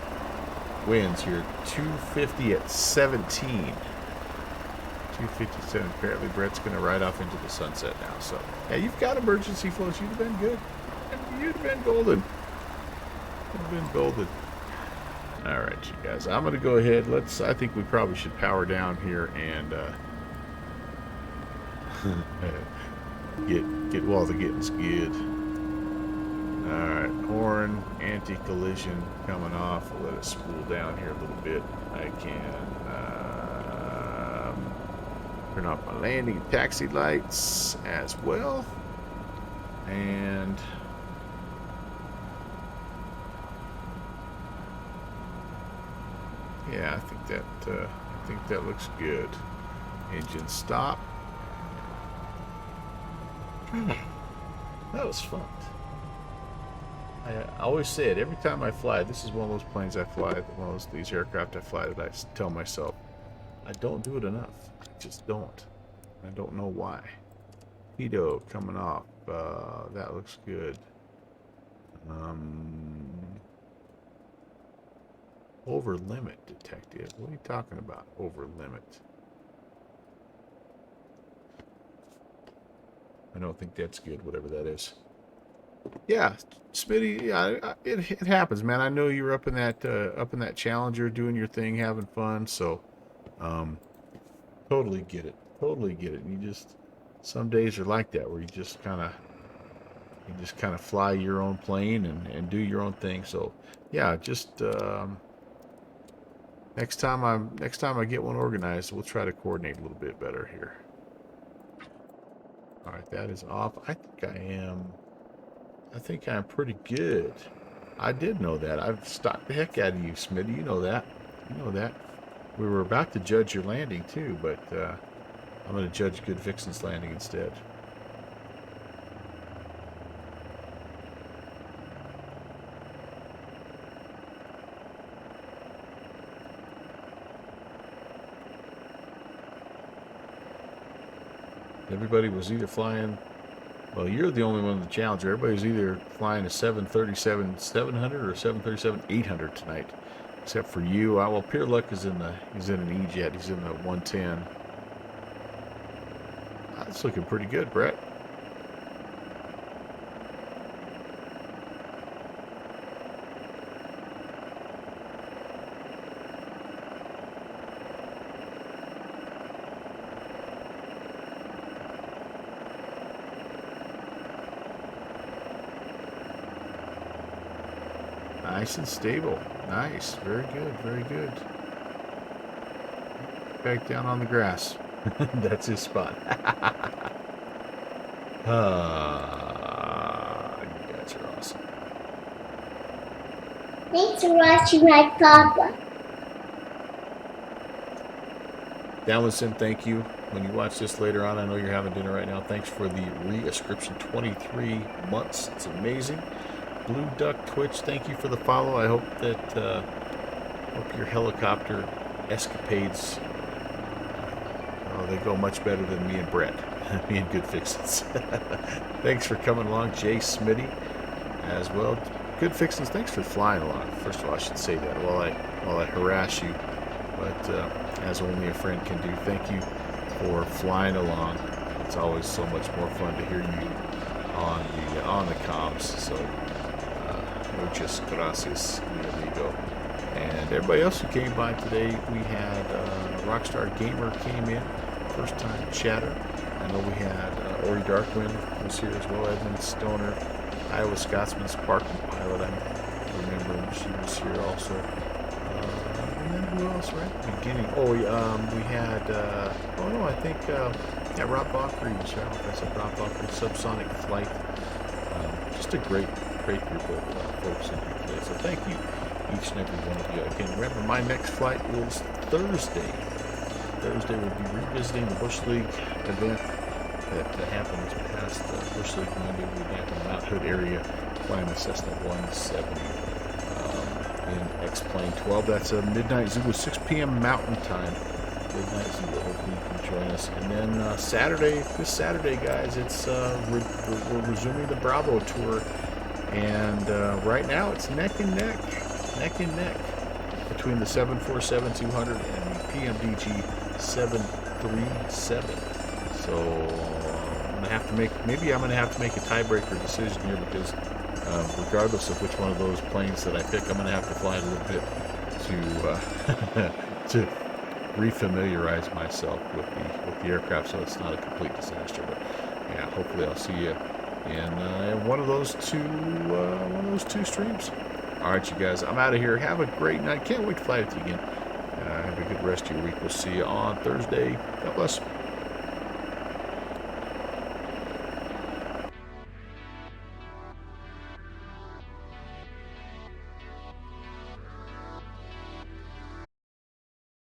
winds here. 250 at 17. 257. Apparently Brett's going to ride off into the sunset now. So, yeah, you've got emergency flows. You'd have been good. You'd have been golden. You'd have been golden. All right, you guys. I'm going to go ahead. I think we probably should power down here and get while the getting's good. Alright, horn, anti-collision coming off. I'll let it spool down here a little bit. I can turn off my landing and taxi lights as well. And yeah, I think that looks good. Engine stop. That was fun. I always say it every time I fly. This is one of those planes I fly, one of these aircraft I fly that I tell myself, I don't do it enough. I just don't. I don't know why. Torpedo coming off. That looks good. Over limit detected. What are you talking about? Over limit. I don't think that's good, whatever that is. Yeah, Smitty. Yeah, it happens, man. I know you were up in that Challenger, doing your thing, having fun. So, um, totally get it. Totally get it. You just some days are like that, where you just kind of fly your own plane and do your own thing. So, yeah, just next time I get one organized, we'll try to coordinate a little bit better here. All right, that is off. I think I'm pretty good. I did know that. I've stalked the heck out of you, Smitty. You know that. You know that. We were about to judge your landing too, but I'm going to judge Good Vixen's landing instead. Everybody was either flying. Well, you're the only one in the Challenger. Everybody's either flying a 737-700 or 737-800 tonight, except for you. Well, Pure Luck is in an E-Jet. He's in the 110. That's looking pretty good, Brett. Nice and stable. Nice. Very good. Very good. Back down on the grass. That's his spot. You guys are awesome. Thanks for watching my papa. Downwardson, thank you. When you watch this later on, I know you're having dinner right now. Thanks for the re-ascription. 23 months. It's amazing. Blue Duck Twitch, thank you for the follow. I hope that hope your helicopter escapades, they go much better than me and Brett. Me and Good Fixins. Thanks for coming along, Jay Smitty, as well. Good Fixins, thanks for flying along. First of all, I should say that while I harass you, but as only a friend can do. Thank you for flying along. It's always so much more fun to hear you on the comms. So muchas gracias, mi amigo. And everybody else who came by today, we had Rockstar Gamer came in, first time chatter. I know we had Ori Darkwind was here as well, Edmund Stoner, Iowa Scotsman, Spartan Pilot, I remember she was here also. And then who else, right? Beginning. We had, I think, Rob Valkyrie was here. I don't know if I said Rob Valkyrie, Subsonic Flight. Just a great group of folks in here today. So thank you, each and every one of you. Again, remember, my next flight is Thursday. Thursday we'll be revisiting the Bush League event that happened this past Bush League Monday. We'll be back in the Mount Hood area flying the Cessna 170 in X-Plane 12. That's a midnight Zulu, 6 p.m. Mountain Time. Midnight Zulu. Hopefully you can join us. And then this Saturday, guys, it's we're resuming the Bravo tour. And right now it's neck and neck between the 747-200 and the PMDG 737. So I'm gonna have to make a tiebreaker decision here, because regardless of which one of those planes that I pick, I'm gonna have to fly a little bit to to refamiliarize myself with the aircraft, so it's not a complete disaster. But yeah, hopefully I'll see you in one of those two streams. All right, you guys, I'm out of here. Have a great night. Can't wait to fly with you again. Have a good rest of your week. We'll see you on Thursday. God bless.